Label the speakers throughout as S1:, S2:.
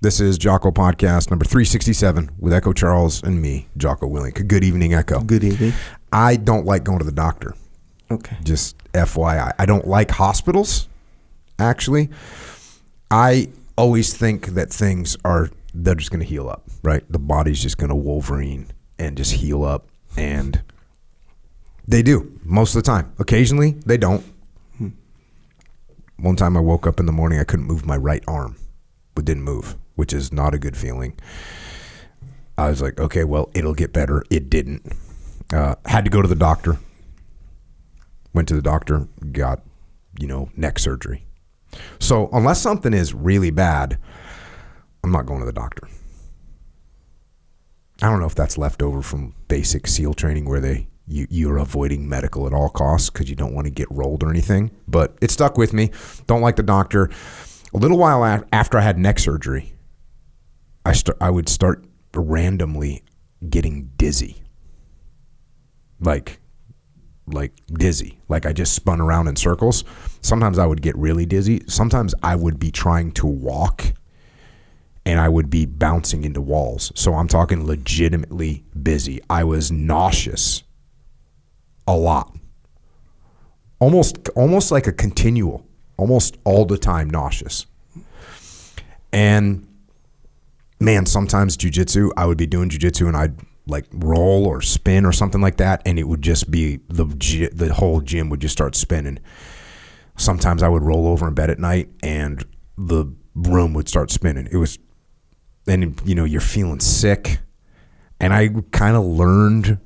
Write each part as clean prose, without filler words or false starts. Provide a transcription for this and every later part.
S1: This is Jocko Podcast number 367 with Echo Charles and me, Jocko Willink. Good evening, Echo.
S2: Good evening.
S1: I don't like going to the doctor.
S2: Okay.
S1: Just FYI. I don't like hospitals, actually. I always think that they're just going to heal up, right? The body's just going to Wolverine and just heal up. And they do most of the time. Occasionally, they don't. One time I woke up in the morning, I couldn't move my right arm. It didn't move, which is not a good feeling. I was like, okay, well, it'll get better. It didn't. Had to go to the doctor. Went to the doctor, got, neck surgery. So unless something is really bad, I'm not going to the doctor. I don't know if that's left over from basic SEAL training where you're avoiding medical at all costs because you don't want to get rolled or anything. But it stuck with me. Don't like the doctor. A little while after I had neck surgery, I would start randomly getting dizzy. Like dizzy. Like I just spun around in circles. Sometimes I would get really dizzy. Sometimes I would be trying to walk and I would be bouncing into walls. So I'm talking legitimately busy. I was nauseous a lot. Almost like a continual. Almost all the time nauseous. And man, sometimes jiu-jitsu, I would be doing jiu-jitsu and I'd like roll or spin or something like that, and it would just be the whole gym would just start spinning. Sometimes I would roll over in bed at night and the room would start spinning. It was, and you're feeling sick. And I kind of learned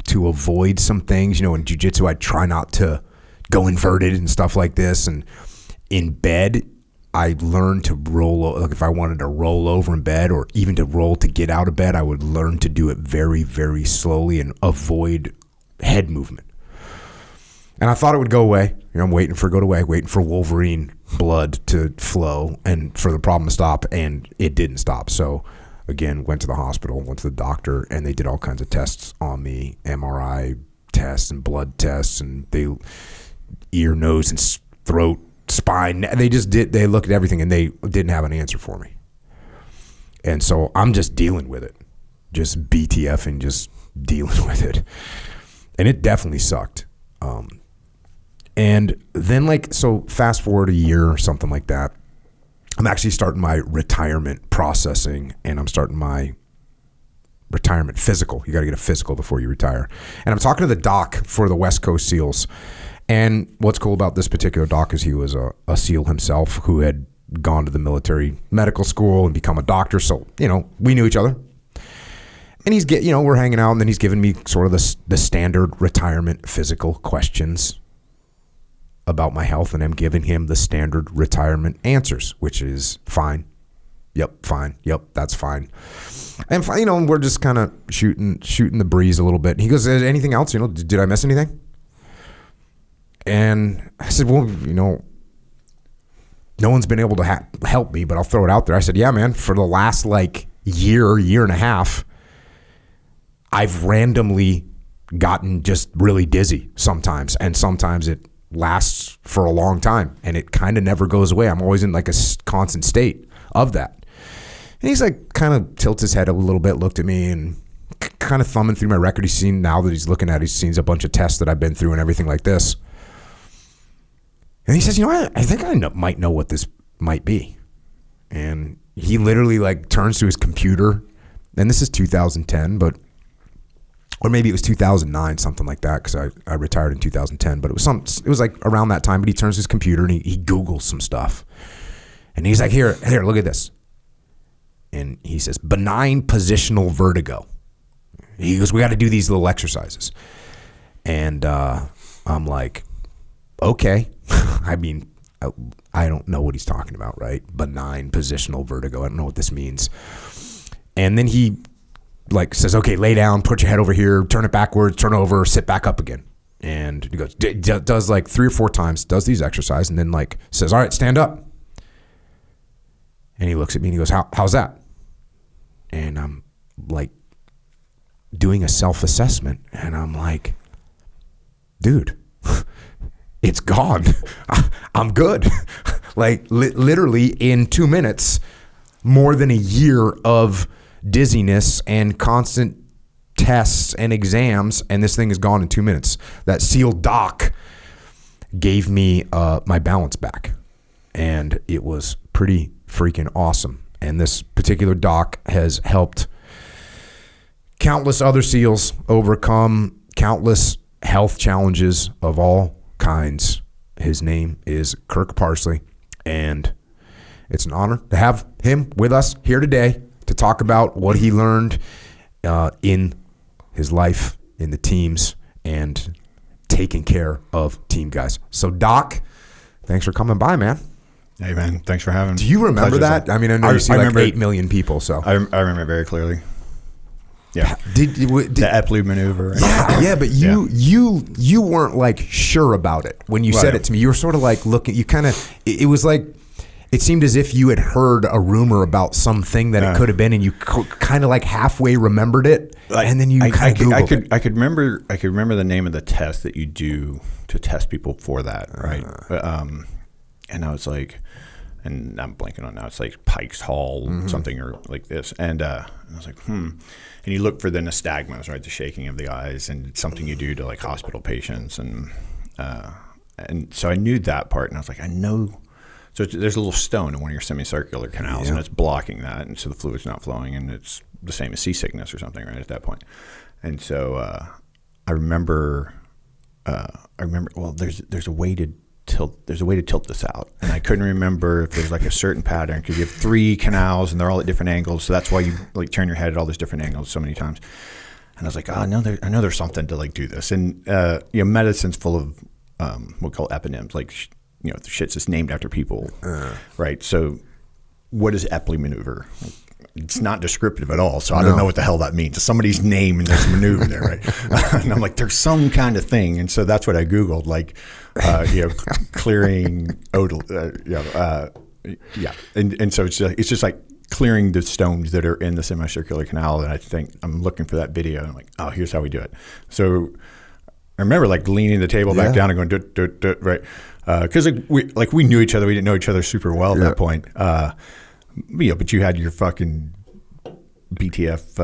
S1: to avoid some things. In jiu-jitsu, I'd try not to go inverted and stuff like this. And in bed, I learned to roll. Like if I wanted to roll over in bed or even to roll to get out of bed, I would learn to do it very, very slowly and avoid head movement. And I thought it would go away. I'm waiting for it to go away, waiting for Wolverine blood to flow and for the problem to stop, and it didn't stop. So again, went to the hospital, went to the doctor, and they did all kinds of tests on me, MRI tests and blood tests, and ear, nose, and throat, spine. They looked at everything and they didn't have an answer for me. And so I'm just dealing with it. Just BTF and just dealing with it. And it definitely sucked. And then so fast forward a year or something like that, I'm actually starting my retirement processing and I'm starting my retirement physical. You got to get a physical before you retire. And I'm talking to the doc for the West Coast SEALs. And what's cool about this particular doc is he was a SEAL himself who had gone to the military medical school and become a doctor. So, we knew each other. And we're hanging out, and then he's giving me sort of the standard retirement physical questions about my health, and I'm giving him the standard retirement answers, which is fine. Yep, fine. Yep, that's fine. And we're just kind of shooting the breeze a little bit. And he goes, anything else? Did I miss anything? And I said, well, no one's been able to help me, but I'll throw it out there. I said, yeah, man, for the last year and a half, I've randomly gotten just really dizzy sometimes. And sometimes it lasts for a long time and it kind of never goes away. I'm always in a constant state of that. And he's kind of tilts his head a little bit, looked at me and kind of thumbing through my record. He's seen now that he's looking at, he's seen a bunch of tests that I've been through and everything like this. And he says, I think I might know what this might be. And he literally turns to his computer, and this is 2010, or maybe it was 2009, something like that, because I retired in 2010. But it was around that time. But he turns to his computer and he Googles some stuff, and he's like, here, look at this. And he says, benign positional vertigo. He goes, we got to do these little exercises. And I'm like, okay. I mean, I don't know what he's talking about, right? Benign positional vertigo. I don't know what this means. And then he says, okay, lay down, put your head over here, turn it backwards, turn over, sit back up again. And he goes, does 3 or 4 times, does these exercises, and then says, all right, stand up. And he looks at me and he goes, how's that? And I'm doing a self-assessment, and I'm like, dude, it's gone. I'm good. Literally in 2 minutes, more than a year of dizziness and constant tests and exams, and this thing is gone in 2 minutes. That SEAL doc gave me my balance back, and it was pretty freaking awesome. And this particular doc has helped countless other SEALs overcome countless health challenges of all kinds. His name is Kirk Parsley, and it's an honor to have him with us here today to talk about what he learned in his life, in the teams, and taking care of team guys. So, Doc, thanks for coming by, man.
S2: Hey, man, thanks for having me.
S1: Do you remember that? I mean, I know you see like 8 million people, so.
S2: I remember very clearly. Yeah.
S1: Did
S2: the Epley maneuver.
S1: Yeah, but you weren't like sure about it when you said it to me. You were sort of like looking, you kind of, it was like, it seemed as if you had heard a rumor about something that it could have been, and you kind of like halfway remembered it, and then you kind of Googled it.
S2: I could remember the name of the test that you do to test people for that, right? And I was like, and I'm blanking on now. It's like Pikes Hall, something or like this, and I was like, And you look for the nystagmus, right, the shaking of the eyes, and it's something you do to like hospital patients, and so I knew that part, and I was like, I know. So there's a little stone in one of your semicircular canals, and it's blocking that, and so the fluid's not flowing, and it's the same as seasickness or something, right, at that point. And so I remember. Well, there's a way to tilt this out, and I couldn't remember if there's like a certain pattern because you have 3 canals and they're all at different angles, so that's why you like turn your head at all those different angles so many times. And I was like, I know there's something to like do this, and medicine's full of what we call eponyms, like. The shit's just named after people, right? So what is Epley maneuver? It's not descriptive at all, so I don't know what the hell that means. It's somebody's name and there's a maneuver there, right? And I'm like, there's some kind of thing. And so that's what I Googled, like, clearing odal, And so it's just like clearing the stones that are in the semicircular canal. And I think I'm looking for that video, and I'm like, oh, here's how we do it. So I remember like leaning the table back down and going, right? Because we knew each other, we didn't know each other super well at that point. But you had your fucking BTF,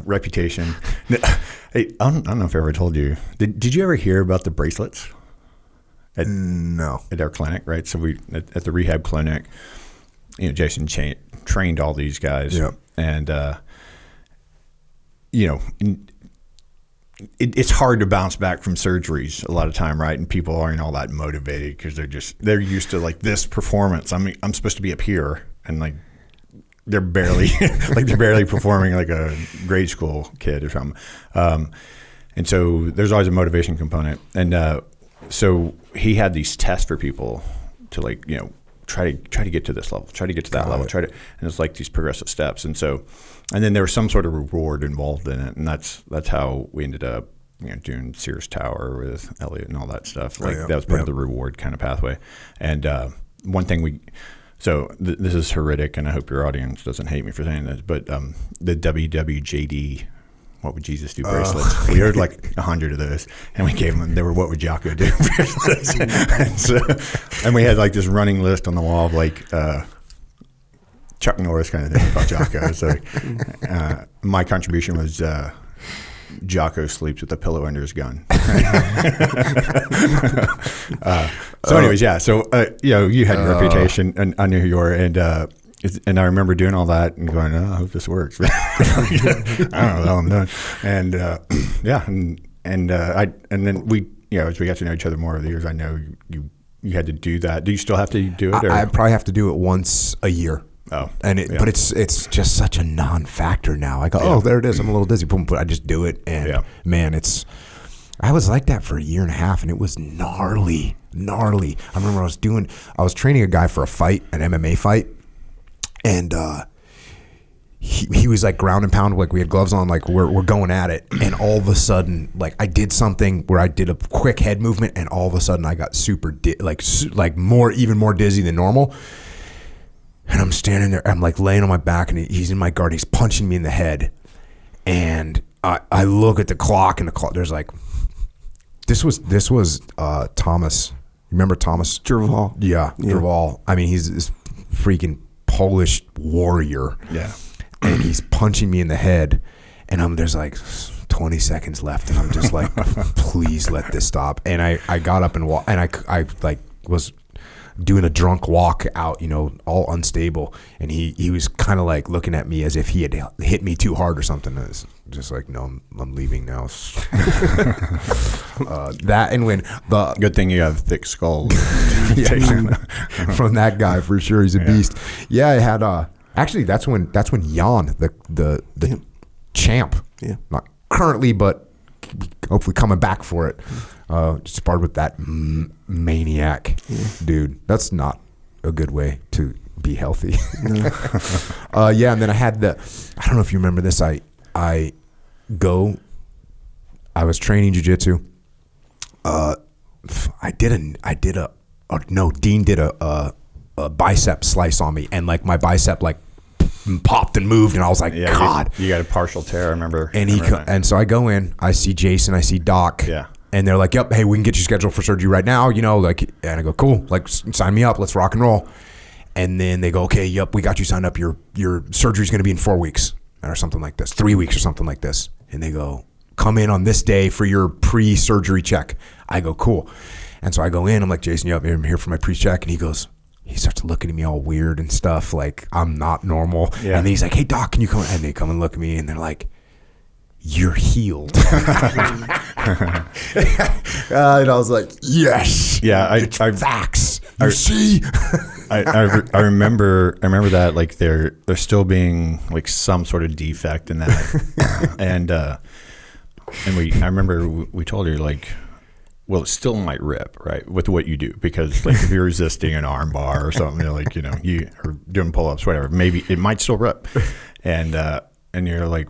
S2: reputation. Hey, I don't know if I ever told you. Did you ever hear about the bracelets?
S1: No.
S2: At our clinic, right? So we at the rehab clinic, Jason trained all these guys, and it's hard to bounce back from surgeries a lot of time, right? And people aren't all that motivated because they're used to like this performance. I mean, I'm supposed to be up here, and like they're barely performing like a grade school kid or something. And so there's always a motivation component. And so he had these tests for people to like try to get to this level, try to get to that level, and it's like these progressive steps. And then there was some sort of reward involved in it, and that's how we ended up doing Sears Tower with Elliot and all that stuff. Like that was part of the reward kind of pathway. And one thing this is heretic, and I hope your audience doesn't hate me for saying this, but the WWJD, what would Jesus do bracelets? We heard like 100 of those, and we gave them. They were what would Jocko do bracelets, and we had like this running list on the wall of like Chuck Norris kind of thing about Jocko. So my contribution was Jocko sleeps with a pillow under his gun. So anyways, So you had your reputation, and I knew who you were, and I remember doing all that and going, I hope this works. I don't know how I'm doing. And and then we, as we got to know each other more over the years, I know you had to do that. Do you still have to do it?
S1: I probably have to do it once a year.
S2: Oh,
S1: and but it's just such a non-factor now. I go, oh, there it is. I'm a little dizzy. Boom, but I just do it, and man, I was like that for a year and a half, and it was gnarly. I remember I was training a guy for a fight, an MMA fight, and he was like ground and pound, like we had gloves on, like we're going at it, and all of a sudden, like I did something where I did a quick head movement, and all of a sudden I got super even more dizzy than normal. And I'm standing there, I'm like laying on my back, and he's in my guard, he's punching me in the head. And I look at the clock, and the clock, there's like, this was Thomas. Remember Thomas?
S3: Durval.
S1: Yeah, Durval. I mean, he's this freaking Polish warrior.
S2: Yeah.
S1: And he's punching me in the head, and there's like 20 seconds left, and I'm just like, please let this stop. And I got up and walked, and I like was doing a drunk walk out, all unstable, and he was kind of like looking at me as if he had hit me too hard or something. I was just like, no, I'm leaving now. That, and when the
S2: Good thing you have thick skull.
S1: from that guy for sure, he's a beast. Yeah, I had actually that's when Jan, the champ, not currently, but hopefully coming back for it, sparred with that maniac dude. That's not a good way to be healthy. And then I had I don't know if you remember this, I was training jiu-jitsu. Dean did a bicep slice on me, and like my bicep like popped and moved, and I was like, God,
S2: you got a partial tear. I remember.
S1: And and so I go in, I see Jason, I see Doc, and they're like, yep, hey, we can get you scheduled for surgery right now, and I go, cool, like sign me up, let's rock and roll. And then they go, okay, yep, we got you signed up, your surgery's going to be in 4 weeks or something like this, 3 weeks or something like this. And they go, come in on this day for your pre-surgery check. I go, cool. And so I go in, I'm like, Jason, yep, I'm here for my pre-check. And he starts looking at me all weird and stuff, like I'm not normal. Yeah. And then he's like, hey, Doc, can you come? And they come and look at me, and they're like, you're healed. And I was like, yes.
S2: Yeah,
S1: facts. You see?
S2: I remember that, like there still being like some sort of defect in that, and I remember we told her, like, well, it still might rip, right, with what you do, because like if you're resisting an arm bar or something, like you are doing pull-ups, whatever, maybe it might still rip, and you're like,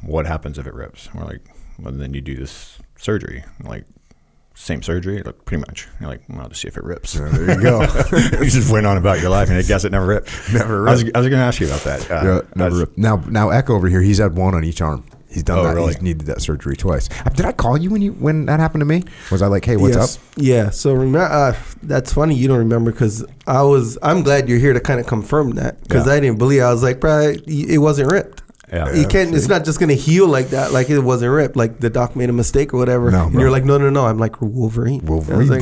S2: what happens if it rips? And we're like, well, then you do this surgery, like. Same surgery, like pretty much. You're like, well, to see if it rips.
S1: There you go.
S2: You just went on about your life, and I guess it never ripped.
S1: Never ripped.
S2: I was going to ask you about that.
S1: Never ripped. Now Echo over here, he's had one on each arm. He's done that.
S2: Really?
S1: He's needed that surgery twice. Did I call you when that happened to me? Was I like, hey, what's up?
S3: Yeah. So remember, that's funny you don't remember, because I'm glad you're here to kind of confirm that, because I didn't believe. I was like, bro, it wasn't ripped.
S2: Yeah.
S3: You can't. It's not just gonna heal like that. Like it wasn't ripped. Like the doc made a mistake or whatever.
S1: No,
S3: and
S1: bro.
S3: you're like, no. I'm like, Wolverine.
S1: I was like,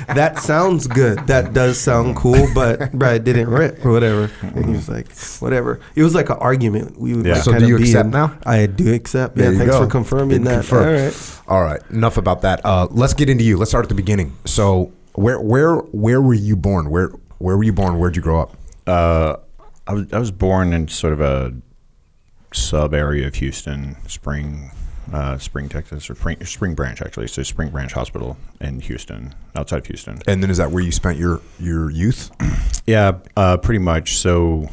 S3: that sounds good. That does sound cool, but it didn't rip or whatever. And he was like, whatever. It was like an argument. We would
S1: So do you accept now?
S3: I do accept.
S1: There
S3: Yeah. Thanks for confirming that.
S1: All right. Enough about that. Let's get into you. Let's start at the beginning. So where were you born? Where were you born? Where'd you grow up?
S2: I was born in sort of a sub area of Houston, Spring, Texas, or Spring Branch actually. So Spring Branch Hospital in Houston, outside of Houston.
S1: And then is that where you spent your youth?
S2: Yeah, pretty much. So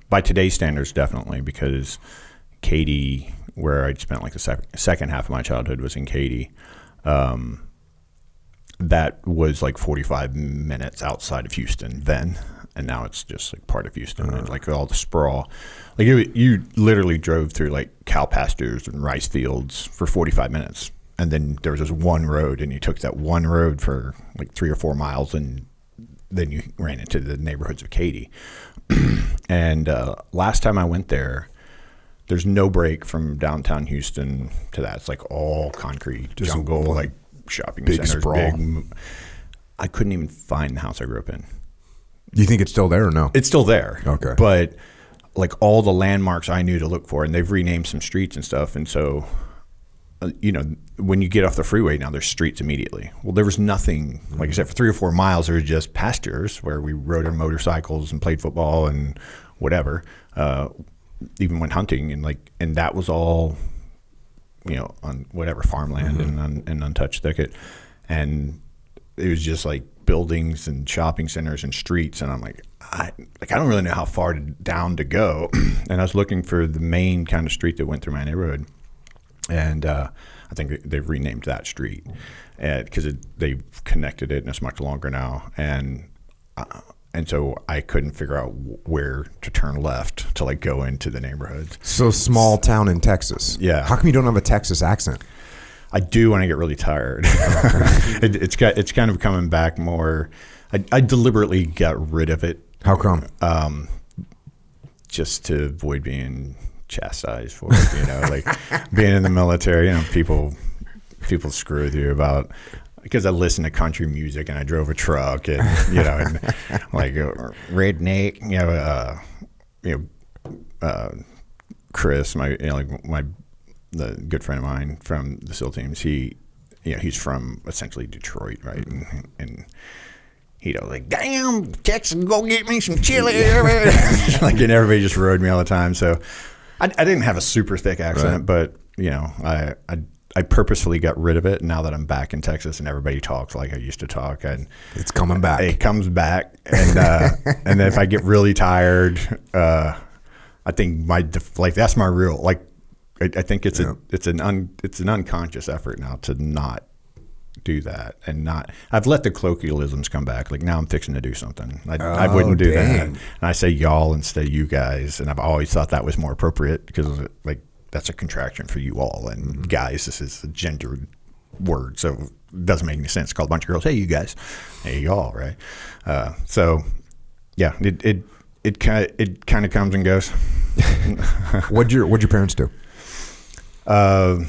S2: by today's standards, definitely, because Katy, where I'd spent like the second half of my childhood, was in Katy. That was like 45 minutes outside of Houston then. And now it's just like part of Houston, and like all the sprawl. Like you literally drove through like cow pastures and rice fields for 45 minutes. And then there was this one road, and you took that one road for like 3 or 4 miles, and then you ran into the neighborhoods of Katy. And last time I went there, there's no break from downtown Houston to that. It's like all concrete, just jungle, like shopping
S1: big
S2: centers.
S1: Sprawl.
S2: I couldn't even find the house I grew up in.
S1: Do you think it's still there or no?
S2: It's still there.
S1: Okay.
S2: But like all the landmarks I knew to look for, and they've renamed some streets and stuff. And so, when you get off the freeway now, there's streets immediately. Well, there was nothing, like I said, for 3 or 4 miles, there was just pastures where we rode our motorcycles and played football and whatever, even went hunting. And that was all, on whatever farmland and untouched thicket. And it was just like buildings and shopping centers and streets, and I'm like, I don't really know how far down to go. And I was looking for the main kind of street that went through my neighborhood, and I think they've renamed that street because they've connected it, and it's much longer now. And so I couldn't figure out where to turn left to like go into the neighborhoods.
S1: So small town in Texas.
S2: Yeah.
S1: How come you don't have a Texas accent?
S2: I do when I get really tired. It's kind of coming back more. I deliberately got rid of it
S1: How come?
S2: Just to avoid being chastised for it, you know, like being in the military, you know, people screw with you about, because I listen to country music and I drove a truck and, you know, and like redneck, Chris, the good friend of mine from the SEAL teams, he's from essentially Detroit, right? And like, damn, Texas, go get me some chili. Like, and everybody just rode me all the time. So I didn't have a super thick accent, but, you know, I purposefully got rid of it. Now that I'm back in Texas and everybody talks like I used to talk, and
S1: it's coming back.
S2: It comes back, and and then if I get really tired, I think that's my real, like, I think it's an unconscious effort now to not do that, and I've let the colloquialisms come back. Like, now I'm fixing to do something. I wouldn't do that, and I say y'all instead of you guys, and I've always thought that was more appropriate because, like, that's a contraction for you all, and guys, this is a gendered word, so it doesn't make any sense. Call a bunch of girls, hey, you guys, hey, y'all, right? So yeah, it kind of comes and goes.
S1: What'd your parents do?
S2: Well,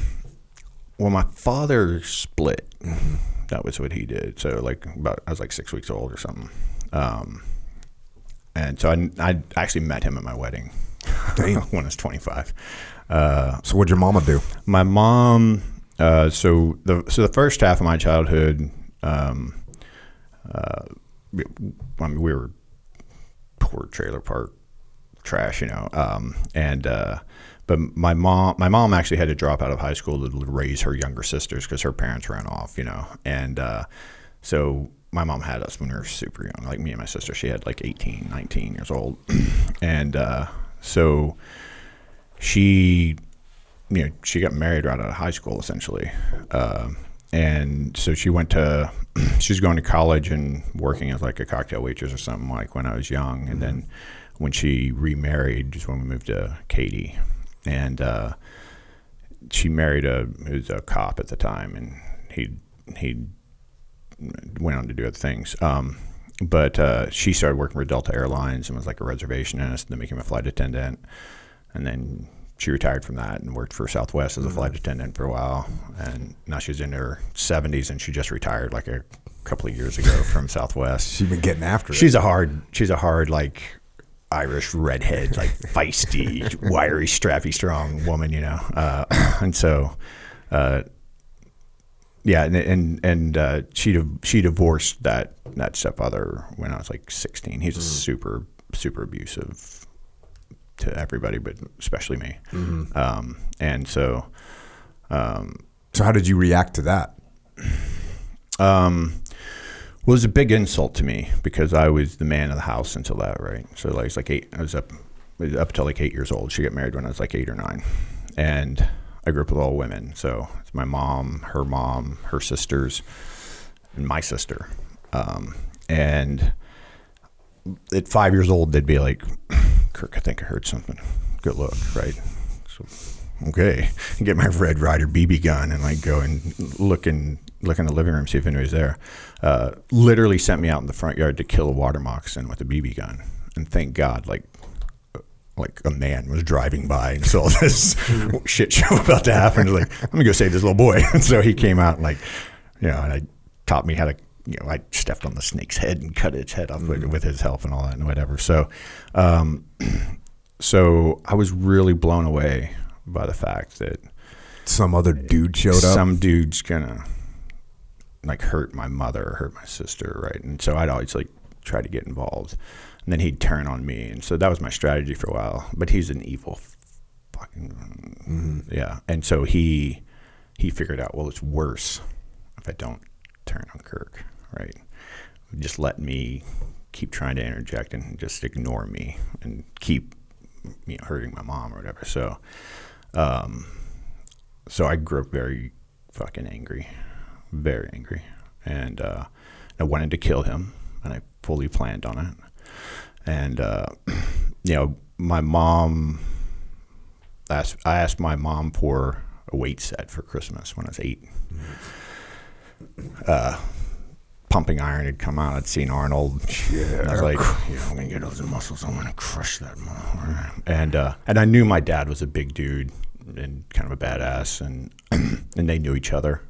S2: my father split. That was what he did. So, like, I was like 6 weeks old or something. And so I actually met him at my wedding when I was 25.
S1: So what'd your mama do?
S2: My mom, so the first half of my childhood, we were poor trailer park trash, you know, but my mom actually had to drop out of high school to raise her younger sisters because her parents ran off, you know. And so my mom had us when we were super young. Like, me and my sister, she had like 18, 19 years old. And so she got married right out of high school, essentially. And so she was going to college and working as like a cocktail waitress or something, like, when I was young. And then when she remarried is when we moved to Katy. And she married who was a cop at the time, and he went on to do other things. But she started working for Delta Airlines and was like a reservationist, and then became a flight attendant. And then she retired from that and worked for Southwest as a flight attendant for a while. And now she's in her 70s, and she just retired like a couple of years ago from Southwest.
S1: She's been getting after it.
S2: She's a hard, like, Irish redhead, like, feisty, wiry, strappy, strong woman, you know. And so, yeah, and she divorced that stepfather when I was like 16. He's super abusive to everybody, but especially me. And so,
S1: so how did you react to that?
S2: Well, it was a big insult to me because I was the man of the house until that, right? So, like, it's like I was up until like 8 years old. She got married when I was like 8 or 9, and I grew up with all women. So it's my mom, her sisters, and my sister. And at 5 years old, they'd be like, "Kirk, I think I heard something. Good look," right? So, okay, get my Red Ryder BB gun and like go and look in the living room, see if anybody's there. Literally sent me out in the front yard to kill a water moccasin with a BB gun, and thank God, like a man was driving by and saw this shit show about to happen. Like, let me go save this little boy. And so he came out and, like, you know, and I taught me how to, you know, I stepped on the snake's head and cut its head off with his help and all that and whatever. So, so I was really blown away by the fact that
S1: some other dude showed up.
S2: Some dude's gonna like hurt my mother or hurt my sister, right? And so I'd always like try to get involved, and then he'd turn on me, and so that was my strategy for a while. But he's an evil fucking yeah, and so he figured out, well, it's worse if I don't turn on Kirk, right? Just let me keep trying to interject and just ignore me and keep, you know, hurting my mom or whatever. So, so I grew up very fucking angry, very angry, and I wanted to kill him, and I fully planned on it. And you know, my mom I asked my mom for a weight set for Christmas when I was 8. pumping iron had come out. I'd seen Arnold. And I was like, I'm going to get those muscles. I'm going to crush that motherfucker. And I knew my dad was a big dude and kind of a badass, and they knew each other.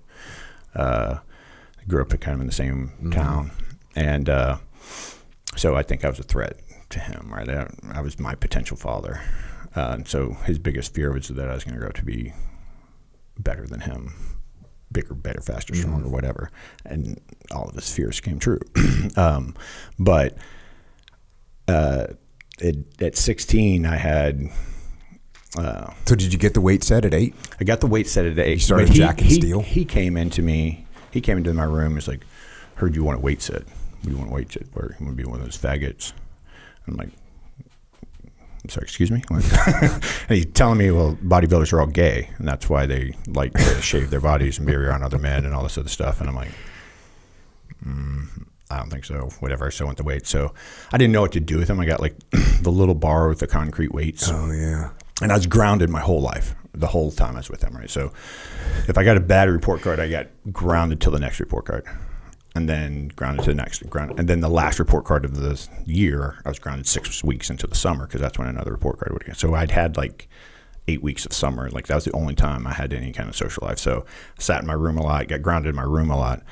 S2: I grew up kind of in the same town. And so I think I was a threat to him, right? I was my potential father. And so his biggest fear was that I was going to grow up to be better than him, bigger, better, faster, stronger, whatever. And all of his fears came true. But at 16, I had...
S1: So did you get the weight set at 8?
S2: I got the weight set at 8.
S1: You started Jack and Steel?
S2: He came into my room. He's like, heard you want a weight set. What do you want a weight set? Where you want to be one of those faggots? I'm like, I'm sorry, excuse me? And he's telling me, well, bodybuilders are all gay, and that's why they like to shave their bodies and be around other men and all this other stuff. And I'm like, I don't think so, whatever. So I went to weight. So I didn't know what to do with them. I got like the little bar with the concrete weights.
S1: Oh, yeah.
S2: And I was grounded my whole life, the whole time I was with them, right? So if I got a bad report card, I got grounded till the next report card. And then grounded to the next, and then the last report card of this year, I was grounded 6 weeks into the summer because that's when another report card would get. So I'd had like 8 weeks of summer. Like that was the only time I had any kind of social life. So I sat in my room a lot, got grounded in my room a lot,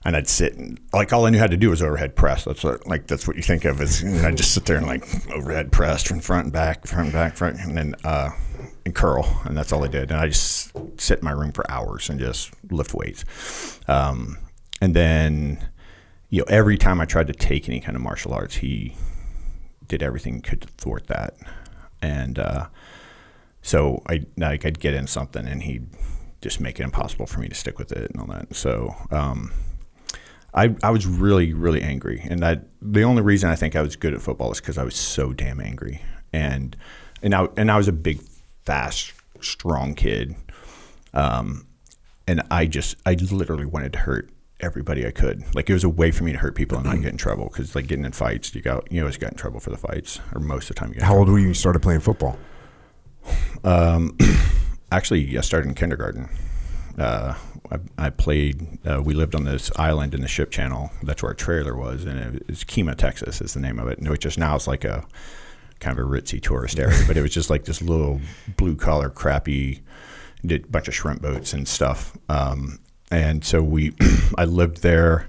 S2: and I'd sit and like all I knew how to do was overhead press. That's what you think of as I'd just sit there and like overhead press from front and back, and then and curl, and that's all I did. And I just sit in my room for hours and just lift weights. And then, every time I tried to take any kind of martial arts, he did everything he could to thwart that. And so I'd get in something, and he'd just make it impossible for me to stick with it and all that. So I was really, really angry. And the only reason I think I was good at football is because I was so damn angry. And I was a big, fast, strong kid. And I literally wanted to hurt everybody I could. Like it was a way for me to hurt people and not get in trouble, because like getting in fights, you always got in trouble for the fights, or most of the time you got
S1: How old were you when you started playing football?
S2: Actually, I started in kindergarten. I played, we lived on this island in the ship channel. That's where our trailer was, and it was Kemah, Texas is the name of it, which is now it's like a kind of a ritzy tourist area, but it was just like this little blue collar crappy, did a bunch of shrimp boats and stuff. And so I lived there.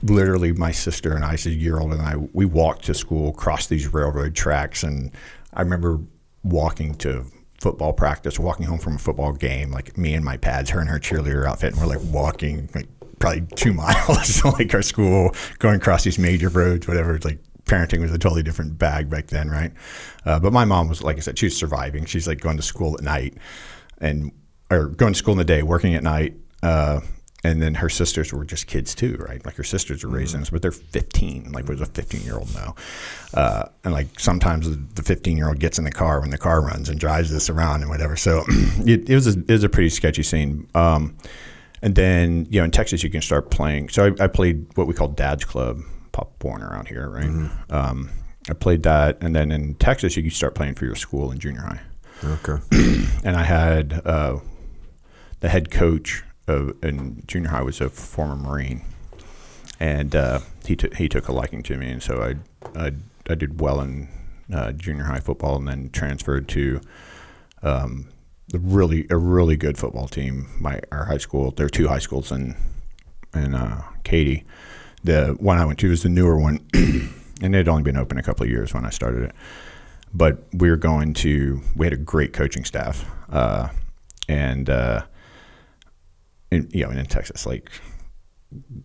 S2: Literally, my sister and I, she's a year older than I, we walked to school, crossed these railroad tracks, and I remember walking to football practice, walking home from a football game, like me and my pads, her in her cheerleader outfit, and we're like walking like probably 2 miles to like our school, going across these major roads, whatever. It's like parenting was a totally different bag back then, right? But my mom was, like I said, she was surviving. She's like going to school at night or going to school in the day, working at night. And then her sisters were just kids too, right? Like her sisters are raising us, but they're 15. Like what does a 15-year-old know? And like sometimes the 15-year-old gets in the car when the car runs and drives this around and whatever. So it was a pretty sketchy scene. And then, in Texas you can start playing. So I played what we call Dad's Club, Pop Warner around here, right? Mm-hmm. I played that. And then in Texas you can start playing for your school in junior high.
S1: Okay.
S2: And I had the head coach in junior high was a former Marine, and he took a liking to me, and so I did well in junior high football, and then transferred to a really good football team. Our high school, there are 2 high schools in Katy. The one I went to was the newer one, and it had only been open a couple of years when I started it. But we had a great coaching staff, and in Texas, like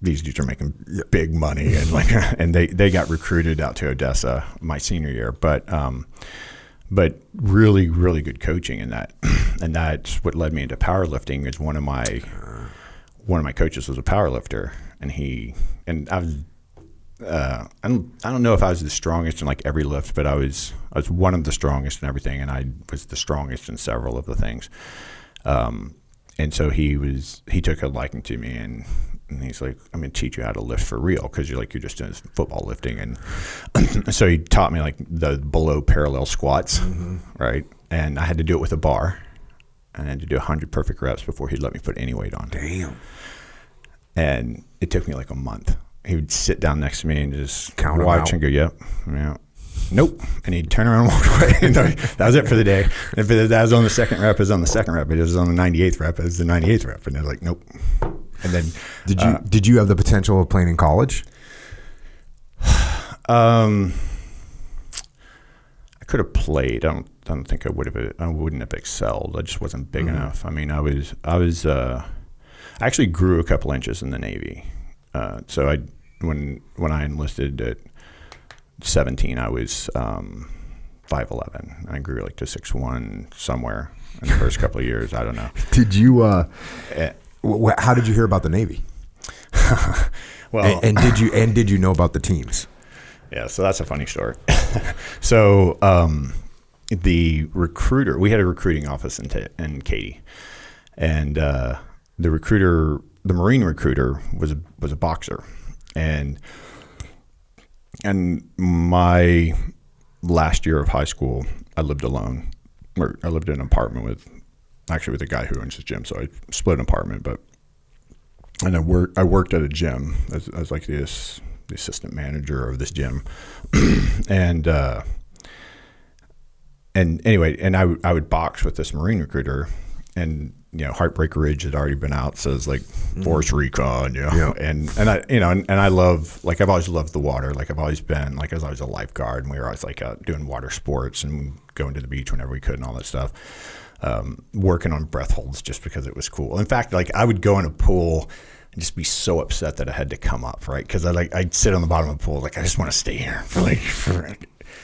S2: these dudes are making big money, and like, and they got recruited out to Odessa my senior year, but really, really good coaching in that, and that's what led me into powerlifting. Is one of my coaches was a powerlifter, and I was. I don't know if I was the strongest in like every lift, but I was one of the strongest in everything, and I was the strongest in several of the things. And so he took a liking to me, and he's like, I'm going to teach you how to lift for real, because you're just doing football lifting. And so he taught me like the below parallel squats, right? And I had to do it with a bar, and I had to do 100 perfect reps before he'd let me put any weight on.
S1: Damn.
S2: And it took me like a month. He would sit down next to me and just
S1: Count 'em
S2: watch
S1: out.
S2: and go, yep, yeah. Nope. And he'd turn around and walk away. And that was it for the day. If that was on the second rep, it was on the second rep. If it was on the 98th rep, it was the 98th rep. And they're like, nope. And then
S1: Did you have the potential of playing in college?
S2: I could have played. I don't think I wouldn't have excelled. I just wasn't big enough. I mean, I actually grew a couple inches in the Navy. So when I enlisted at 17, I was 5'11". I grew like to 6'1" somewhere in the first couple of years. I don't know.
S1: Did you? How did you hear about the Navy?
S2: Well,
S1: and did you know about the teams?
S2: Yeah, so that's a funny story. So the recruiter, we had a recruiting office in Katy, and the Marine recruiter was a boxer, and my last year of high school, I lived alone. Or I lived in an apartment with a guy who owns his gym, so I split an apartment. And I worked at a gym as like the assistant manager of this gym, and anyway, and I would box with this Marine recruiter, and Heartbreak Ridge had already been out, so it's like Force Recon, and I love, like, I've always loved the water, like I've always been, like I was always a lifeguard, and we were always like out doing water sports and going to the beach whenever we could and all that stuff, working on breath holds just because it was cool. In fact, like I would go in a pool and just be so upset that I had to come up, right? Because I'd sit on the bottom of the pool, like I just want to stay here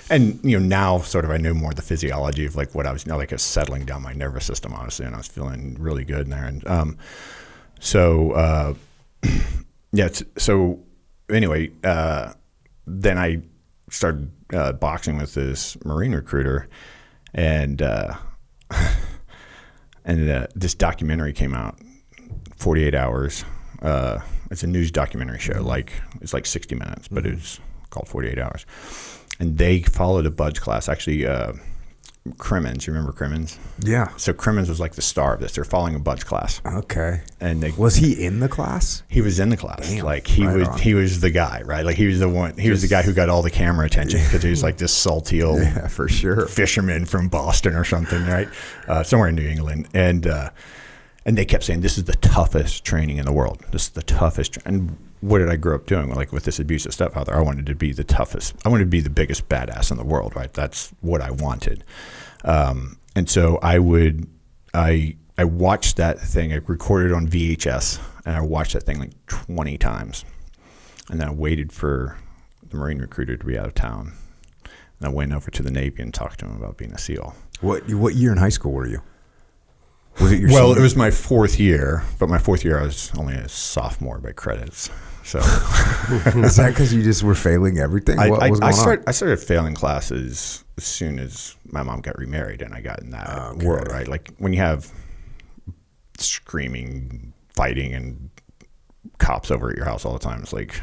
S2: and now sort of I knew more of the physiology of like what I was, like I was settling down my nervous system, honestly, and I was feeling really good in there. And so anyway, then I started boxing with this Marine recruiter, and this documentary came out, 48 Hours. It's a news documentary show, like it's like 60 minutes, but it's called 48 Hours. And they followed a BUD/S class. Actually, Crimmins, you remember Crimmins?
S1: Yeah.
S2: So Crimmins was like the star of this. They're following a BUD/S class.
S1: Okay.
S2: And
S1: was he in the class?
S2: He was in the class.
S1: Damn,
S2: like he was the guy, right? Like he was the one. He was the guy who got all the camera attention because he was like this salty old
S1: for sure
S2: fisherman from Boston or something, right? Somewhere in New England. And they kept saying, this is the toughest training in the world. This is the toughest. And what did I grow up doing? Like with this abusive stepfather, I wanted to be the toughest. I wanted to be the biggest badass in the world, right? That's what I wanted. And so I watched that thing. I recorded on VHS, and I watched that thing like 20 times. And then I waited for the Marine recruiter to be out of town. And I went over to the Navy and talked to him about being a SEAL.
S1: What year in high school were you? Was it your
S2: Well,
S1: senior?
S2: it was my fourth year, but my fourth year I was only a sophomore by credits. So
S1: is that because you just were failing everything? What was going on?
S2: I started failing classes as soon as my mom got remarried, and I got in that world, right? Like when you have screaming, fighting, and cops over at your house all the time, it's like,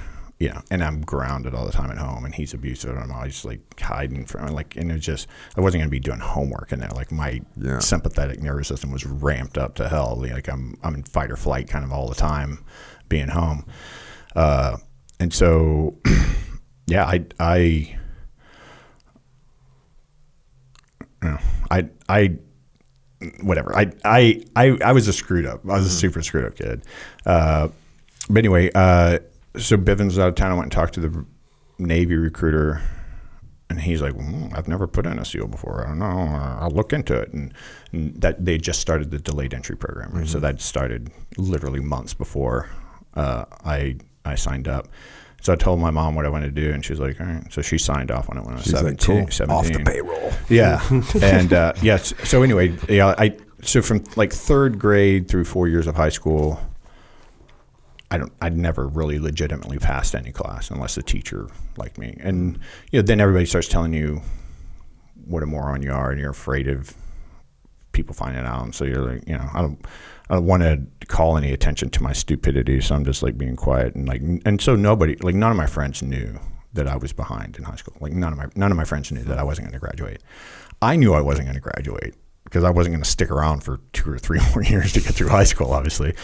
S2: and I'm grounded all the time at home, and he's abusive, and I'm always like hiding from, like, and it just, I wasn't going to be doing homework in there. Like my sympathetic nervous system was ramped up to hell. Like I'm in fight or flight kind of all the time being home. And so, I was a screwed up. I was a super screwed up kid. But anyway, so Bivens was out of town. I went and talked to the Navy recruiter, and he's like, I've never put in a SEAL before. I don't know. I'll look into it. And that they just started the delayed entry program. Right? So that started literally months before I signed up. So I told my mom what I wanted to do, and she's like, all right. So she signed off on it when I was 17.
S1: Like, cool.
S2: 17.
S1: Off the payroll.
S2: Yeah. And so anyway, so from like third grade through 4 years of high school, I'd never really legitimately passed any class unless the teacher liked me. And then everybody starts telling you what a moron you are, and you're afraid of people finding out. And so you're like, I don't want to call any attention to my stupidity, so I'm just like being quiet, and so nobody, like none of my friends knew that I was behind in high school. Like none of my friends knew that I wasn't going to graduate. I knew I wasn't going to graduate because I wasn't going to stick around for 2 or 3 more years to get through high school, obviously.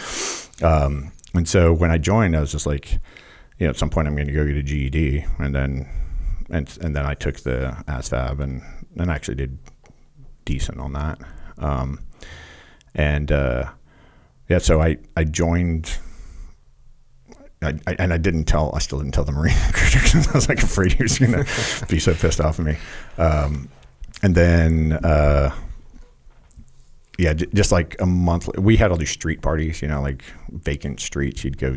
S2: And so when I joined, I was just like, at some point I'm going to go get a GED, and then I took the ASVAB and actually did decent on that. So I joined. I still didn't tell the Marine recruiter because I was like afraid he was going to be so pissed off at me. Just like a month, we had all these street parties, like vacant streets. We'd go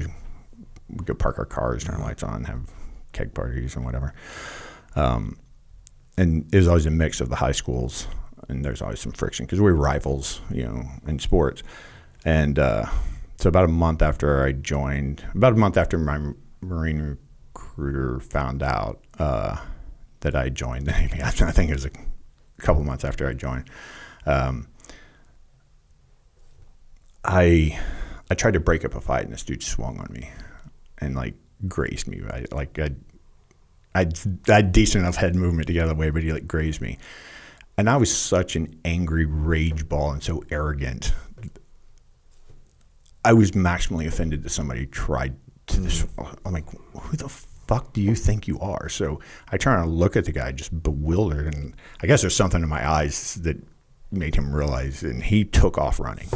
S2: park our cars, turn lights on, have keg parties and whatever. And it was always a mix of the high schools, and there's always some friction because we were rivals, in sports. And so about a month after I joined, about a month after my Marine recruiter found out that I joined the Navy, I think it was a couple months after I joined, I tried to break up a fight, and this dude swung on me and like grazed me. I had decent enough head movement to get out of the way, but he like grazed me. And I was such an angry rage ball and so arrogant. I was maximally offended that somebody tried to this. I'm like, who the fuck do you think you are? So I try to look at the guy just bewildered, and I guess there's something in my eyes that made him realize, and he took off running.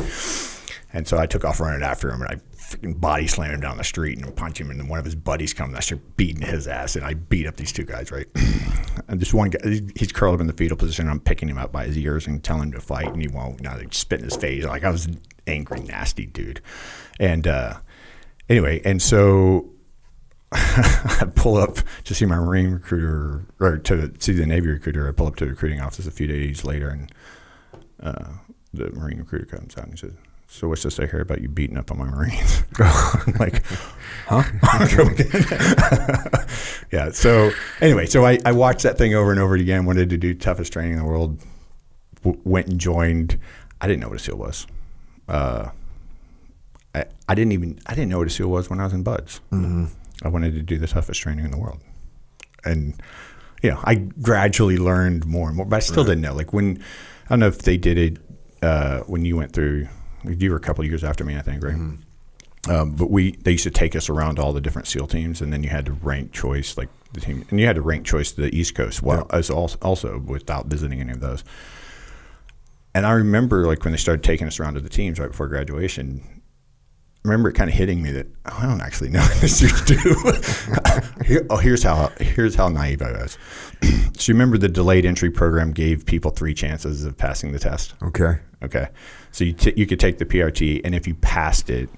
S2: And so I took off running after him, and I freaking body slammed him down the street and punched him, and then one of his buddies comes and I start beating his ass, and I beat up these two guys, right? And this one guy, he's curled up in the fetal position, and I'm picking him up by his ears and telling him to fight, and he won't. Now they spit in his face. Like, I was an angry, nasty dude. And anyway, and so I pull up to see my Marine recruiter, or to see the Navy recruiter. I pull up to the recruiting office a few days later, and the Marine recruiter comes out and he says, "So what's this I hear about you beating up on my Marines?" I'm like, huh? Yeah. So anyway, so I watched that thing over and over again, wanted to do toughest training in the world, went and joined. I didn't know what a SEAL was. I didn't know what a SEAL was when I was in Buds. Mm-hmm. I wanted to do the toughest training in the world. And, I gradually learned more and more, but I still didn't know. Like I don't know if they did it when you went through, you were a couple of years after me, I think, right? Mm-hmm. But they used to take us around all the different SEAL teams, and then you had to rank choice, like the team, and you had to rank choice to the East Coast, as also without visiting any of those. And I remember, like, when they started taking us around to the teams right before graduation, I remember it kind of hitting me that, I don't actually know what this dudes do. Here's how naive I was. So you remember the delayed entry program gave people 3 chances of passing the test?
S1: Okay.
S2: So you could take the PRT, and if you passed it,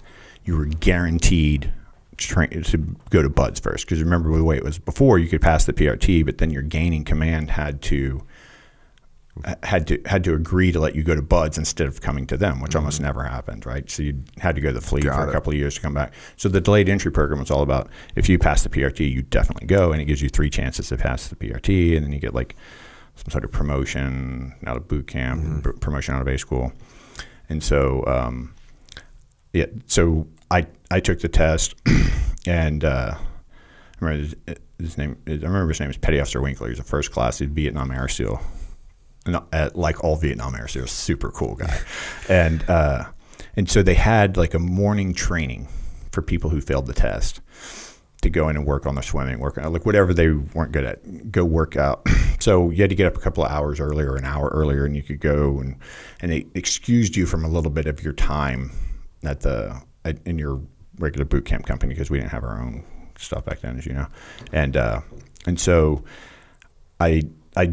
S2: you were guaranteed to go to Buds first. Because remember the way it was before, you could pass the PRT, but then your gaining command had to agree to let you go to Buds instead of coming to them, which almost never happened, right? So you had to go to the fleet for a couple of years to come back. So the delayed entry program was all about, if you pass the PRT, you definitely go, and it gives you 3 chances to pass the PRT, and then you get like some sort of promotion out of boot camp, promotion out of A school. And so, so I took the test, and I remember his name is Petty Officer Winkler. He's a first class Vietnam Air SEAL. Like all Vietnam Air SEALs, super cool guy. And so they had like a morning training for people who failed the test to go in and work on their swimming, like whatever they weren't good at, go work out. So you had to get up a couple of hours earlier, or an hour earlier, and you could go, and they excused you from a little bit of your time in your regular boot camp company, because we didn't have our own stuff back then, as you know. And so I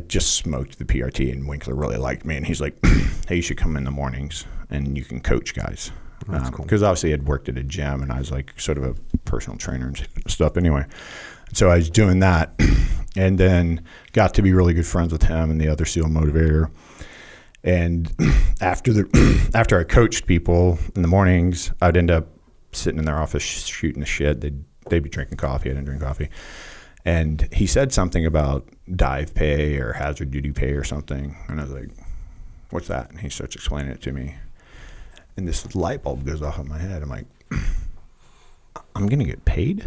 S2: just smoked the PRT, and Winkler really liked me, and he's like, "Hey, you should come in the mornings and you can coach guys." Because obviously I'd worked at a gym, and I was like sort of a personal trainer and stuff anyway. So I was doing that, and then got to be really good friends with him and the other SEAL motivator. And after I coached people in the mornings, I'd end up sitting in their office shooting the shit. They'd be drinking coffee. I didn't drink coffee. And he said something about dive pay or hazard duty pay or something. And I was like, "What's that?" And he starts explaining it to me. And this light bulb goes off in my head. I'm like, "I'm going to get paid?"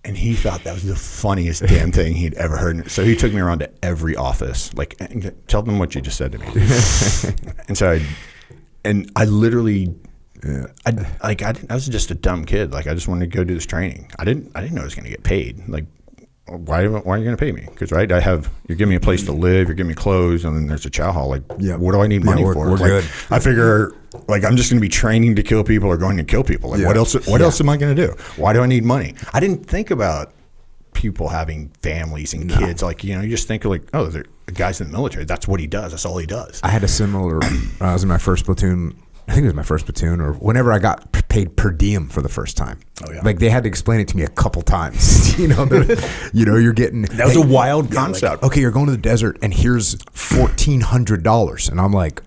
S2: And he thought that was the funniest damn thing he'd ever heard. So he took me around to every office, like, "Tell them what you just said to me." And so I literally I was just a dumb kid. Like I just wanted to go do this training. I didn't know I was going to get paid. Like why are you going to pay me? Because right, you're giving me a place to live, you're giving me clothes, and then there's a chow hall. Like what do I need money for?
S1: We're
S2: like,
S1: good.
S2: I figure like I'm just going to be training to kill people or going to kill people. Like what else am I going to do? Why do I need money? I didn't think about people having families and kids. Like, you just think like, oh, they're guys in the military. That's what he does. That's all he does.
S1: I had a similar, I was in my first platoon. I think it was my first platoon, or whenever I got paid per diem for the first time. Oh, yeah. Like they had to explain it to me a couple times. You're getting
S2: that was a wild concept.
S1: Like, okay, you're going to the desert, and here's $1,400, and I'm like,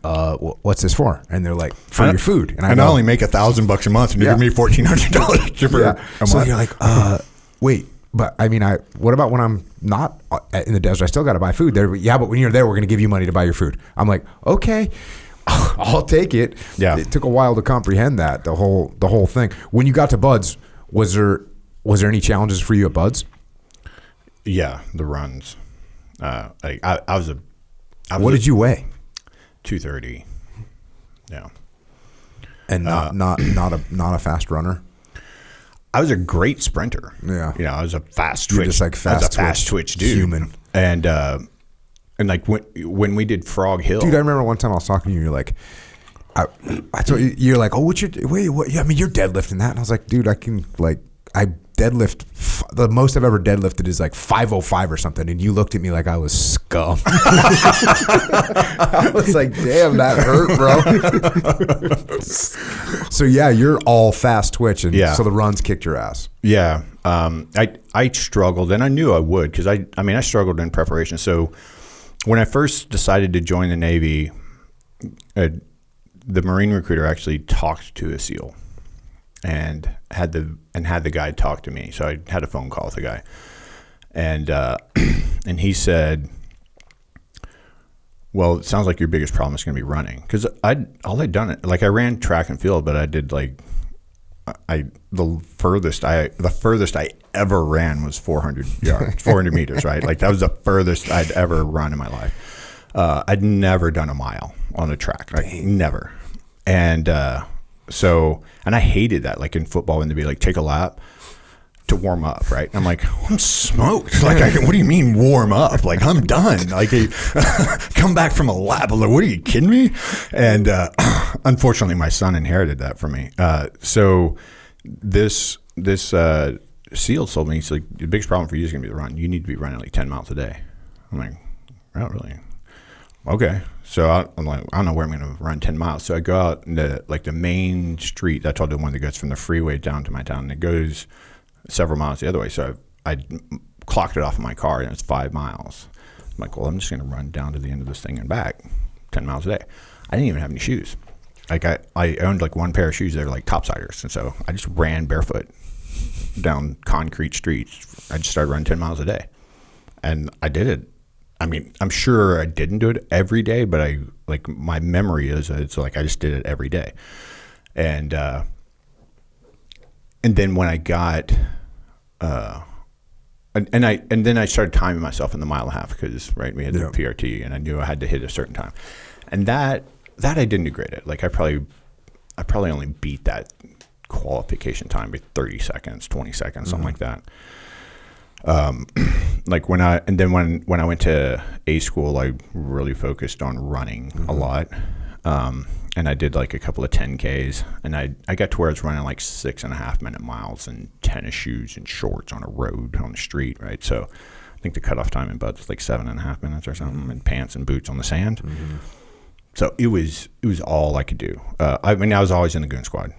S1: what's this for? And they're like, for your food. And I
S2: only make $1,000 a month, and you give me $1,400 for a month.
S1: So you're like, wait. But I mean, what about when I'm not in the desert? I still got to buy food there. Yeah, but when you're there, we're going to give you money to buy your food. I'm like, okay. I'll take it.
S2: Yeah.
S1: It took a while to comprehend that, the whole thing. When you got to Buds, was there any challenges for you at Buds?
S2: Yeah, the runs. What
S1: did you weigh?
S2: 230. Yeah.
S1: And not a fast runner.
S2: I was a great sprinter.
S1: Yeah.
S2: I was a fast twitch.
S1: You're just like fast
S2: twitch dude.
S1: Human.
S2: And like when we did Frog Hill,
S1: dude, I remember one time I was talking to you. You're like, I told you, you're like, oh, what? Yeah, I mean, you're deadlifting that, and I was like, dude, I deadlift. The most I've ever deadlifted is like 505 or something, and you looked at me like I was scum. I was like, damn, that hurt, bro. So yeah, you're all fast twitch, and so the runs kicked your ass.
S2: Yeah, I struggled, and I knew I would because I struggled in preparation. So when I first decided to join the Navy, the Marine recruiter actually talked to a SEAL and had the guy talk to me. So I had a phone call with the guy, and he said, well, it sounds like your biggest problem is going to be running, because all I'd done it, like I ran track and field, but I did like the furthest I ever ran was 400 yards, 400 meters, right? Like that was the furthest I'd ever run in my life. I'd never done a mile on a track, like never. And so I hated that, like in football when they'd be like, take a lap to warm up, right? And I'm like, I'm smoked. Like, what do you mean warm up? Like, I'm done. Like, come back from a lap. I'm like, what, are you kidding me? And unfortunately, my son inherited that from me. So this SEAL told me, he's like, the biggest problem for you is going to be the run. You need to be running like 10 miles a day. I'm like, oh, really? Okay. So I'm like, I don't know where I'm going to run 10 miles. So I go out into like the main street. That's all the one that goes from the freeway down to my town. And it goes several miles the other way. So I clocked it off in my car, and it's 5 miles. I'm like, well, I'm just going to run down to the end of this thing and back 10 miles a day. I didn't even have any shoes. Like I owned like one pair of shoes that were like topsiders. And so I just ran barefoot down concrete streets. I just started running 10 miles a day, and I did it. I mean, I'm sure I didn't do it every day, but my memory is it's like I just did it every day. And then when I got, and then I started timing myself in the mile and a half, because right, we had the PRT, and I knew I had to hit a certain time, and that I didn't do great at. Like I probably only beat that qualification time by 30 seconds, 20 seconds, something like that. Like when I went to A school, I really focused on running a lot. And I did like a couple of 10Ks, and I got to where I was running like 6.5 minute miles in tennis shoes and shorts on a road on the street. Right. So I think the cutoff time in Bud's was like 7.5 minutes or something, and pants and boots on the sand. Mm-hmm. So it was all I could do. I mean, I was always in the goon squad.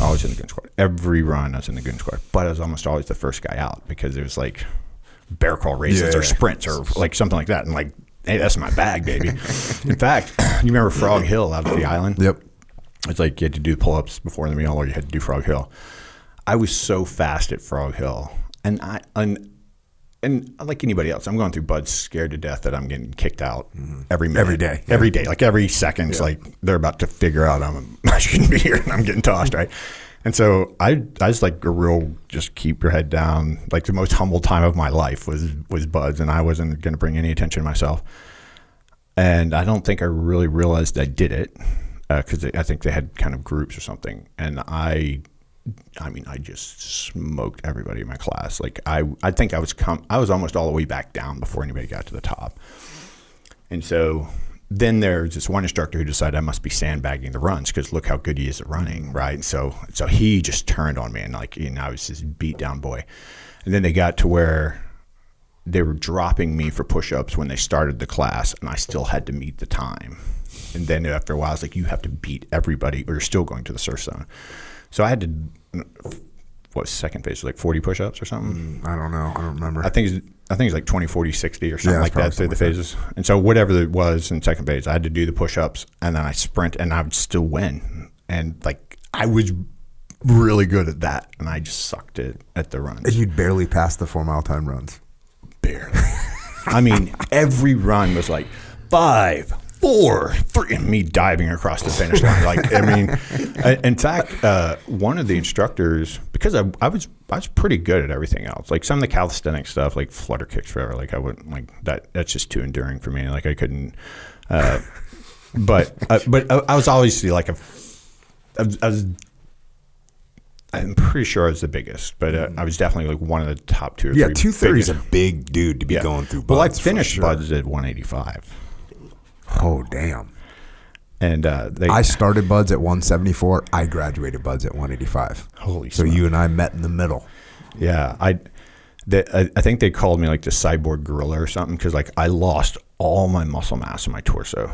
S2: Always in the goon squad. Every run I was in the goon squad, but I was almost always the first guy out, because it was like bear crawl races or sprints or like something like that. And like, hey, that's my bag, baby. In fact, you remember Frog Hill out at the island? Yep. It's like you had to do pull-ups before the meal, or you had to do Frog Hill. I was so fast at Frog Hill, and like anybody else, I'm going through Buds scared to death that I'm getting kicked out every day, like every second. It's like they're about to figure out I shouldn't be here, and I'm getting tossed, right? And so I was like a real, just keep your head down. Like the most humble time of my life was Buds, and I wasn't going to bring any attention to myself. And I don't think I really realized I did it because I think they had kind of groups or something. And I just smoked everybody in my class. Like I think I was almost all the way back down before anybody got to the top. And so then there's this one instructor who decided I must be sandbagging the runs because look how good he is at running, right? And so he just turned on me, and like, I was this beat down boy. And then they got to where they were dropping me for push-ups when they started the class, and I still had to meet the time. And then after a while, I was like, you have to beat everybody or you're still going to the surf zone. So I had to, what was second phase? Like 40 push-ups or something?
S1: I don't know. I don't remember.
S2: I think it's like 20, 40, 60 or something like that through the phases.
S1: That.
S2: And so whatever it was in second phase, I had to do the push-ups, and then I sprint, and I would still win. And like I was really good at that, and I just sucked at the runs.
S1: And you'd barely pass the 4 mile time runs.
S2: Barely. I mean, every run was like 5, 4, 3, and me diving across the finish line. Like, I mean, in fact, one of the instructors, because I was pretty good at everything else. Like some of the calisthenic stuff, like flutter kicks forever. Like I wouldn't like that. That's just too enduring for me. Like I couldn't. But I was always like I'm pretty sure I was the biggest, but I was definitely like one of the top 2 or 3.
S1: Yeah, 230 is a big dude to be going through buds.
S2: Well, I finished buds at 185.
S1: Oh, damn.
S2: And
S1: I started buds at 174. I graduated buds at 185.
S2: Holy
S1: So
S2: smokes.
S1: you and I met in the middle.
S2: Yeah, I think they called me like the cyborg gorilla or something because like I lost all my muscle mass in my torso,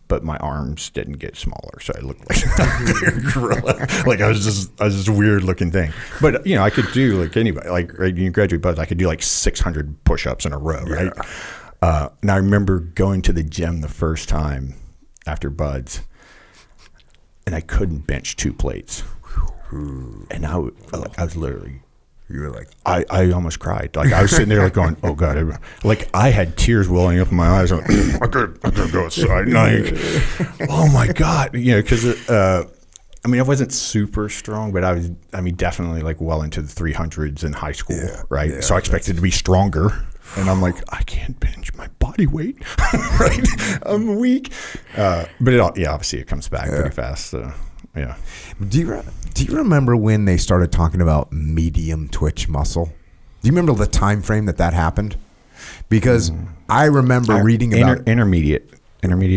S2: but my arms didn't get smaller, so I looked like a gorilla. Like I was just a weird looking thing. But I could do like anybody. Like right, you graduate buds, I could do like 600 push-ups in a row, right? And I remember going to the gym the first time after buds, and I couldn't bench 2 plates. And I was literally,
S1: You were like,
S2: I almost cried. Like I was sitting there like going, oh God, like I had tears welling up in my eyes. Like, I could go outside. Like, oh my God, because I mean, I wasn't super strong, but I was, definitely like well into the 300s in high school, right?
S1: Yeah,
S2: so I expected to be stronger. And I'm like, I can't bench my body weight, right? I'm weak. But obviously it comes back pretty fast. So, yeah.
S1: Do you remember when they started talking about medium twitch muscle? Do you remember the time frame that happened? Because I remember reading about
S2: intermediate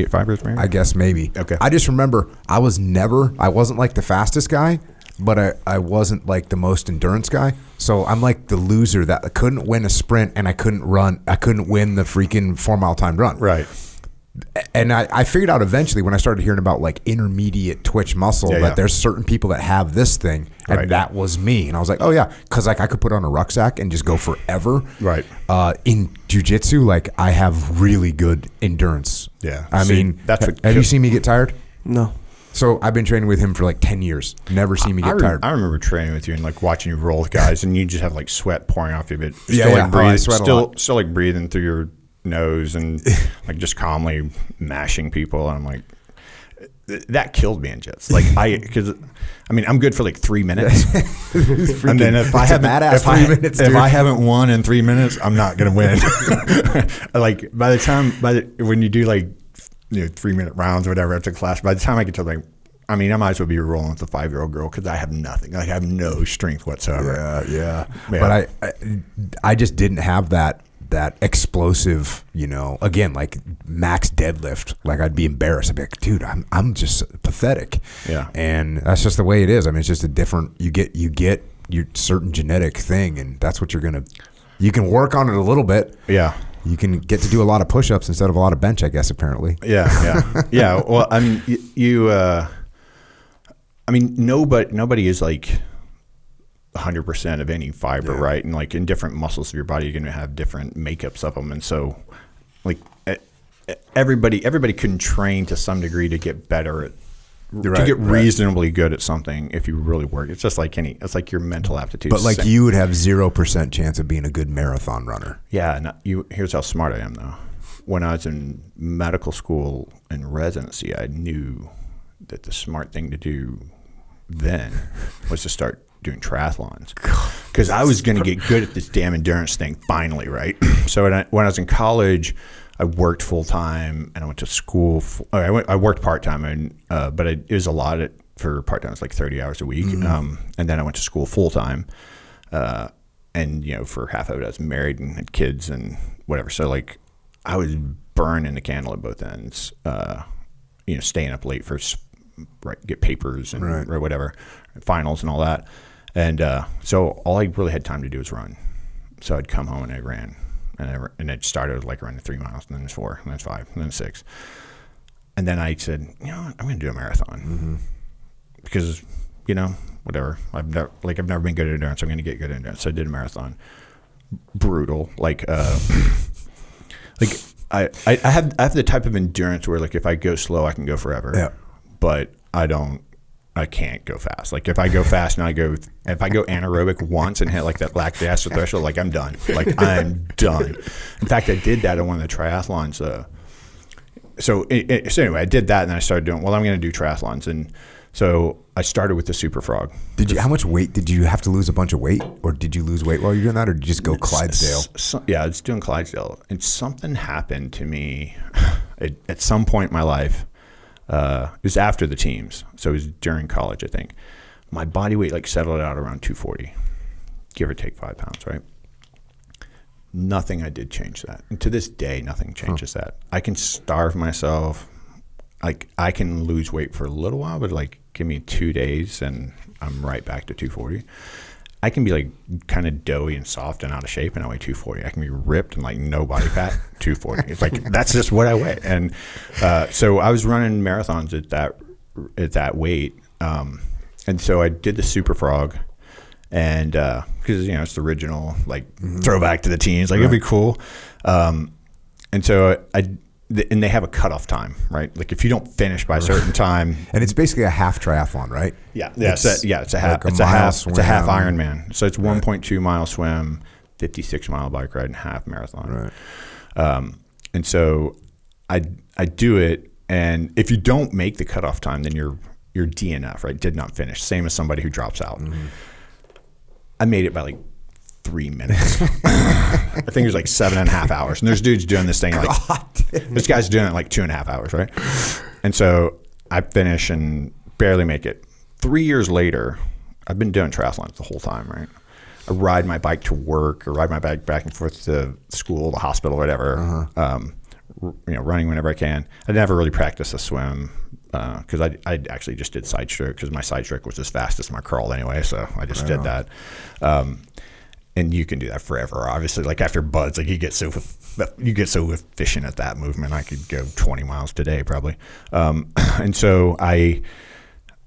S2: fibers, maybe?
S1: I guess maybe.
S2: Okay.
S1: I just remember I wasn't like the fastest guy, but I wasn't like the most endurance guy. So I'm like the loser that couldn't win a sprint and I couldn't win the freaking 4 mile time run.
S2: Right.
S1: And I figured out eventually when I started hearing about like intermediate twitch muscle that there's certain people that have this thing, and that was me. And I was like, oh yeah, because like I could put on a rucksack and just go forever.
S2: Right.
S1: In jiu-jitsu, like I have really good endurance.
S2: Yeah.
S1: I mean,
S2: that's what
S1: have you seen me get tired?
S3: No.
S1: So I've been training with him for like 10 years. Never seen me get tired.
S2: I remember training with you and like watching you roll with guys, and you just have like sweat pouring off you, but
S1: I sweat a lot.
S2: Still like breathing through your nose and like just calmly mashing people. And I'm like, that killed me in jits. Like because I'm good for like 3 minutes, and then if I haven't won in 3 minutes, I'm not gonna win. Like when you do like 3-minute rounds or whatever after class, by the time I get to like, I might as well be rolling with a 5-year-old girl because I have nothing. Like I have no strength whatsoever.
S1: Yeah. But I just didn't have that explosive, again, like max deadlift. Like I'd be embarrassed. I'd be like, dude, I'm just pathetic.
S2: Yeah.
S1: And that's just the way it is. It's just a different, you get your certain genetic thing, and that's what you can work on it a little bit. Yeah. You can get to do a lot of push-ups instead of a lot of bench, I guess, apparently.
S2: Yeah. Well, nobody is like 100% of any fiber, right? And like in different muscles of your body, you're going to have different makeups of them. And so like everybody can train to some degree to get better at, to get reasonably good at something if you really work. It's just like it's like your mental aptitude.
S1: But like you would have 0% chance of being a good marathon runner.
S2: Yeah. And here's how smart I am though. When I was in medical school and residency, I knew that the smart thing to do then was to start doing triathlons because I was going to get good at this damn endurance thing finally, right? So when I was in college, I worked full time and I went to school. I worked part time, but it was a lot for part time. It's like 30 hours a week, and then I went to school full time. And for half of it, I was married and had kids and whatever. So like, I was burning the candle at both ends. Staying up late for get papers and or whatever, finals and all that. And so all I really had time to do was run. So I'd come home and I ran, and it started like running 3 miles, and then it's 4, and then 5, and then 6. And then I said, I'm going to do a marathon because whatever. I've never been good at endurance. I'm going to get good at endurance. So I did a marathon. Brutal. I have the type of endurance where like if I go slow, I can go forever. Yeah. But I can't go fast. Like if I go fast and if I go anaerobic once and hit like that lactic acid threshold, like I'm done. Like I'm done. In fact, I did that on one of the triathlons. So anyway, I did that and then I started doing, I'm going to do triathlons. And so I started with the Super Frog.
S1: How much weight did you have to lose? A bunch of weight, or did you lose weight while you're doing that, or did you just go Clydesdale?
S2: Yeah, I was doing Clydesdale, and something happened to me at some point in my life. It was after the teams, so it was during college, I think. My body weight like settled out around 240, give or take 5 pounds, right? Nothing I did change that, and to this day, nothing changes that. I can starve myself. Like I can lose weight for a little while, but like give me 2 days and I'm right back to 240. I can be like kind of doughy and soft and out of shape and I weigh 240. I can be ripped and like no body fat, 240. It's like that's just what I weigh. And so I was running marathons at that weight, and so I did the Super Frog, and because it's the original like throwback to the teens, like it'd be cool. And so and they have a cutoff time, right? Like if you don't finish by a certain time,
S1: and it's basically a half triathlon, right?
S2: Yeah, it's a half. Like it's a half Ironman. So it's 1.2 mile swim, 56 mile bike ride, and half marathon. Right. And so I do it, and if you don't make the cutoff time, then you're DNF, right? Did not finish. Same as somebody who drops out. I made it by like 3 minutes. I think it was like 7.5 hours. And there's dudes doing this thing like this guy's doing it like 2.5 hours, right? And so I finish and barely make it. 3 years later, I've been doing triathlons the whole time, right? I ride my bike to work or ride my bike back and forth to school, the hospital, whatever. Running whenever I can. I never really practiced a swim because I actually just did side stroke because my side stroke was as fast as my crawl anyway. So I just did that. And you can do that forever. Obviously, like after buds, like you get so efficient at that movement. I could go 20 miles today probably. And so I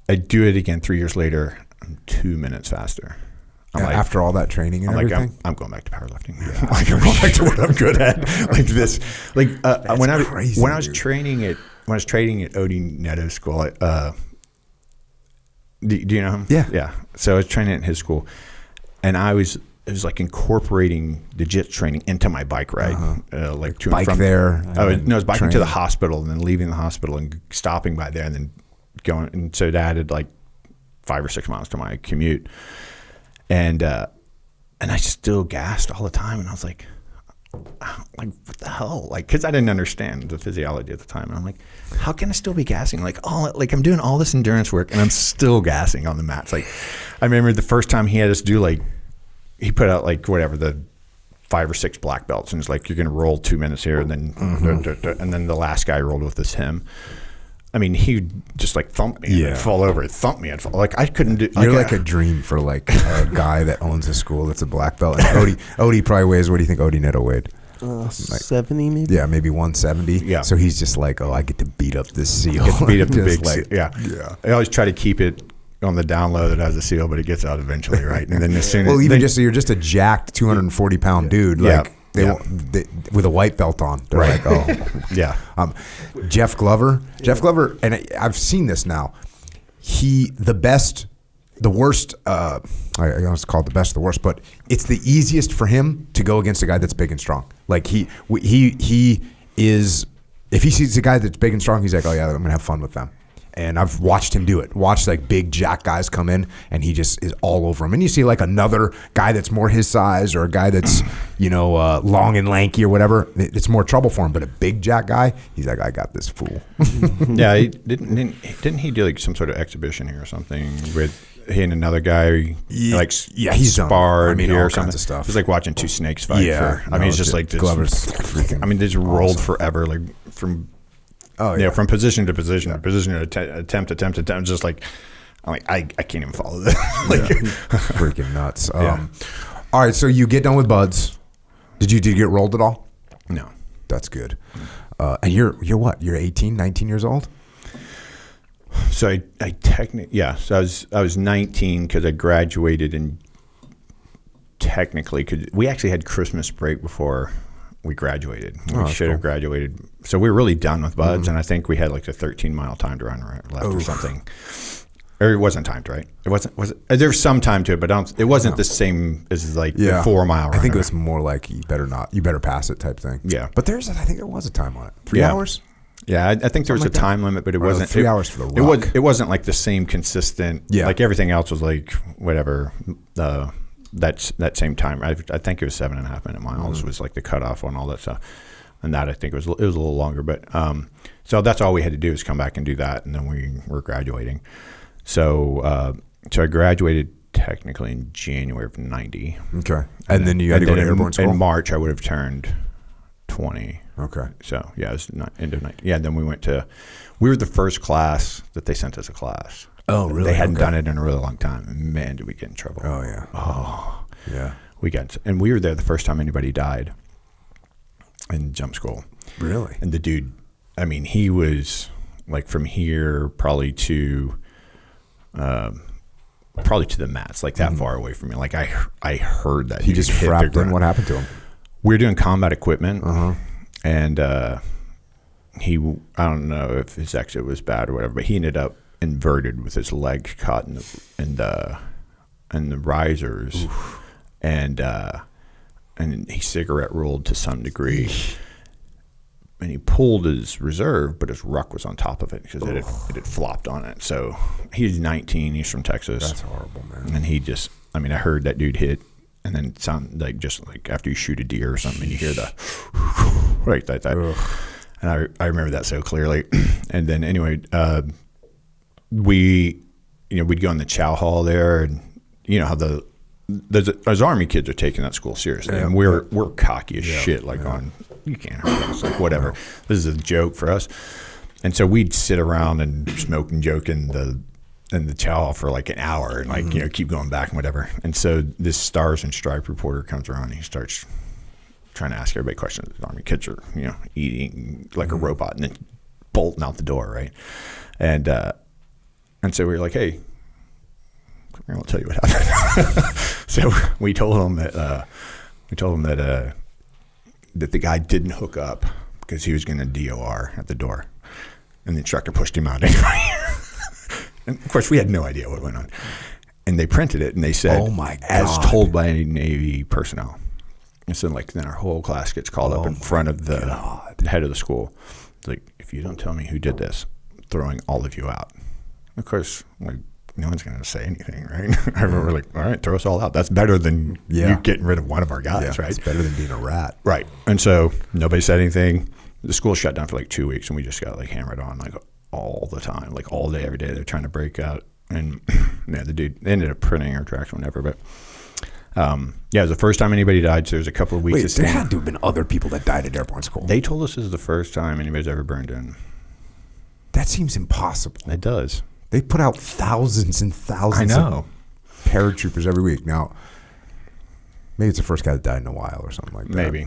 S2: do it again 3 years later. I'm 2 minutes faster.
S1: After all that training and everything?
S2: I'm going back to powerlifting. Yeah. Like I'm going back to what I'm good at. Like this. Like when I was training at Odie Netto School. Do you know him?
S1: Yeah.
S2: Yeah. So I was training at his school, and it was like incorporating the JIT training into my bike ride, like to
S1: bike
S2: and from
S1: there.
S2: I was biking to the hospital and then leaving the hospital and stopping by there and then going. And so that added like 5 or 6 miles to my commute, and I still gassed all the time. And I was like what the hell? Like, because I didn't understand the physiology at the time. And I'm like, how can I still be gassing? Like I'm doing all this endurance work and I'm still gassing on the mats. Like, I remember the first time he had us do he put out like whatever the 5 or 6 black belts and it's like you're gonna roll 2 minutes here and then and then the last guy rolled with him. I mean, he just like thumped me and fall over. Thump me and fall. Like I couldn't do.
S1: You're like a dream for like a guy that owns a school that's a black belt. And Odie probably weighs. What do you think Odie Netto weighed?
S3: 70 maybe.
S1: Yeah, maybe 170.
S2: Yeah.
S1: So he's just like, I get to beat up this seal.
S2: Get to beat up the big
S1: seal.
S2: Yeah. I always try to keep it on the down low that has a seal, but it gets out eventually, right? And then as soon as
S1: you're just a jacked 240 pound dude, like. They with a white belt on. They're like,
S2: yeah.
S1: Jeff Glover, and I've seen this now. The worst. I almost call it the best of the worst, but it's the easiest for him to go against a guy that's big and strong. Like he is. If he sees a guy that's big and strong, he's like, oh yeah, I'm gonna have fun with them. And I've watched him do it. Watched like big jack guys come in, and he just is all over them. And you see like another guy that's more his size, or a guy that's long and lanky or whatever. It's more trouble for him. But a big jack guy, he's like, I got this fool.
S2: Yeah, didn't he do like some sort of exhibition here or something with he and another guy? He's
S1: sparred
S2: here
S1: all
S2: or something.
S1: kinds of stuff.
S2: It's like watching two snakes fight. It's just like this.
S1: Glover's freaking.
S2: They just rolled forever, like from.
S1: Oh yeah,
S2: from position to position, position to attempt. Just like, I'm like, I can't even follow this.
S1: Freaking nuts. All right, so you get done with buds. Did you get rolled at all?
S2: No.
S1: That's good. And you're what? You're 18, 19 years old?
S2: So I technically, so I was 19 because I graduated, and technically, cause we actually had Christmas break before we graduated. We should have graduated. So we were really done with buds, and I think we had like a 13-mile time to run left or something. Or it wasn't timed, right? It wasn't. Was it? There was some time to it, but it wasn't the same as like the 4-mile run.
S1: I think it was more like you better pass it type thing.
S2: Yeah.
S1: But I think there was a time on it. 3 hours?
S2: Yeah, I think there was a time limit, but it wasn't
S1: 3 hours for the rock.
S2: It wasn't like the same consistent.
S1: Yeah.
S2: Like everything else was like whatever. That same time, I think it was 7.5 minute miles was like the cutoff on all that stuff, and that I think it was a little longer. But so that's all we had to do is come back and do that, and then we were graduating. So I graduated technically in January of '90.
S1: Okay, and then you had to go to airborne school.
S2: In March, I would have turned 20.
S1: Okay,
S2: so yeah, it was end of 90. Yeah, then we were the first class that they sent as a class.
S1: Oh, really?
S2: They hadn't done it in a really long time. And man, did we get in trouble.
S1: Oh, yeah.
S2: Oh.
S1: Yeah.
S2: And we were there the first time anybody died in jump school.
S1: Really?
S2: And the dude, he was like from here probably to the mats, like that far away from me. Like I heard that.
S1: He just frapped in. What happened to him?
S2: We were doing combat equipment. And I don't know if his exit was bad or whatever, but he ended up inverted with his leg caught in the risers. Oof. and he cigarette rolled to some degree, and he pulled his reserve, but his ruck was on top of it because it had flopped on it. So he's 19, he's from Texas.
S1: That's horrible, man.
S2: And he just, I heard that dude hit, and then it sounded like just like after you shoot a deer or something, you hear the right that. And I remember that so clearly. And then anyway, we'd go in the chow hall there, and you know how those Army kids are taking that school seriously, and we're cocky as shit. Like on, you can't hurt us, like whatever. No. This is a joke for us. And so we'd sit around and smoke and joke in the chow hall for like an hour, and like keep going back and whatever. And so this Stars and Stripe reporter comes around, and he starts trying to ask everybody questions. The Army kids are eating like a robot and then bolting out the door, right? And so we were like, hey, come here, I'll tell you what happened. So we told him that the guy didn't hook up because he was going to DOR at the door, and the instructor pushed him out anyway. And of course, we had no idea what went on. And they printed it, and they said,
S1: "Oh my God!"
S2: As told by Navy personnel. And so, then our whole class gets called up in front of the head of the school. It's like, if you don't tell me who did this, I'm throwing all of you out. Of course, no one's going to say anything, right? I remember all right, throw us all out. That's better than you getting rid of one of our guys, right?
S1: It's better than being a rat.
S2: Right. And so nobody said anything. The school shut down for 2 weeks, and we just got hammered on all the time, all day, every day. They're trying to break out. And the dude ended up printing our tracks whenever, but it was the first time anybody died. So there was a couple of weeks.
S1: Wait, there had to have been other people that died at airborne school.
S2: They told us this is the first time anybody's ever burned in.
S1: That seems impossible.
S2: It does.
S1: They put out thousands and thousands of paratroopers every week. Now, maybe it's the first guy that died in a while or something like that.
S2: Maybe.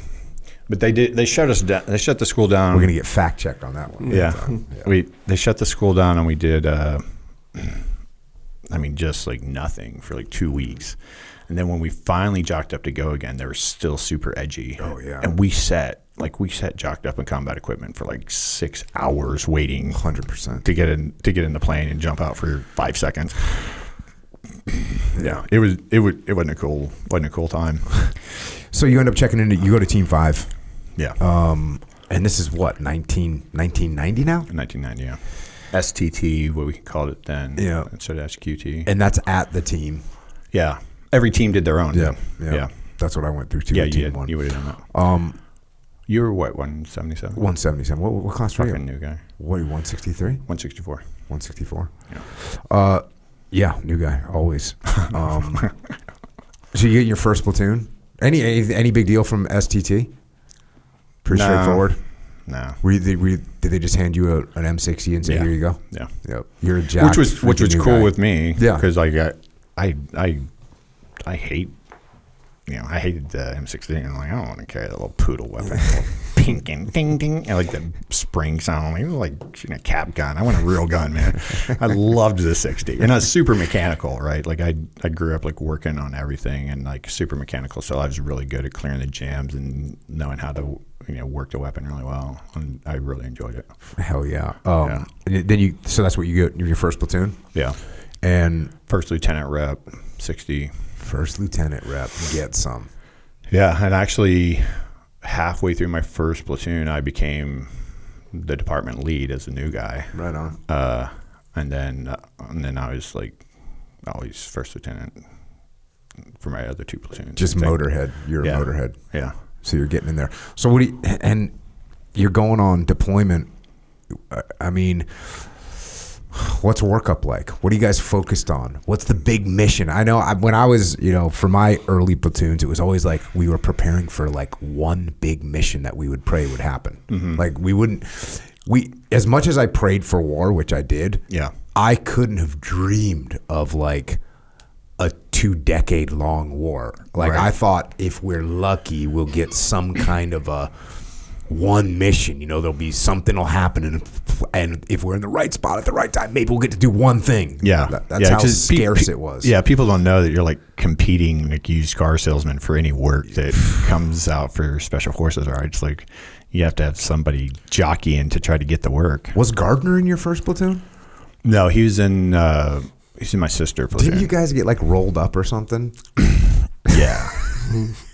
S2: But they did. They shut us down. They shut the school down.
S1: We're going to get fact checked on that one.
S2: Yeah. They shut the school down, and we did, just nothing for 2 weeks. And then when we finally jocked up to go again, they were still super edgy.
S1: Oh, yeah.
S2: And we sat jocked up in combat equipment for 6 hours waiting
S1: 100%
S2: to get in the plane and jump out for 5 seconds. Yeah. It wasn't a cool time.
S1: So you end up checking into, you go to Team 5.
S2: Yeah.
S1: And this is what, 1990 now?
S2: 1990, yeah. STT, what we called it then.
S1: Yeah.
S2: Instead of SQT.
S1: And that's at the team.
S2: Yeah. Every team did their own.
S1: Yeah. That's what I went through too.
S2: Yeah,
S1: team one.
S2: You would have done that. You were what, 177?
S1: 177. What class were you?
S2: Fucking new guy.
S1: What, 163?
S2: 164.
S1: 164.
S2: Yeah.
S1: Yeah, new guy, always. So you get your first platoon? Any big deal from STT? Pretty straightforward?
S2: No.
S1: Did they just hand you an M60 and say, here you go?
S2: Yeah.
S1: Yep. You're a jack.
S2: Which was cool with me.
S1: Yeah.
S2: Because like I hate, I hated the M16. I'm like, I don't want to carry that little poodle weapon. Pink and ding ding. I like the spring sound. Like shooting a cap gun. I want a real gun, man. I loved the 60. And I was super mechanical, right? Like I grew up like working on everything and like super mechanical. So I was really good at clearing the jams and knowing how to work the weapon really well. And I really enjoyed it.
S1: Hell yeah. Then so that's what you get your first platoon?
S2: Yeah.
S1: And
S2: first lieutenant rep, 60.
S1: First lieutenant rep, get some.
S2: Yeah, and actually halfway through my first platoon, I became the department lead as a new guy.
S1: Right on.
S2: And then I was like always first lieutenant for my other two platoons.
S1: Just motorhead. You're a motorhead.
S2: Yeah.
S1: So you're getting in there. So and you're going on deployment. I mean, what's workup like? What are you guys focused on? What's the big mission? I know when I was, for my early platoons, it was always like we were preparing for like one big mission that we would pray would happen. Mm-hmm. Like as much as I prayed for war, which I did, I couldn't have dreamed of like a 2-decade long war. Like I thought if we're lucky, we'll get some kind of a one mission, there'll be something will happen, and if we're in the right spot at the right time, maybe we'll get to do one thing.
S2: Yeah,
S1: that's how scarce it was.
S2: Yeah, people don't know that you're like competing like used car salesman for any work that comes out for special forces. Right? It's like you have to have somebody jockeying to try to get the work.
S1: Was Gardner in your first platoon?
S2: No, he was in. He's in my sister platoon.
S1: Didn't you guys get like rolled up or something?
S2: Yeah.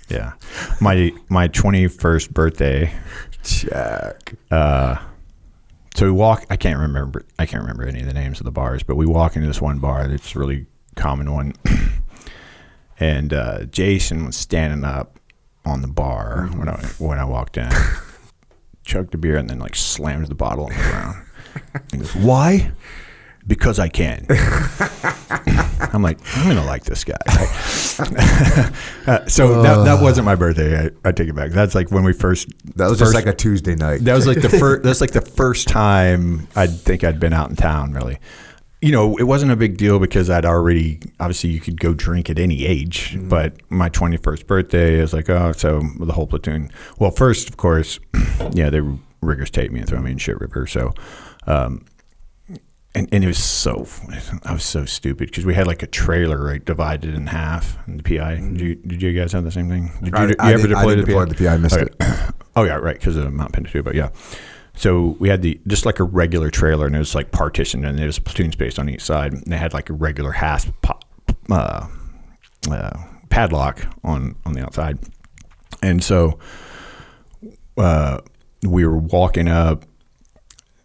S2: Yeah, my 21st birthday.
S1: Check.
S2: So we walk. I can't remember any of the names of the bars, but we walk into this one bar that's a really common one, and Jason was standing up on the bar when I walked in, chugged a beer, and then like slams the bottle on the ground. He goes, "Why? Because I can." I'm like, I'm gonna like this guy. That wasn't my birthday. I take it back. That's like when we first.
S1: That was just like a Tuesday night.
S2: That was like the first. That's like the first time I think I'd been out in town. Really, it wasn't a big deal because obviously you could go drink at any age. Mm-hmm. But my 21st birthday, I was like, so the whole platoon. Well, first of course, they riggers taped me and threw me in shit river. So. And it was I was so stupid because we had like a trailer divided in half in the PI. Did you guys have the same thing? Did you ever deploy the PI?
S1: I missed it.
S2: Oh yeah, right, because of Mount Pinatubo, yeah. So we had just like a regular trailer, and it was like partitioned, and there was a platoon space on each side, and they had like a regular hasp padlock on the outside. And so we were walking up.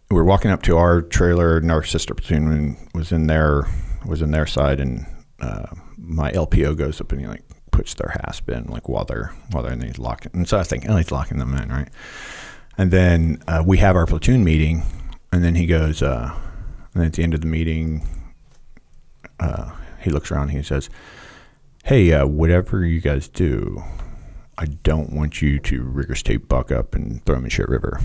S2: We were walking up to our trailer, and our sister platoon was in their side, and my LPO goes up and he like puts their hasp in like while they're in these locking. And so I was thinking, he's locking them in, right? And then we have our platoon meeting, and then he goes, and then at the end of the meeting, he looks around and he says, "Hey, whatever you guys do, I don't want you to riggers tape Buck up and throw him in shit river."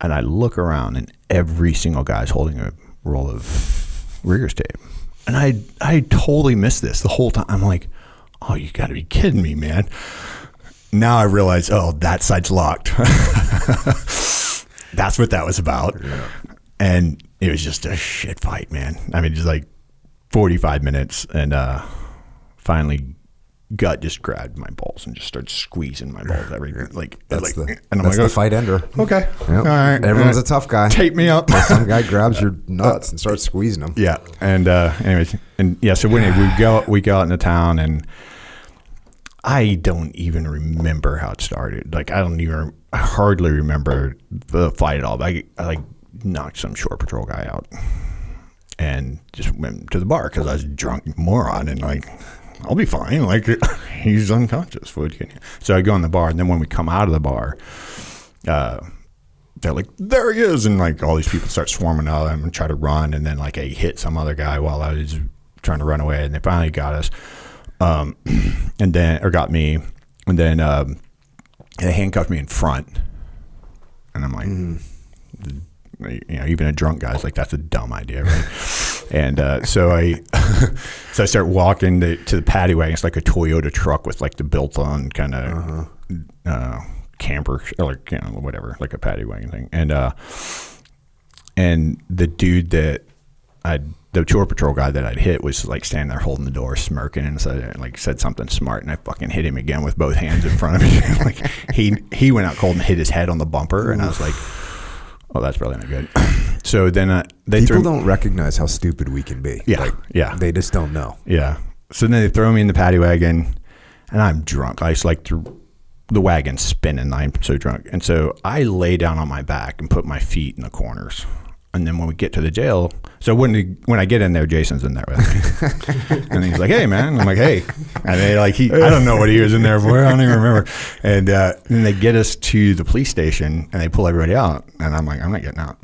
S2: And I look around, and every single guy's holding a roll of riggers tape. And I totally missed this the whole time. I'm like, oh, you got to be kidding me, man. Now I realize, that side's locked. That's what that was about. Yeah. And it was just a shit fight, man. I mean, just like 45 minutes. And finally, gut just grabbed my balls and just started squeezing my balls
S1: that's the fight ender.
S2: Okay.
S1: Yep. All right. Everyone's a tough guy.
S2: Tape me up.
S1: Some guy grabs your nuts and starts squeezing them.
S2: Yeah. And anyways, so when we go out into town, and I don't even remember how it started. Like I hardly remember the fight at all. But I like knocked some shore patrol guy out and just went to the bar because I was a drunk moron and like, I'll be fine. Like, he's unconscious. So I go in the bar, and then when we come out of the bar, they're like, there he is. And like all these people start swarming out and try to run. And then like I hit some other guy while I was trying to run away, and they finally got us. Or got me. And then they handcuffed me in front. And I'm like, even a drunk guy's like, that's a dumb idea, right? And so I start walking to the paddy wagon. It's like a Toyota truck with like the built-on kind of camper, or like, whatever, like a paddy wagon thing. And the dude that the shore patrol guy that I'd hit was like standing there holding the door, smirking, and said something smart, and I fucking hit him again with both hands in front of me. Like he went out cold and hit his head on the bumper, and I was like, oh, that's probably not good. So then
S1: people don't recognize how stupid we can be.
S2: Yeah,
S1: they just don't know.
S2: Yeah. So then they throw me in the paddy wagon, and I'm drunk. I just like through the wagon spinning. I'm so drunk, and so I lay down on my back and put my feet in the corners. And then when we get to the jail, so when I get in there, Jason's in there with me, and he's like, "Hey, man," I'm like, "Hey," and they like I don't know what he was in there for. I don't even remember. And then they get us to the police station, and they pull everybody out, and I'm like, "I'm not getting out."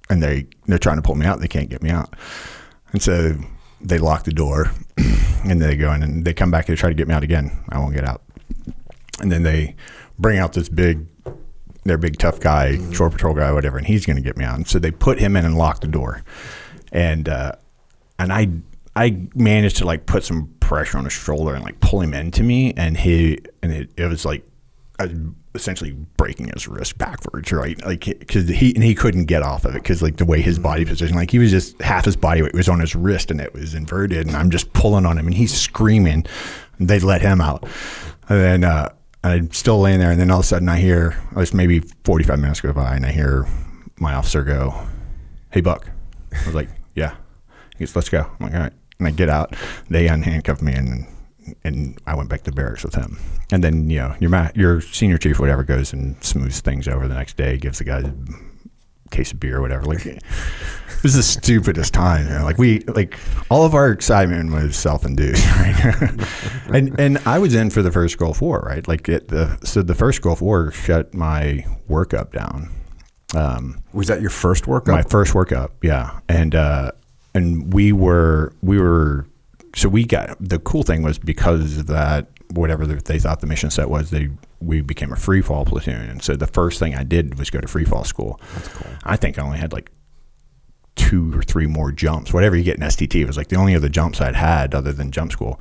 S2: And they're trying to pull me out, they can't get me out, and so they lock the door, and they go in, and they come back and they try to get me out again. I won't get out, and then they bring out their big tough guy, shore patrol guy, whatever, and he's going to get me out. And so they put him in and lock the door. And I managed to like put some pressure on his shoulder and like pull him into me. And it was like I was essentially breaking his wrist backwards, right? Like, because he couldn't get off of it because like the way his body position, like he was just half his body weight was on his wrist and it was inverted. And I'm just pulling on him and he's screaming. And they let him out. And then, I'm still laying there, and then all of a sudden I hear, maybe 45 minutes go by, and I hear my officer go, "Hey, Buck." I was like, "Yeah." He goes, "Let's go." I'm like, "All right." And I get out. They unhandcuffed me, and I went back to barracks with him. And then, your senior chief, whatever, goes and smooths things over the next day, gives the guy a case of beer or whatever. Like, it was the stupidest time. Like all of our excitement was self-induced, right? and I was in for the first Gulf War, right? Like so the first Gulf War shut my workup down.
S1: Was that your first workup?
S2: My first workup, yeah. And we got, the cool thing was because of that, whatever they thought the mission set was, we became a free fall platoon. And so the first thing I did was go to free fall school.
S1: That's cool. I
S2: think I only had like 2 or 3 more jumps. Whatever you get in STT, it was like the only other jumps I'd had other than jump school.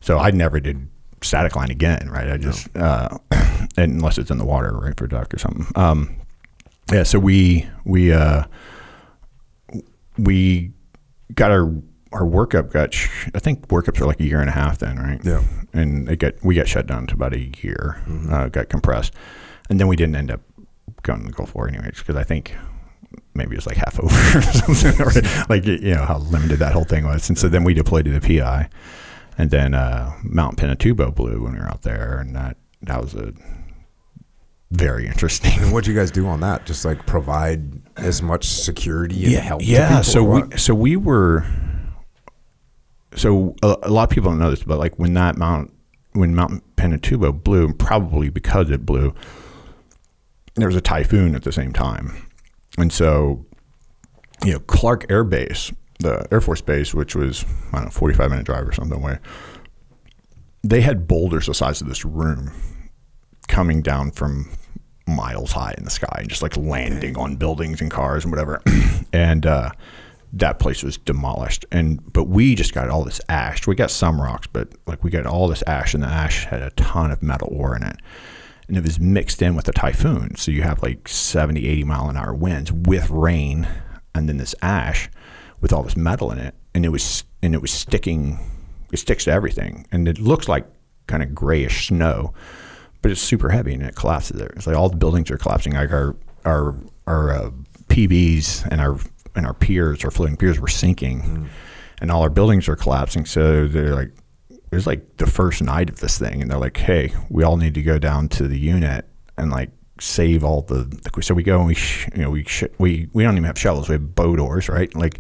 S2: So I never did static line again, right? I just, unless it's in the water, right, for a duck or something. Yeah, so we got our workup I think workups are like 1.5 years then, right?
S1: Yeah.
S2: And we got shut down to about 1 year, got compressed. And then we didn't end up going to the Gulf War anyways, because I think maybe it was like half over or something, or like, how limited that whole thing was. And so then we deployed to the PI, and then Mount Pinatubo blew when we were out there, and that was a very interesting.
S1: And what did you guys do on that? Just like provide as much security and help to people?
S2: So a lot of people don't know this, but like when Mount Pinatubo blew, and probably because it blew, there was a typhoon at the same time. And so, Clark Air Base, the Air Force Base, which was, 45-minute drive or something away, they had boulders the size of this room coming down from miles high in the sky and just like landing on buildings and cars and whatever. And that place was demolished. But we just got all this ash. We got some rocks, but like we got all this ash, and the ash had a ton of metal ore in it. And it was mixed in with a typhoon. So you have like 70, 80 mile an hour winds with rain, and then this ash with all this metal in it. And it was sticking, it sticks to everything. And it looks like kind of grayish snow, but it's super heavy and it collapses there. It's like all the buildings are collapsing. Like our PBs and our piers, our floating piers, were sinking, and all our buildings are collapsing. So they're like, it was like the first night of this thing, and they're like, "Hey, we all need to go down to the unit and like save all the so we go and we don't even have shovels. We have boat oars, right? Like,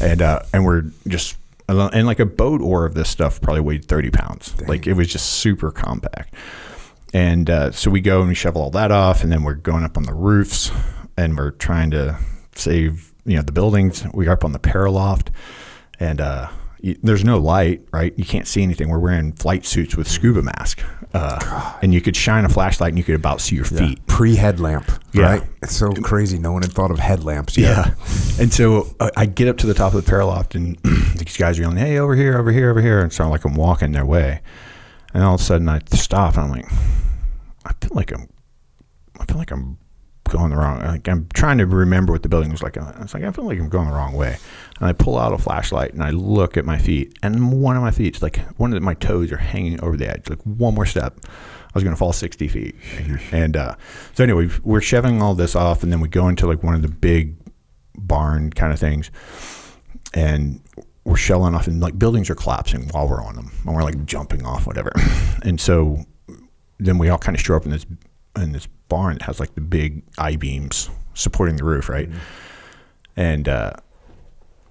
S2: and we're just, and like a boat oar of this stuff probably weighed 30 pounds. Dang. Like, it was just super compact. And so we go and we shovel all that off, and then we're going up on the roofs, and we're trying to save, the buildings. We are up on the paraloft, and there's no light, right? You can't see anything. We're wearing flight suits with scuba masks. And you could shine a flashlight and you could about see your feet.
S1: Pre-headlamp, right? It's so crazy. No one had thought of headlamps yet.
S2: Yeah. And so I get up to the top of the paraloft, and these guys are yelling, "Hey, over here, over here, over here." And so I'm walking their way. And all of a sudden I stop, and I'm like, I feel like I'm going the wrong. Like, I'm trying to remember what the building was like. I was like, I feel like I'm going the wrong way. And I pull out a flashlight and I look at my feet, and one of my feet, like one of my toes are hanging over the edge. Like, one more step, I was going to fall 60 feet. And so anyway, we're shoving all this off, and then we go into like one of the big barn kind of things, and we're shelling off, and like buildings are collapsing while we're on them, and we're like jumping off, whatever. And so then we all kind of show up in this barn that has like the big I-beams supporting the roof, right? Mm-hmm. And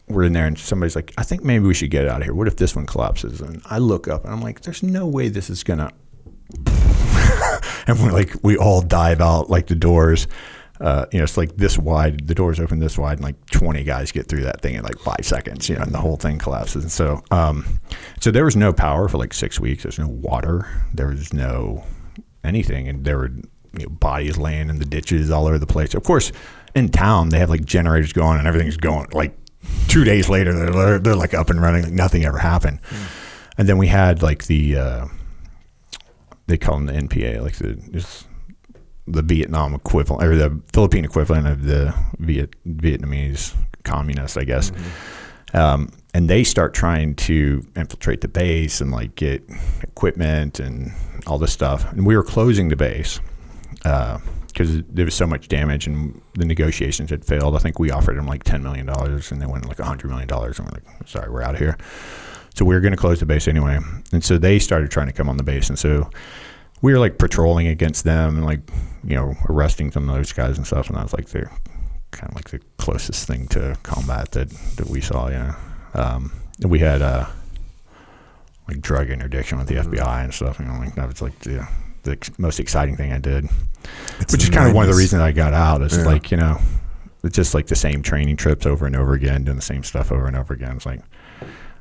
S2: we're in there, and somebody's like, "I think maybe we should get out of here. What if this one collapses?" And I look up, and I'm like, "There's no way this is gonna." And we all dive out like the doors. It's like this wide. The doors open this wide, and like 20 guys get through that thing in like 5 seconds. And the whole thing collapses. And so, so there was no power for like 6 weeks. There's no water. There was no anything, and there were bodies laying in the ditches all over the place. Of course, in town they have like generators going, and everything's going. Like 2 days later, they're like up and running, like nothing ever happened. And then we had like the they call them the NPA, like the Vietnam equivalent, or the Philippine equivalent of the Vietnamese communists, I guess. Mm-hmm. And they start trying to infiltrate the base and like get equipment and all this stuff. And we were closing the base because there was so much damage, and the negotiations had failed. I think we offered them like $10 million, and they went like $100 million. And we're like, "Sorry, we're out of here." So we were going to close the base anyway. And so they started trying to come on the base. And so we were like patrolling against them and like, arresting some of those guys and stuff. And that was like the kind of like the closest thing to combat that we saw, we had like drug interdiction with the FBI and stuff. Like that was like the most exciting thing I did, which is kind of one of the reasons I got out. Is like, it's just like the same training trips over and over again, doing the same stuff over and over again. It's like,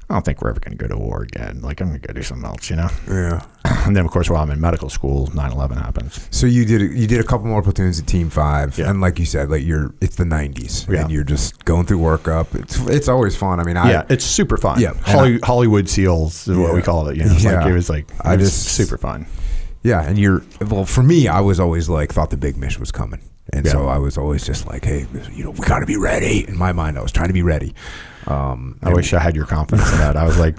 S2: I don't think we're ever going to go to war again. Like, I'm going to go do something else,
S1: Yeah.
S2: And then, of course, while I'm in medical school, 9/11 happens.
S1: So you did a couple more platoons at Team 5, and like you said, like it's the 90s, and you're just going through workup. It's always fun. I mean, it's super fun. Yeah, Hollywood SEALs is what we call it. Like it was like super fun. Yeah, and for me, I was always like thought the big mission was coming, and so I was always just like, hey, we got to be ready. In my mind, I was trying to be ready.
S2: I wish I had your confidence in that. I was like,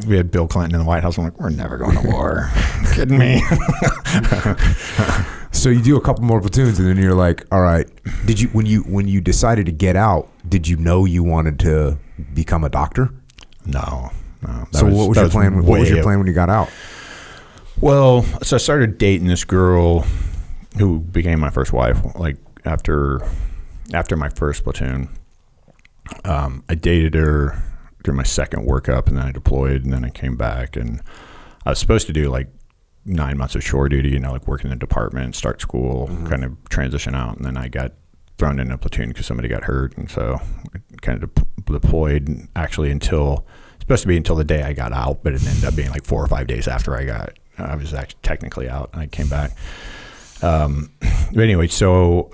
S2: we had Bill Clinton in the White House. I'm like, we're never going to war. Kidding me?
S1: So you do a couple more platoons, and then you're like, all right. Did you when you decided to get out? Did you know you wanted to become a doctor?
S2: No.
S1: So what was your plan? What was your plan when you got out?
S2: Well, so I started dating this girl who became my first wife. Like after my first platoon. I dated her during my second workup, and then I deployed, and then I came back, and I was supposed to do like 9 months of shore duty, like work in the department, start school, kind of transition out, and then I got thrown in a platoon because somebody got hurt, and so I kind of deployed actually supposed to be until the day I got out, but it ended up being like 4 or 5 days after I was actually technically out, and I came back. But anyway, so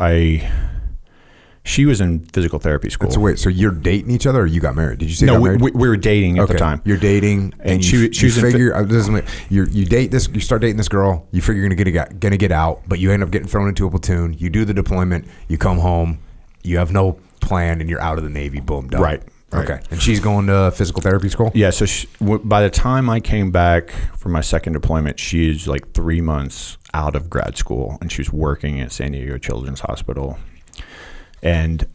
S2: she was in physical therapy school.
S1: So wait, so you're dating each other, or you got married? Did you say
S2: no?
S1: You got married?
S2: We were dating at the time.
S1: You're dating, and you date this. You start dating this girl. You figure you're gonna get out, but you end up getting thrown into a platoon. You do the deployment. You come home. You have no plan, and you're out of the Navy. Boom, done.
S2: Right.
S1: Okay. And she's going to physical therapy school.
S2: Yeah. So by the time I came back for my second deployment, she's like 3 months out of grad school, and she was working at San Diego Children's Hospital. And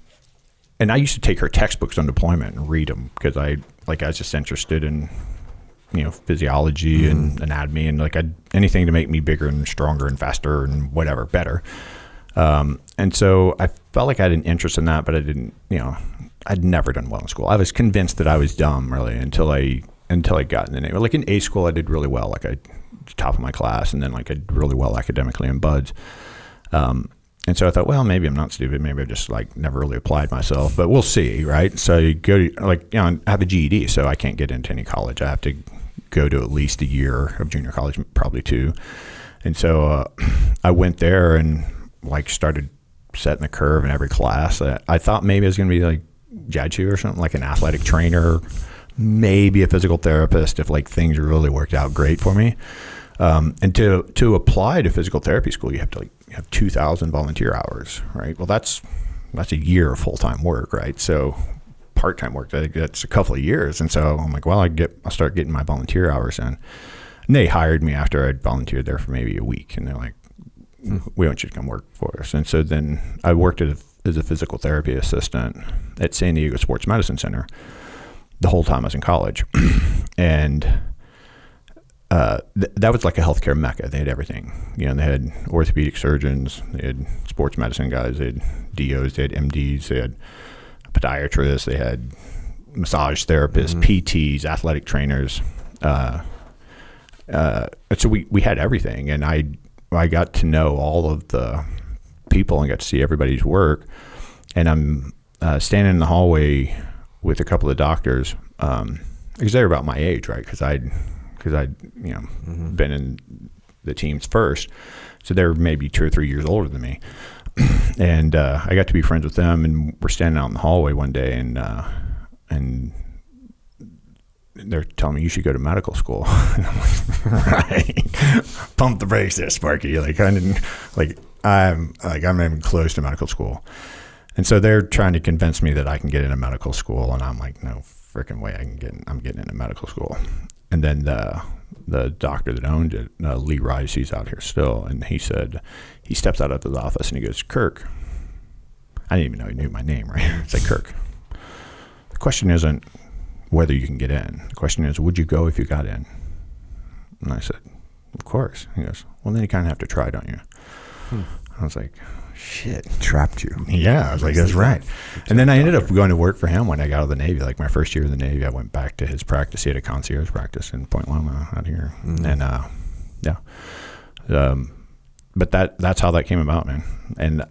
S2: I used to take her textbooks on deployment and read them because I was just interested in, physiology and anatomy and like anything to make me bigger and stronger and faster and whatever, better. And so I felt like I had an interest in that, but I didn't, I'd never done well in school. I was convinced that I was dumb really until I got in the Navy. Like in A school, I did really well. Like I top of my class, and then like I did really well academically in buds. And so I thought, well, maybe I'm not stupid. Maybe I just like never really applied myself, but we'll see, right? So you go to I have a GED, so I can't get into any college. I have to go to at least a year of junior college, probably 2. And so I went there and like started setting the curve in every class. I thought maybe I was going to be like Jocko or something, like an athletic trainer, maybe a physical therapist if like things really worked out great for me. And to apply to physical therapy school, you have to have 2,000 volunteer hours, right? Well, that's a year of full-time work, right? So part-time work, that's a couple of years. And so I'm like, well, I'll start getting my volunteer hours in. And they hired me after I'd volunteered there for maybe a week, and they're like, we want you to come work for us. And so then I worked as a physical therapy assistant at San Diego Sports Medicine Center the whole time I was in college. And that was like a healthcare mecca. They had everything. They had orthopedic surgeons, they had sports medicine guys, they had DOs, they had MDs, they had podiatrists, they had massage therapists, PTs, athletic trainers. So we had everything, and I got to know all of the people and got to see everybody's work. And I'm standing in the hallway with a couple of doctors because they're about my age, right? Because I'd been in the teams first, so they're maybe 2 or 3 years older than me. And I got to be friends with them, and we're standing out in the hallway one day, and they're telling me, you should go to medical school. And I'm like, right, pump the brakes there, Sparky. Like I'm not even close to medical school. And so they're trying to convince me that I can get into medical school, and I'm like, no freaking way I'm getting into medical school. And then the doctor that owned it, Lee Rice, he's out here still, and he said, he steps out of his office and he goes, Kirk. I didn't even know he knew my name, right? It's like, Kirk, the question isn't whether you can get in. The question is, would you go if you got in? And I said, of course. He goes, well, then you kind of have to try, don't you? I was like, shit.
S1: Trapped you.
S2: Yeah, I was like, that's right. And then I ended up going to work for him when I got out of the Navy. Like my first year in the Navy, I went back to his practice. He had a concierge practice in Point Loma out here. And but that's how that came about, man. And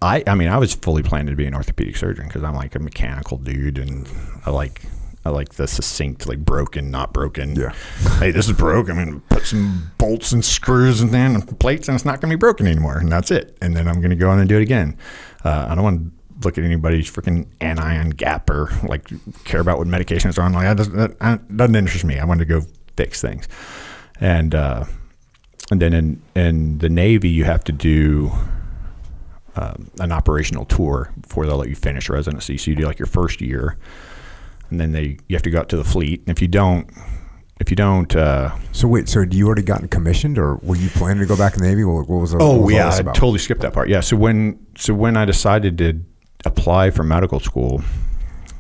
S2: I mean, I was fully planning to be an orthopedic surgeon because I'm like a mechanical dude, and I like the succinct, like broken, not broken. Yeah. Hey, this is broke. I'm going to put some bolts and screws and plates, and it's not going to be broken anymore, and that's it. And then I'm going to go on and do it again. I don't want to look at anybody's freaking anion gap or like care about what medications are on. Like that doesn't interest me. I want to go fix things. And then in the Navy, you have to do an operational tour before they'll let you finish residency. So you do like your first year, and then you have to go out to the fleet. And if you don't.
S1: So wait, so you already gotten commissioned, or were you planning to go back in the Navy? What was?
S2: I totally skipped that part. Yeah. So when I decided to apply for medical school,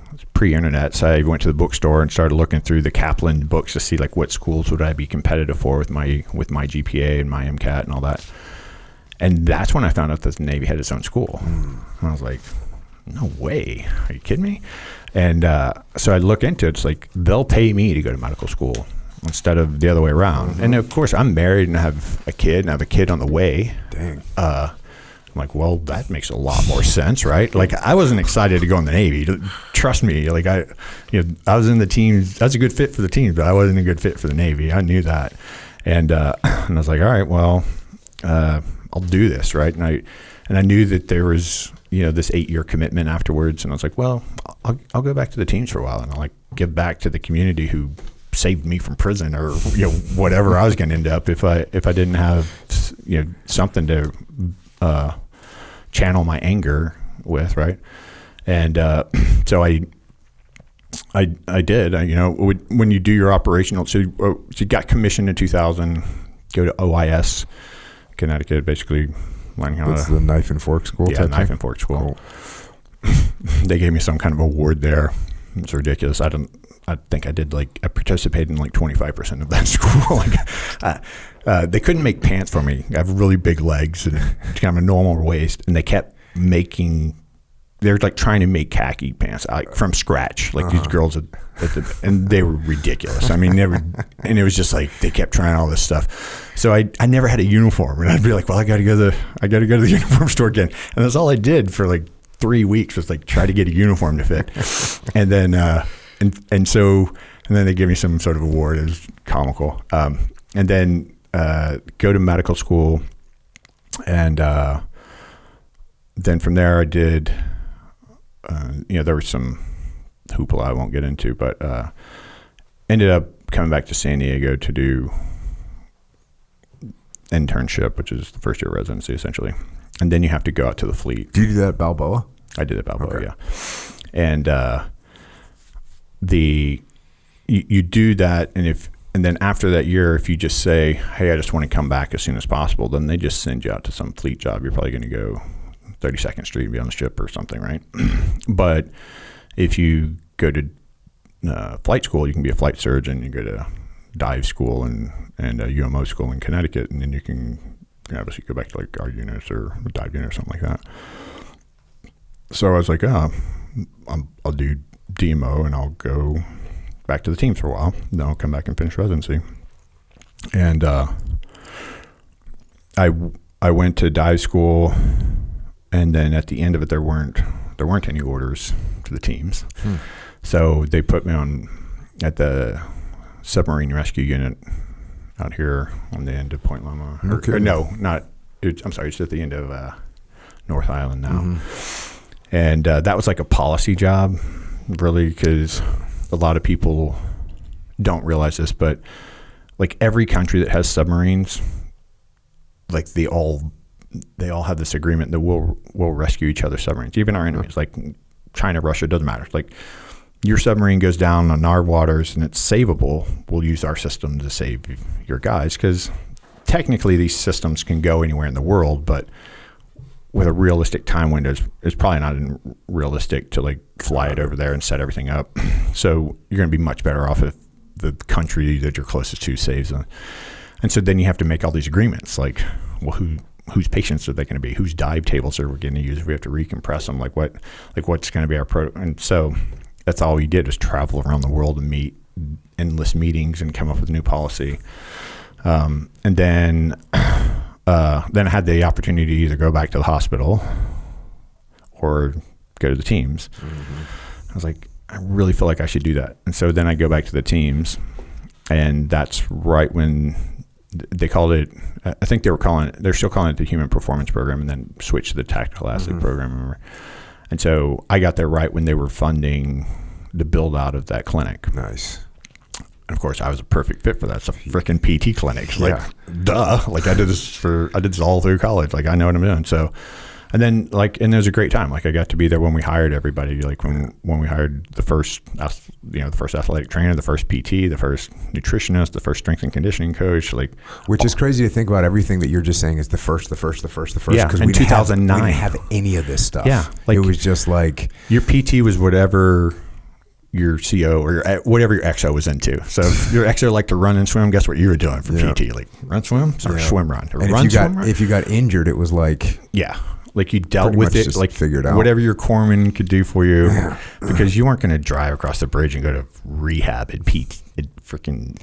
S2: it was pre-internet. So I went to the bookstore and started looking through the Kaplan books to see like what schools would I be competitive for with my GPA and my MCAT and all that. And that's when I found out that the Navy had its own school. And I was like, no way. Are you kidding me? And so I look into it. It's like they'll pay me to go to medical school instead of the other way around. And of course, I'm married and I have a kid, and I have a kid on the way. Dang. I'm like, well, that makes a lot more sense, right? Like, I wasn't excited to go in the Navy. Trust me. Like, I was in the teams. That's a good fit for the team, but I wasn't a good fit for the Navy. I knew that. And I was like, all right, well, I'll do this, right? And I knew that there was, this 8-year commitment afterwards. And I was like, well, I'll go back to the teams for a while, and I'll like give back to the community who saved me from prison or whatever I was going to end up if I didn't have something to channel my anger with, right? And so I did. When you do your operational, so you got commissioned in 2000, go to OIS, Connecticut, basically.
S1: That's the knife and fork school.
S2: Yeah, knife and fork school. Cool. They gave me some kind of award there. It's ridiculous. I don't I think I participated in like 25% of that school. They couldn't make pants for me. I have really big legs and kind of a normal waist, and they kept they're like trying to make khaki pants from scratch, like these girls and they were ridiculous. I mean, and it was just like they kept trying all this stuff. So I never had a uniform, and I'd be like, well, I got to go to the uniform store again, and that's all I did for like 3 weeks was like try to get a uniform to fit, and then and then they give me some sort of award. It was comical, and then go to medical school, and then from there I did. There was some hoopla I won't get into, but ended up coming back to San Diego to do internship, which is the first year residency essentially. And then you have to go out to the fleet.
S1: Do you do that at Balboa?
S2: I did at Balboa,
S1: okay.
S2: Yeah. And you do that, and then after that year, if you just say, hey, I just want to come back as soon as possible, then they just send you out to some fleet job. You're probably going to go 32nd Street and be on the ship or something, right? But if you go to flight school, you can be a flight surgeon. You go to dive school and UMO school in Connecticut, and then you can obviously go back to like our units or a dive unit or something like that. So I was like, I'll do DMO and I'll go back to the teams for a while. Then I'll come back and finish residency. And I went to dive school. And then at the end of it, there weren't any orders to the teams. So they put me at the submarine rescue unit out here on the end of Point Loma.
S1: Okay.
S2: It's at the end of North Island now. And that was like a policy job, really, because a lot of people don't realize this, but like every country that has submarines, like they all have this agreement that we'll rescue each other's submarines, even our enemies, like China, Russia, doesn't matter. Like your submarine goes down on our waters and it's savable, we'll use our system to save your guys, because technically these systems can go anywhere in the world, but with a realistic time window, it's probably not realistic to like fly it over there and set everything up. So you're going to be much better off if the country that you're closest to saves them. And so then you have to make all these agreements, like, well, whose patients are they going to be? Whose dive tables are we going to use if we have to recompress them? What's going to be our And so that's all we did, was travel around the world and meet endless meetings and come up with a new policy. And then I had the opportunity to either go back to the hospital or go to the teams. I was like, I really feel like I should do that. And so then I go back to the teams, and that's right when they called it, I think they're still calling it the Human Performance Program, and then switched to the Tactical Athlete Program. Remember? And so I got there right when they were funding the build out of that clinic.
S1: Nice.
S2: And of course, I was a perfect fit for that. It's a freaking PT clinic. Like, duh. Like I did this all through college. Like I know what I'm doing. So, and then and it was a great time. Like I got to be there when we hired everybody. Like when we hired the first athletic trainer, the first PT, the first nutritionist, the first strength and conditioning coach. Like, which
S1: is crazy to think about. Everything that you're just saying is the first.
S2: Yeah, because in 2009,
S1: we didn't have any of this stuff.
S2: Yeah, like
S1: it was just like
S2: your PT was whatever your CO or whatever your XO was into. So if your XO liked to run and swim, guess what you were doing for PT? Like run, swim, or swim, run. Or
S1: and
S2: run,
S1: if you got injured, it was like
S2: like you dealt with it, like
S1: figured out
S2: whatever your corpsman could do for you, because you weren't going to drive across the bridge and go to rehab at freaking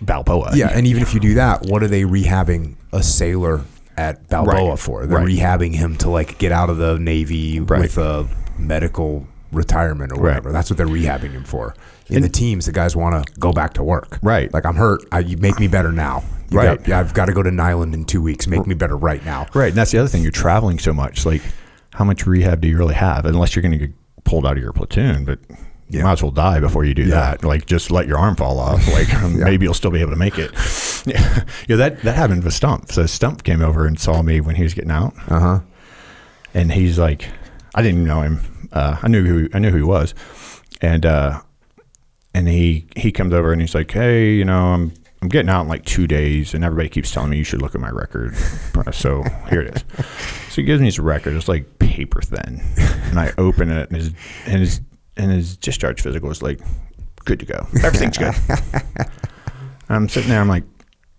S2: Balboa.
S1: Yeah, and even if you do that, what are they rehabbing a sailor at Balboa for? They're rehabbing him to like get out of the Navy with a medical retirement or whatever. That's what they're rehabbing him for. In the teams, the guys want to go back to work.
S2: Right.
S1: Like, I'm hurt. You make me better now. I've got to go to Nyland in 2 weeks. Make me better right now.
S2: Right. And that's the other thing. You're traveling so much. Like, how much rehab do you really have? Unless you're going to get pulled out of your platoon, but you might as well die before you do that. Like, just let your arm fall off. Like, maybe you'll still be able to make it. That happened with Stump. So Stump came over and saw me when he was getting out. And he's like, I didn't even know him. I knew who he was. And he comes over and he's like, hey, I'm getting out in like 2 days, and everybody keeps telling me you should look at my record. So here it is. So he gives me his record. It's like paper thin, and I open it, and his discharge physical is like good to go. Everything's good. I'm sitting there. I'm like,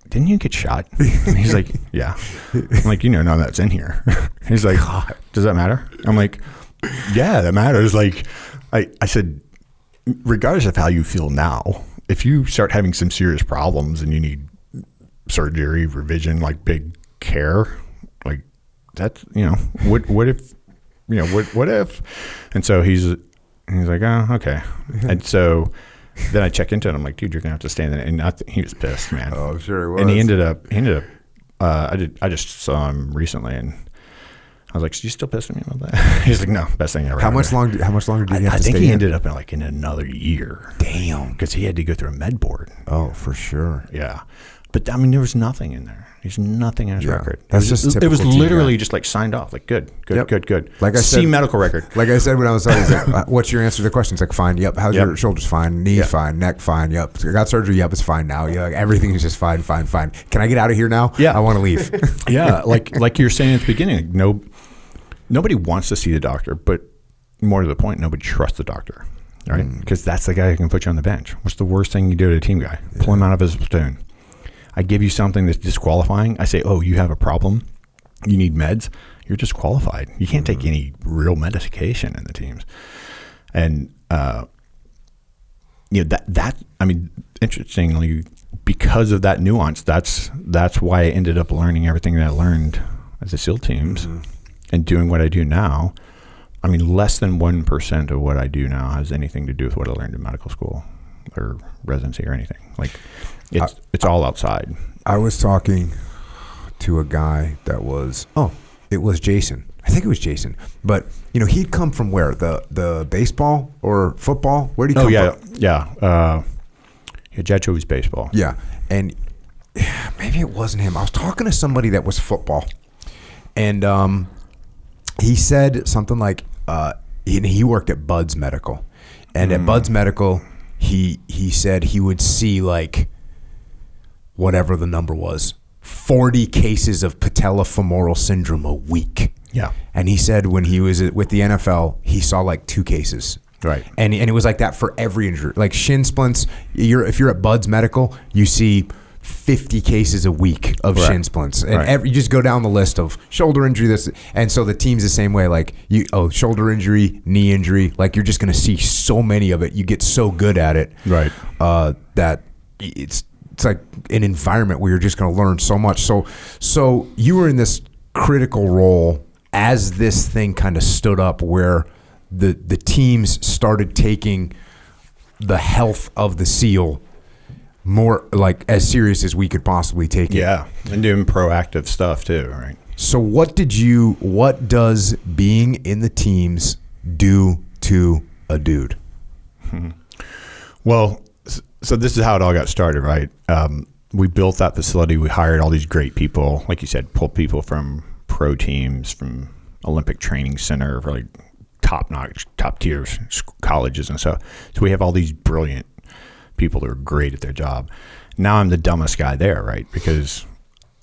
S2: didn't you get shot? And he's like, yeah. I'm like, none of that's in here. He's like, does that matter? I'm like, yeah, that matters. Like, I said, regardless of how you feel now, if you start having some serious problems and you need surgery, revision, like big care, like that's, what if, what if? And so he's like, oh, okay. And so then I check into it. I'm like, dude, you're gonna have to stand there. And he was pissed, man.
S1: Oh, sure he was.
S2: And he ended up. I just saw him recently, and I was like, "So you still pissed at me about that?" He's like, "No, best thing ever."
S1: How much longer did he have to stay?
S2: I think he ended up in another year.
S1: Damn.
S2: Because he had to go through a med board.
S1: Oh, for sure.
S2: Yeah, but I mean, there was nothing in there. There's nothing in his record.
S1: That's just
S2: it was
S1: typical
S2: literally just like signed off, like good.
S1: Like I said,
S2: see medical record.
S1: Like I said when I was telling you, like, what's your answer to the question? It's like, fine. Yep. How's your shoulders? Fine. Knees fine. Neck fine. Yep. I got surgery. Yep. It's fine now. Yeah. Like, everything is just fine. Can I get out of here now?
S2: Yeah.
S1: I want to leave.
S2: Yeah. Like you were saying at the beginning, nobody wants to see the doctor, but more to the point, nobody trusts the doctor, right? Because that's the guy who can put you on the bench. What's the worst thing you do to a team guy? Pull him out of his platoon. I give you something that's disqualifying. I say, oh, you have a problem. You need meds. You're disqualified. You can't take any real medication in the teams. And, interestingly, because of that nuance, that's why I ended up learning everything that I learned as a SEAL teams and doing what I do now. I mean, less than 1% of what I do now has anything to do with what I learned in medical school or residency or anything. Like, it's all outside.
S1: I was talking to a guy that was, it was Jason. I think it was Jason. But, he'd come from where? The baseball or football? Where did he come from?
S2: Yeah. Jocko was baseball.
S1: Yeah. And maybe it wasn't him. I was talking to somebody that was football. And he said something like, he worked at Bud's Medical. And at Bud's Medical, he said he would see like whatever the number was, 40 cases of patellofemoral syndrome a week.
S2: Yeah.
S1: And he said when he was with the NFL, he saw like 2 cases.
S2: Right.
S1: And it was like that for every injury. Like shin splints, if you're at Bud's Medical, you see 50 cases a week of shin splints. And you just go down the list of shoulder injury, this. And so the team's the same way. Like, shoulder injury, knee injury. Like, you're just going to see so many of it. You get so good at it.
S2: Right.
S1: That it's like an environment where you're just going to learn so much. So you were in this critical role as this thing kind of stood up where the teams started taking the health of the SEAL more like as serious as we could possibly take it.
S2: Yeah, and doing proactive stuff too, right?
S1: So what does being in the teams do to a dude?
S2: Well, so this is how it all got started, right? We built that facility. We hired all these great people, like you said, pulled people from pro teams, from Olympic Training Center, for like top-notch, top-tier colleges and stuff. So we have all these brilliant people that are great at their job. Now I'm the dumbest guy there, right? Because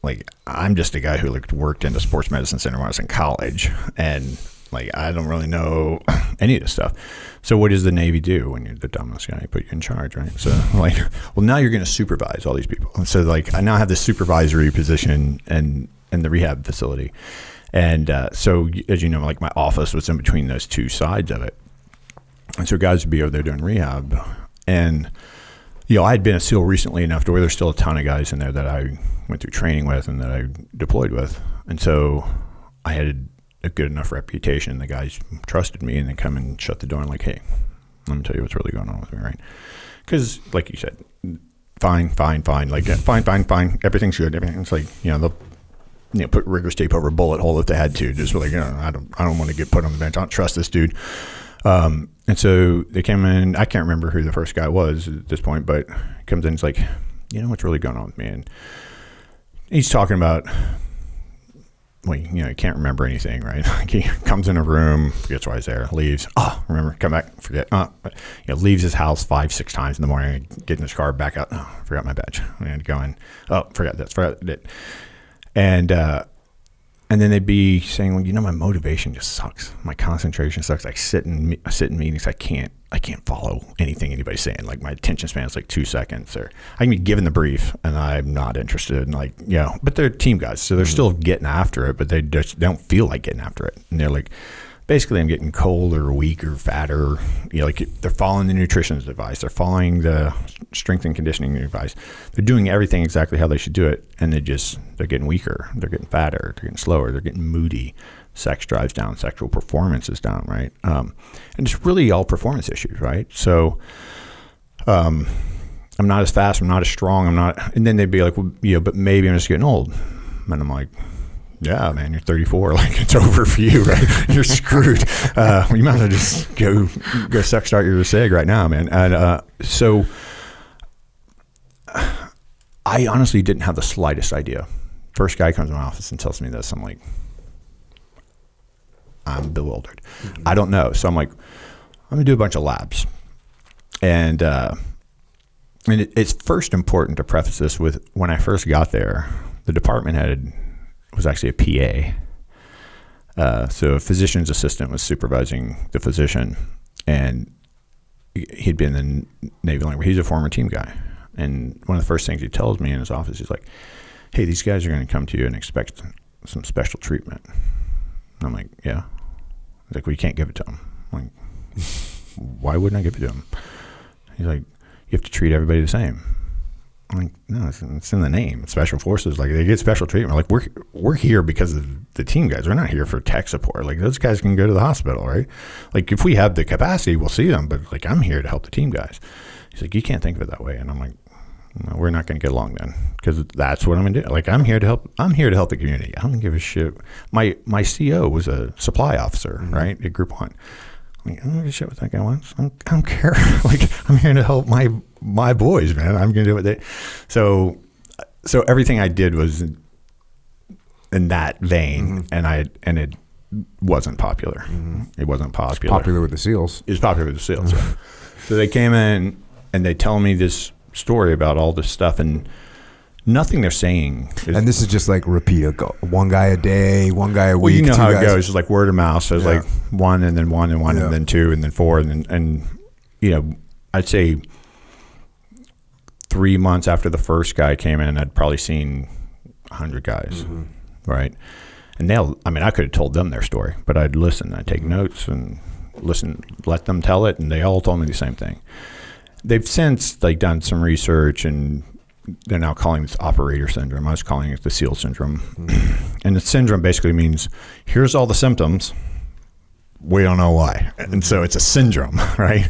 S2: like I'm just a guy who worked in the Sports Medicine Center when I was in college, and like I don't really know any of this stuff. So what does the Navy do when you're the dumbest guy? They put you in charge, right? So like, well, now you're going to supervise all these people. And so like I now have this supervisory position in the rehab facility. And so as you know, like my office was in between those two sides of it. And so guys would be over there doing rehab. And I had been a SEAL recently enough to where there's still a ton of guys in there that I went through training with and that I deployed with. And so I had a good enough reputation. The guys trusted me and they come and shut the door and like, hey, let me tell you what's really going on with me, right? Because like you said, fine. Like, fine. Everything's good. Everything's like, they'll put rigorous tape over a bullet hole if they had to. Just like, I don't want to get put on the bench. I don't trust this dude. And so they came in. I can't remember who the first guy was at this point, but he comes in. It's like, what's really going on with me? And he's talking about, he can't remember anything, right? Like he comes in a room, forgets why he's there, leaves. Oh, remember, come back, forget. Leaves his house 5-6 times in the morning, get in his car, back out. Oh, forgot my badge. And go in. Oh, forgot this, forgot that. And And then they'd be saying, well, my motivation just sucks. My concentration sucks. I sit in meetings. I can't follow anything anybody's saying. Like my attention span is like 2 seconds, or I can be given the brief and I'm not interested. And but they're team guys. So they're still getting after it, but they don't feel like getting after it. And they're like, basically I'm getting cold or weak or fatter. They're following the nutrition advice. They're following the strength and conditioning advice. They're doing everything exactly how they should do it. And they're getting weaker. They're getting fatter. They're getting slower. They're getting moody. Sex drives down. Sexual performance is down, right? And it's really all performance issues, right? So I'm not as fast. I'm not as strong. I'm not. And then they'd be like, well, but maybe I'm just getting old. And I'm like, yeah, man, you're 34. Like, it's over for you, right? You're screwed. You might as well just go sex start your SIG right now, man. And so I honestly didn't have the slightest idea. First guy comes to my office and tells me this. I'm like, I'm bewildered. Mm-hmm. I don't know. So I'm like, I'm going to do a bunch of labs. And it's first important to preface this with, when I first got there, the department was actually a PA. So a physician's assistant was supervising the physician, and he'd been in the Naval. He's a former team guy. And one of the first things he tells me in his office, he's like, hey, these guys are going to come to you and expect some special treatment. And I'm like, yeah. He's like, well, you can't give it to them. I'm like, why wouldn't I give it to them? He's like, you have to treat everybody the same. I'm like, no, it's in the name. Special forces, like, they get special treatment. Like, we're here because of the team guys. We're not here for tech support. Like, those guys can go to the hospital, right? Like, if we have the capacity, we'll see them. But like, I'm here to help the team guys. He's like, you can't think of it that way. And I'm like, no, we're not going to get along then, because that's what I'm going to do. Like, I'm here to help the community. I don't give a shit. My CO was a supply officer, mm-hmm. right, at Group 1. Like, I don't give a shit what that guy wants. I don't care. Like, I'm here to help my boys, man. I'm going to do what they. So everything I did was in that vein, mm-hmm. and it wasn't popular. Mm-hmm. It wasn't popular.
S1: It's popular with the SEALs.
S2: It was popular with the SEALs. Yeah. So they came in and they tell me this story about all this stuff, and nothing they're saying is,
S1: and this is just like repeat one guy a day, one guy a week.
S2: Well, you know how
S1: guys.
S2: It goes. It's like word of mouth. So it's like one and then one and one and then two and then four and I'd say 3 months after the first guy came in, I'd probably seen 100 guys, mm-hmm. right? And I could have told them their story, but I'd listen. I'd take notes and listen, let them tell it, and they all told me the same thing. They've since done some research, and they're now calling this operator syndrome. I was calling it the SEAL syndrome. Mm-hmm. And the syndrome basically means, here's all the symptoms, we don't know why. And so it's a syndrome, right?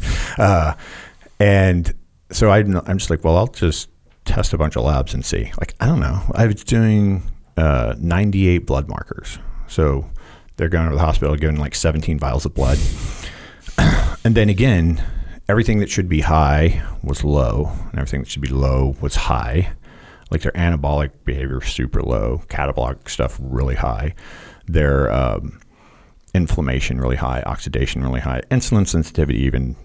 S2: And so I'm just like, well, I'll just test a bunch of labs and see. Like, I don't know. I was doing 98 blood markers. So they're going to the hospital, giving like 17 vials of blood. And then again, everything that should be high was low, and everything that should be low was high. Like, their anabolic behavior was super low, catabolic stuff really high, their inflammation really high, oxidation really high, insulin sensitivity even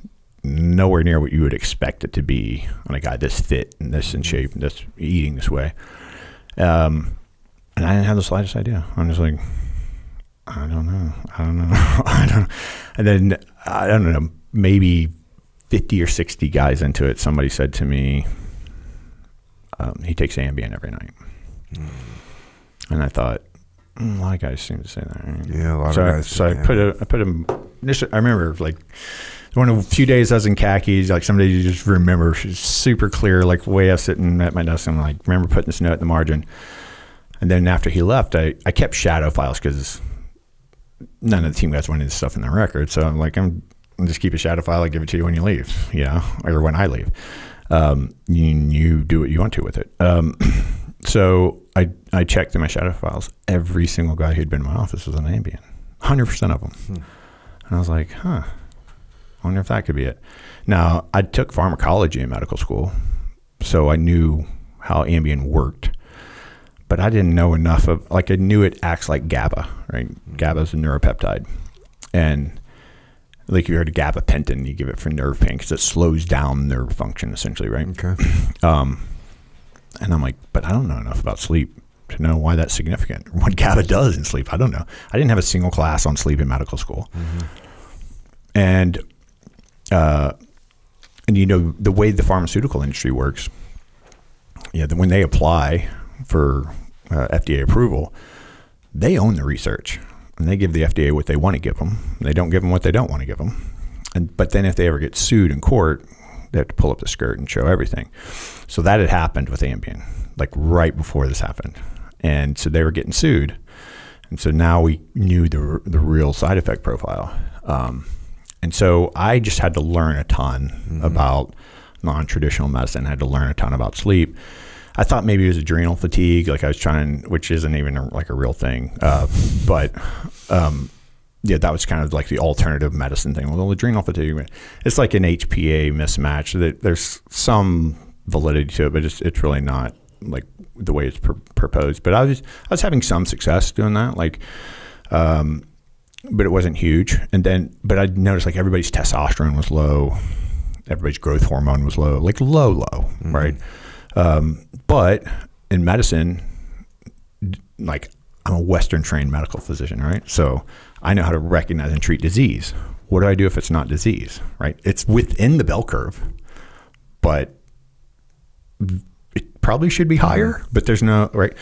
S2: nowhere near what you would expect it to be on a guy this fit and this in shape and this eating this way. And I didn't have the slightest idea. I'm just like, I don't know. And then, I don't know, maybe 50 or 60 guys into it, somebody said to me, he takes Ambien every night. Mm. And I thought, a lot of guys seem to say that.
S1: Yeah, a lot of guys.
S2: So I put him. I remember, like, one of the few days I was in khakis, like, somebody you just remember, she's super clear, like, way I was sitting at my desk, and like, remember putting this note in the margin. And then after he left, I kept shadow files because none of the team guys wanted this stuff in their record. So I'm like, I'm just keep a shadow file. I give it to you when you leave, or when I leave. You do what you want to with it. So I checked through my shadow files. Every single guy who'd been in my office was on Ambien, 100% of them. And I was like, I wonder if that could be it. Now, I took pharmacology in medical school, so I knew how Ambien worked, but I didn't know enough of, like, I knew it acts like GABA, right? GABA is a neuropeptide, and like, if you heard of gabapentin, you give it for nerve pain because it slows down nerve function, essentially, right?
S1: Okay.
S2: And I'm like, but I don't know enough about sleep. to know why that's significant, what GABA does in sleep. I don't know. I didn't have a single class on sleep in medical school. And you know, the way the pharmaceutical industry works, when they apply for FDA approval, they own the research, and they give the FDA what they want to give them. They don't give them what they don't want to give them. But then if they ever get sued in court, they have to pull up the skirt and show everything. So that had happened with Ambien, like right before this happened. And so they were getting sued. And so now we knew the real side effect profile. And so I just had to learn a ton about non-traditional medicine. I had to learn a ton about sleep. I thought maybe it was adrenal fatigue, like I was trying, which isn't even like a real thing. But that was kind of like the alternative medicine thing. Well, adrenal fatigue, it's like an HPA mismatch. There's some validity to it, but it's really not like the way it's proposed. But I was having some success doing that, like, but it wasn't huge. But I noticed like everybody's testosterone was low, everybody's growth hormone was low, like low, right? But in medicine, like I'm a Western trained medical physician, right? So I know how to recognize and treat disease. What do I do if it's not disease, right? It's within the bell curve, but it probably should be higher, but there's no, right?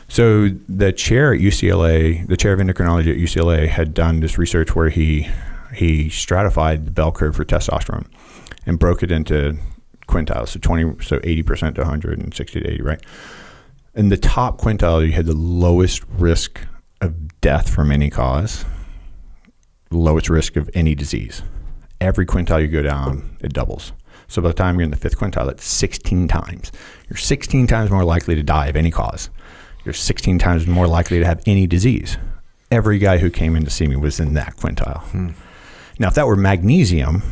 S2: So the chair at UCLA, the chair of endocrinology at UCLA had done this research where he stratified the bell curve for testosterone and broke it into quintiles, so 80% to 100 and 60 to 80, right? In the top quintile, you had the lowest risk of death from any cause, lowest risk of any disease. Every quintile you go down, it doubles. So by the time you're in the fifth quintile, that's 16 times. You're 16 times more likely to die of any cause. You're 16 times more likely to have any disease. Every guy who came in to see me was in that quintile. Now, if that were magnesium,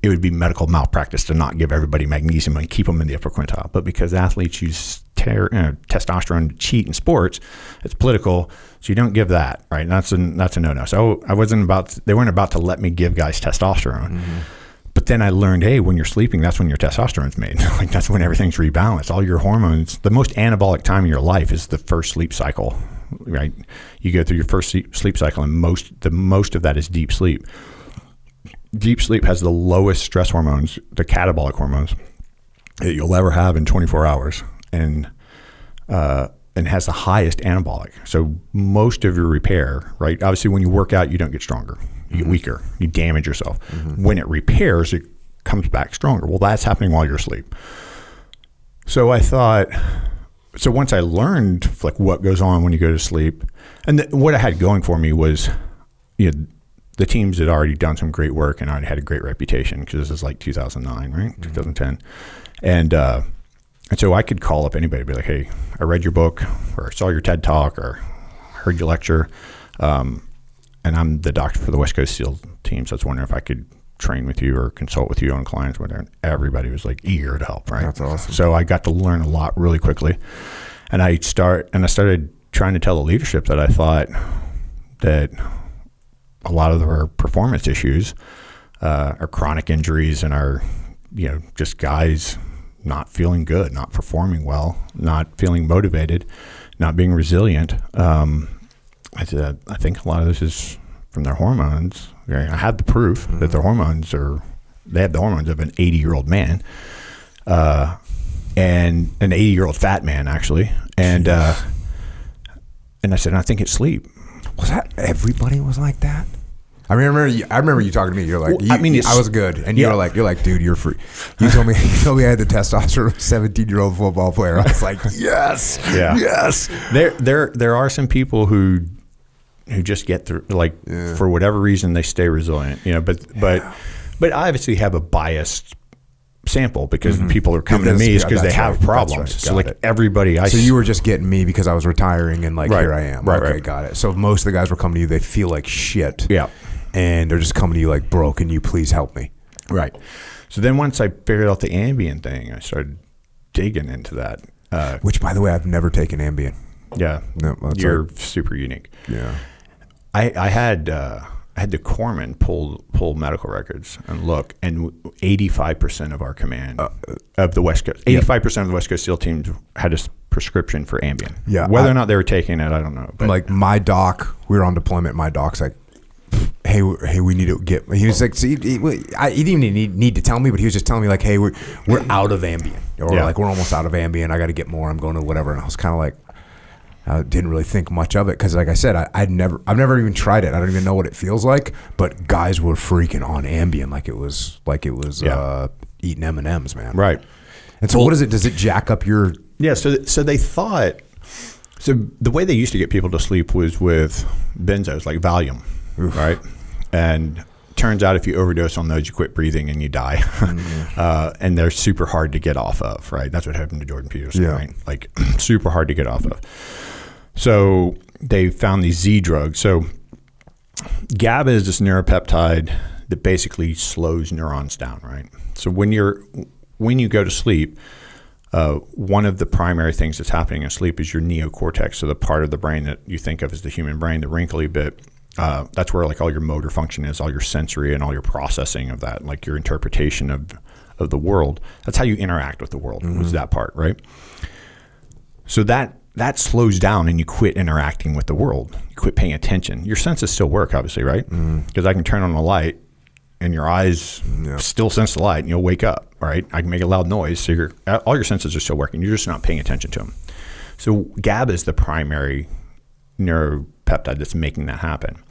S2: it would be medical malpractice to not give everybody magnesium and keep them in the upper quintile. But because athletes use testosterone to cheat in sports, it's political, so you don't give that, right? And that's a no-no. So they weren't about to let me give guys testosterone. But then I learned, hey, when you're sleeping, that's when your testosterone's made. Like that's when everything's rebalanced. All your hormones, the most anabolic time in your life is the first sleep cycle, right? You go through your first sleep cycle, and the most of that is deep sleep. Deep sleep has the lowest stress hormones, the catabolic hormones, that you'll ever have in 24 hours, and has the highest anabolic. So most of your repair, right? Obviously, when you work out, you don't get stronger. You get weaker. You damage yourself. When it repairs, it comes back stronger. Well, that's happening while you're asleep. So I thought, once I learned like what goes on when you go to sleep, and what I had going for me was, the teams had already done some great work and already had a great reputation, because this is like 2009, right? 2010. And so I could call up anybody and be like, hey, I read your book, or saw your TED Talk, or heard your lecture. And I'm the doctor for the West Coast SEAL team, so I was wondering if I could train with you or consult with you on clients, whatever. And everybody was like eager to help, right?
S1: That's awesome.
S2: So I got to learn a lot really quickly. And I started trying to tell the leadership that I thought that a lot of our performance issues are chronic injuries and are, just guys not feeling good, not performing well, not feeling motivated, not being resilient. I said, I think a lot of this is from their hormones. I had the proof that their hormones they have the hormones of an 80-year-old man, and an 80-year-old fat man, actually. And I said, I think it's sleep.
S1: Was that everybody was like that? I remember you talking to me. You're like, I was good, and you're like, dude, you're free. You told me I had the testosterone of a 17-year-old football player. I was like, yes, yes.
S2: There are some people who just get through, like, for whatever reason they stay resilient, But I obviously have a biased sample, because people are coming to me is because they have problems. Right. So like everybody,
S1: so you were just getting me because I was retiring, and here I am.
S2: Right,
S1: okay, got it. So most of the guys were coming to you. They feel like shit.
S2: Yeah.
S1: And they're just coming to you like, bro, can you please help me?
S2: Right. So then once I figured out the Ambien thing, I started digging into that.
S1: Which, by the way, I've never taken Ambien.
S2: Yeah.
S1: No,
S2: you're super unique.
S1: Yeah.
S2: I had I had the corpsman pull medical records and look, and 85% of our command of the West Coast, 85% of the West Coast SEAL teams had a prescription for Ambien.
S1: Yeah,
S2: whether or not they were taking it, I don't know. But
S1: like my doc, we were on deployment. My doc's like, hey, we need to get. He was like, he didn't even need to tell me, but he was just telling me like, hey, we're out of Ambien, or like we're almost out of Ambien. I got to get more. I'm going to whatever. And I was kind of like, I didn't really think much of it because, like I said, I've never even tried it. I don't even know what it feels like. But guys were freaking on Ambien like it was eating M&Ms, man.
S2: Right.
S1: And so, what is it? Does it jack up your?
S2: Yeah. So they thought. So the way they used to get people to sleep was with benzos like Valium, right? And turns out if you overdose on those, you quit breathing and you die. And they're super hard to get off of, right? That's what happened to Jordan Peterson, right? Like super hard to get off of. So they found these Z drugs. So GABA is this neuropeptide that basically slows neurons down, right? So when you go to sleep, one of the primary things that's happening in sleep is your neocortex, so the part of the brain that you think of as the human brain, the wrinkly bit. That's where like all your motor function is, all your sensory and all your processing of that, like your interpretation of the world. That's how you interact with the world, was that part, right? So that slows down and you quit interacting with the world. You quit paying attention. Your senses still work, obviously, right? Because I can turn on the light and your eyes still sense the light and you'll wake up, right? I can make a loud noise, so all your senses are still working. You're just not paying attention to them. So GABA is the primary neuropeptide that's making that happen.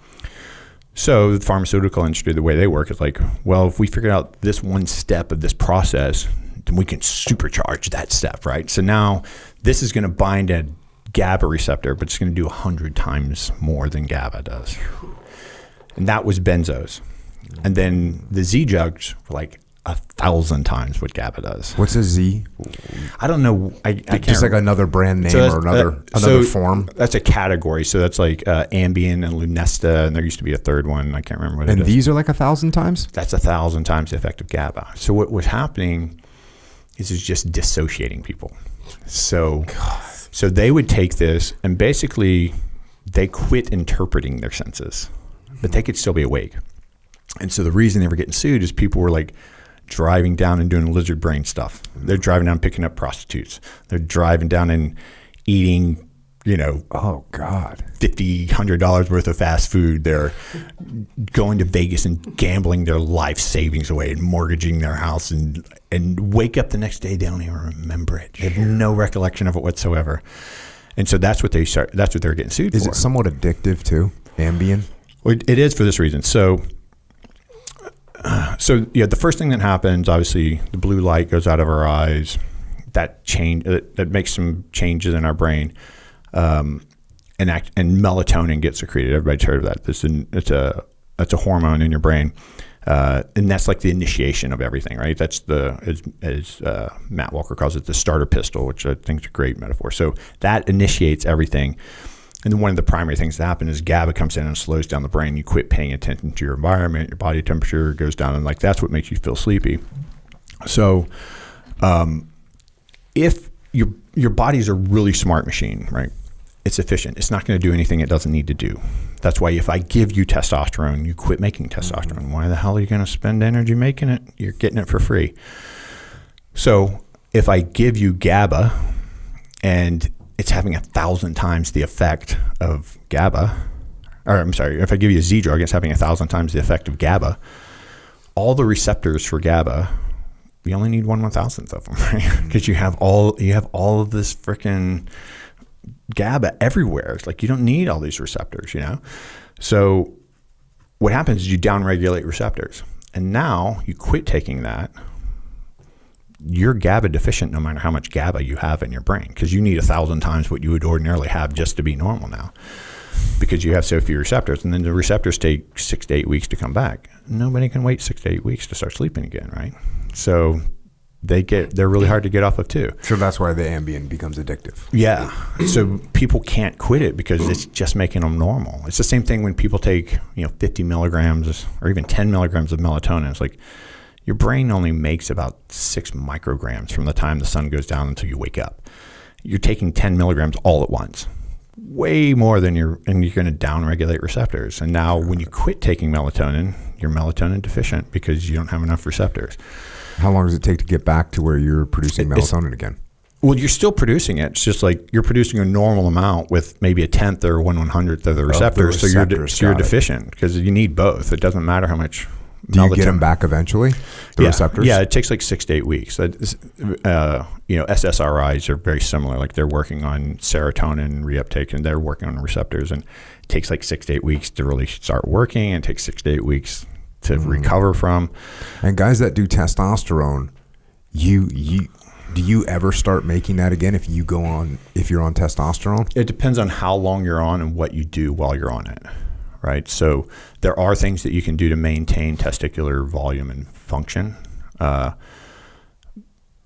S2: So the pharmaceutical industry, the way they work is like, well, if we figure out this one step of this process, then we can supercharge that step, right? So now this is going to bind a GABA receptor, but it's going to do 100 times more than GABA does. And that was benzos. And then the Z drugs were like 1,000 times what GABA does.
S1: What's a Z?
S2: I don't know. I can't
S1: just like another brand name or another form.
S2: That's a category. So that's like Ambien and Lunesta, and there used to be a third one. I can't remember what it is.
S1: And these are like 1,000 times?
S2: That's 1,000 times the effect of GABA. So what was happening is it's just dissociating people. So they would take this and basically they quit interpreting their senses, but they could still be awake. And so the reason they were getting sued is people were like driving down and doing lizard brain stuff. They're driving down picking up prostitutes. They're driving down and eating,
S1: oh God,
S2: $50, $100 worth of fast food. They're going to Vegas and gambling their life savings away and mortgaging their house and wake up the next day, they don't even remember it. They have no recollection of it whatsoever. And so that's what they're getting sued for.
S1: Is it somewhat addictive too, Ambien?
S2: Well, it is for this reason. So the first thing that happens, obviously, the blue light goes out of our eyes. That makes some changes in our brain, and melatonin gets secreted. Everybody's heard of that. That's a hormone in your brain, and that's like the initiation of everything, right? That's as Matt Walker calls it, the starter pistol, which I think is a great metaphor. So that initiates everything. And then one of the primary things that happen is GABA comes in and slows down the brain. You quit paying attention to your environment. Your body temperature goes down, and like that's what makes you feel sleepy. So, if your body's a really smart machine, right? It's efficient. It's not going to do anything it doesn't need to do. That's why if I give you testosterone, you quit making testosterone. Why the hell are you going to spend energy making it? You're getting it for free. So if I give you GABA and it's having 1,000 times the effect of GABA, or I'm sorry, if I give you a Z drug, it's having 1,000 times the effect of GABA. All the receptors for GABA, we only need 1/1000th of them, right? Because you have all of this freaking GABA everywhere. It's like you don't need all these receptors, So what happens is you downregulate receptors, and now you quit taking that. You're GABA deficient no matter how much GABA you have in your brain, because you need 1,000 times what you would ordinarily have just to be normal now, because you have so few receptors. And then the receptors take 6 to 8 weeks to come back. Nobody can wait 6 to 8 weeks to start sleeping again, right? So they're really hard to get off of too.
S1: So that's why the Ambien becomes addictive.
S2: Yeah. So people can't quit it because it's just making them normal. It's the same thing when people take 50 milligrams or even 10 milligrams of melatonin. It's like, your brain only makes about 6 micrograms from the time the sun goes down until you wake up. You're taking 10 milligrams all at once. way more than you're going to down-regulate receptors. And now when you quit taking melatonin, you're melatonin deficient because you don't have enough receptors.
S1: How long does it take to get back to where you're producing melatonin again?
S2: Well, you're still producing it. It's just like you're producing a normal amount with maybe a 10th or 1/100th of the receptors. So you're deficient because you need both. It doesn't matter how much.
S1: Do you get them back eventually? The receptors?
S2: Yeah, it takes like 6 to 8 weeks. SSRIs are very similar. Like they're working on serotonin reuptake and they're working on receptors, and it takes like 6 to 8 weeks to really start working, and it takes 6 to 8 weeks to recover from.
S1: And guys that do testosterone, do you ever start making that again if you're on testosterone?
S2: It depends on how long you're on and what you do while you're on it. Right. So there are things that you can do to maintain testicular volume and function.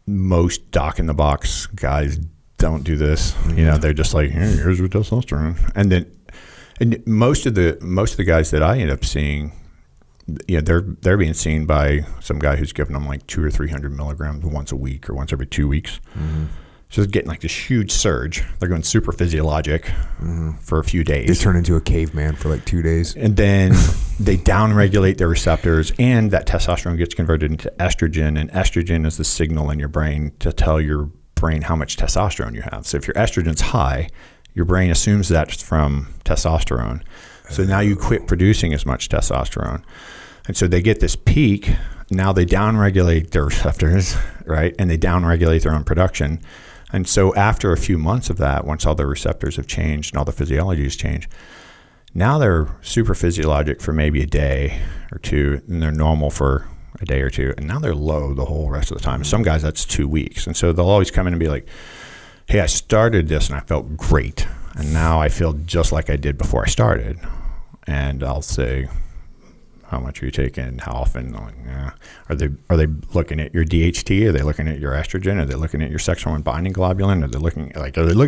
S2: Most doc in the box guys don't do this. They're just like, here's your testosterone. And most of the guys that I end up seeing, they're being seen by some guy who's giving them like 200 or 300 milligrams once a week or once every 2 weeks. Mm-hmm. So they're getting like this huge surge. They're going super physiologic for a few days.
S1: They turn into a caveman for like 2 days.
S2: And then they downregulate their receptors, and that testosterone gets converted into estrogen. And estrogen is the signal in your brain to tell your brain how much testosterone you have. So if your estrogen's high, your brain assumes that's from testosterone. So now you quit producing as much testosterone. And so they get this peak. Now they downregulate their receptors, right? And they downregulate their own production. And so after a few months of that, once all the receptors have changed and all the physiology has changed, now they're super physiologic for maybe a day or two, and they're normal for a day or two, and now they're low the whole rest of the time. Some guys, that's 2 weeks. And so they'll always come in and be like, hey, I started this and I felt great, and now I feel just like I did before I started. And I'll say, how much are you taking? How often? Like, yeah. Are they looking at your DHT? Are they looking at your estrogen? Are they looking at your sex hormone binding globulin? Are they looking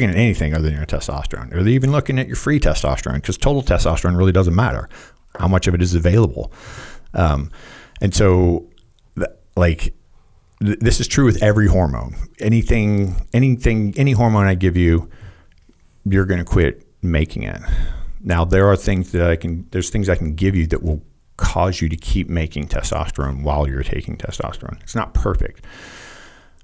S2: at anything other than your testosterone? Are they even looking at your free testosterone? Because total testosterone really doesn't matter. How much of it is available? And so, this is true with every hormone. Any hormone I give you, you're going to quit making it. Now there are things that I can give you that will cause you to keep making testosterone while you're taking testosterone. It's not perfect,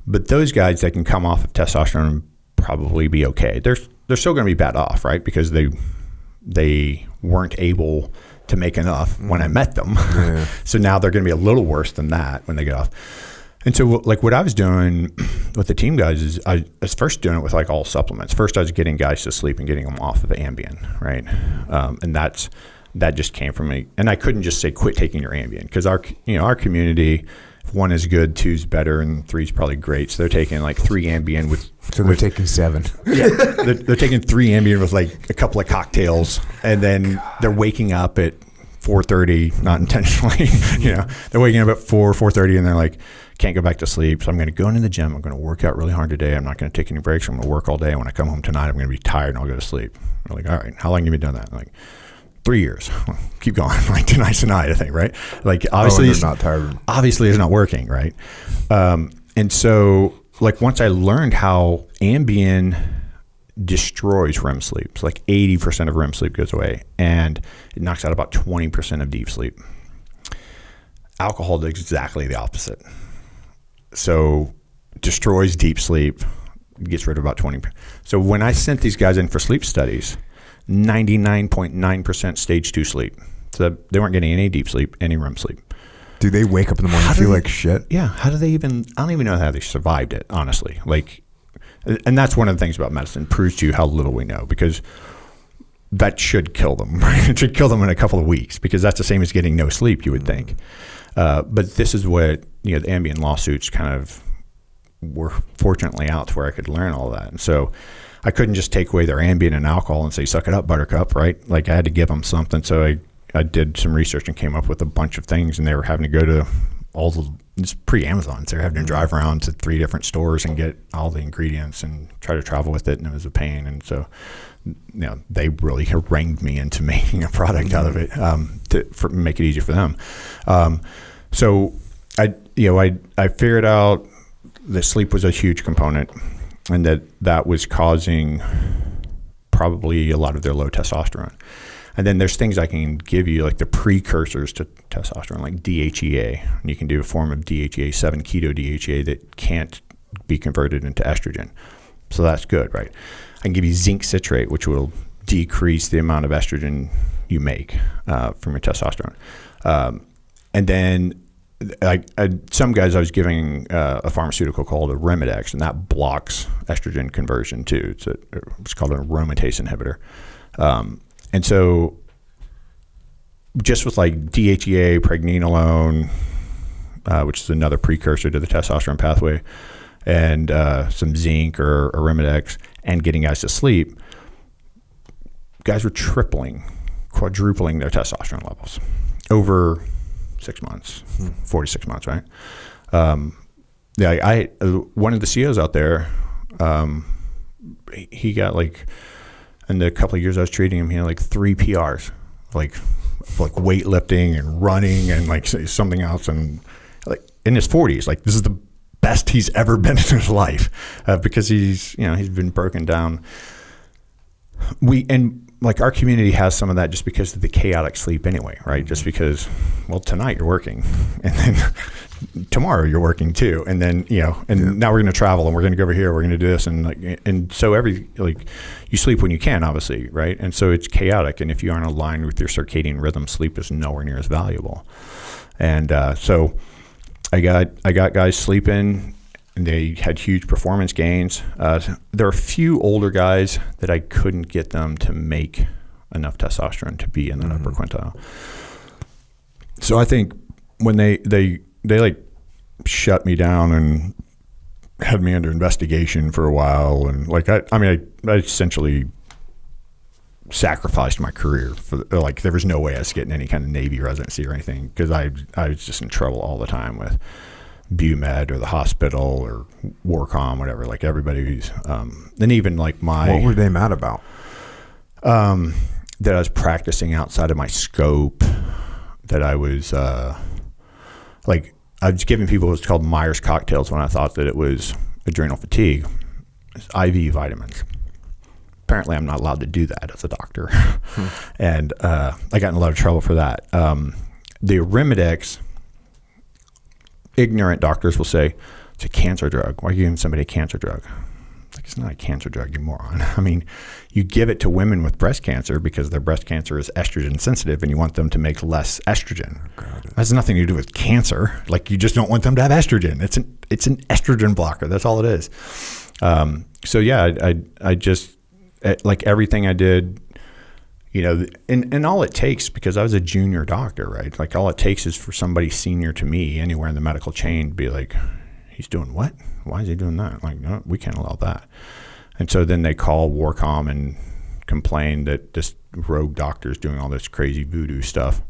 S2: but those guys that can come off of testosterone and probably be okay. They're still going to be bad off, right? Because they weren't able to make enough when I met them. Yeah. So now they're going to be a little worse than that when they get off. And so like what I was doing with the team guys is I was first doing it with like all supplements. First I was getting guys to sleep and getting them off of Ambien, right? And that just came from me. And I couldn't just say quit taking your Ambien, because our community, if 1 is good, 2 is better, and 3 is probably great. So they're taking like 3 Ambien with.
S1: So they're taking 7.
S2: Yeah, they're taking 3 Ambien with like a couple of cocktails, and then they're waking up at 4:30, not intentionally. They're waking up at 4:30, and they're like, can't go back to sleep. So I'm going to go into the gym. I'm going to work out really hard today. I'm not going to take any breaks. I'm going to work all day. And when I come home tonight, I'm going to be tired and I'll go to sleep. I'm like, all right, how long have you been doing that? I'm like, 3 years. Keep going. Like tonight's the night, I think, right? Like obviously
S1: it's not tired.
S2: Obviously it's not working, right? And so like once I learned how Ambien destroys REM sleep, so like 80% of REM sleep goes away, and it knocks out about 20% of deep sleep. Alcohol does exactly the opposite. So destroys deep sleep, gets rid of about 20%. So when I sent these guys in for sleep studies, 99.9% stage 2 sleep. So they weren't getting any deep sleep, any REM sleep.
S1: Do they wake up in the morning and feel like shit?
S2: Yeah. How do they even, I don't even know how they survived it, honestly. Like, and that's one of the things about medicine, proves to you how little we know, because that should kill them, right? It should kill them in a couple of weeks, because that's the same as getting no sleep, you would think. But this is what, the Ambien lawsuits kind of were fortunately out to where I could learn all that. And so I couldn't just take away their Ambien and alcohol and say, suck it up, buttercup, right? Like I had to give them something. So I did some research and came up with a bunch of things, and they were having to go to all the, it's pre-Amazon. So they're having to drive around to 3 different stores and get all the ingredients and try to travel with it. And it was a pain. And so, they really harangued me into making a product out of it, to make it easier for them. So I figured out that sleep was a huge component, and that was causing probably a lot of their low testosterone. And then there's things I can give you, like the precursors to testosterone, like DHEA. And you can do a form of DHEA, 7-keto-DHEA, that can't be converted into estrogen. So that's good, right? I can give you zinc citrate, which will decrease the amount of estrogen you make from your testosterone. And then some guys I was giving a pharmaceutical called a Remedex, and that blocks estrogen conversion too. It's called an aromatase inhibitor. And so just with like DHEA, pregnenolone, which is another precursor to the testosterone pathway, and some zinc or Remedex, and getting guys to sleep, guys were quadrupling their testosterone levels over 6 months, 46 months, right? One of the CEOs out there, he got like, in the couple of years I was treating him, he had like 3 PRs, like weightlifting and running and like something else, and like in his 40s. Like, this is the best he's ever been in his life, because he's been broken down. Like our community has some of that just because of the chaotic sleep anyway, right? Just because, well, tonight you're working, and then tomorrow you're working too, and then now we're going to travel, and we're going to go over here, we're going to do this, and so you sleep when you can, obviously, right? And so it's chaotic, and if you aren't aligned with your circadian rhythm, sleep is nowhere near as valuable. And so I got guys sleeping, and they had huge performance gains. There are a few older guys that I couldn't get them to make enough testosterone to be in that upper quintile. So I think when they like shut me down and had me under investigation for a while, and like I essentially sacrificed my career for there was no way I was getting any kind of Navy residency or anything, because I was just in trouble all the time with BUMED or the hospital or Warcom, whatever. Like everybody's, and even like
S1: what were they mad about?
S2: That I was practicing outside of my scope. That I was I was giving people what's called Myers cocktails when I thought that it was adrenal fatigue. It's IV vitamins. Apparently, I'm not allowed to do that as a doctor, and I got in a lot of trouble for that. The Remedex, ignorant doctors will say it's a cancer drug. Why are you giving somebody a cancer drug? Like, it's not a cancer drug, you moron. I mean, you give it to women with breast cancer because their breast cancer is estrogen sensitive, and you want them to make less estrogen. It has nothing to do with cancer. Like, you just don't want them to have estrogen. It's an estrogen blocker. That's all it is. So yeah, I just, like everything I did, and all it takes, because I was a junior doctor, right? Like, all it takes is for somebody senior to me anywhere in the medical chain to be like, he's doing what? Why is he doing that? Like, no, we can't allow that. And so then they call Warcom and complain that this rogue doctor is doing all this crazy voodoo stuff.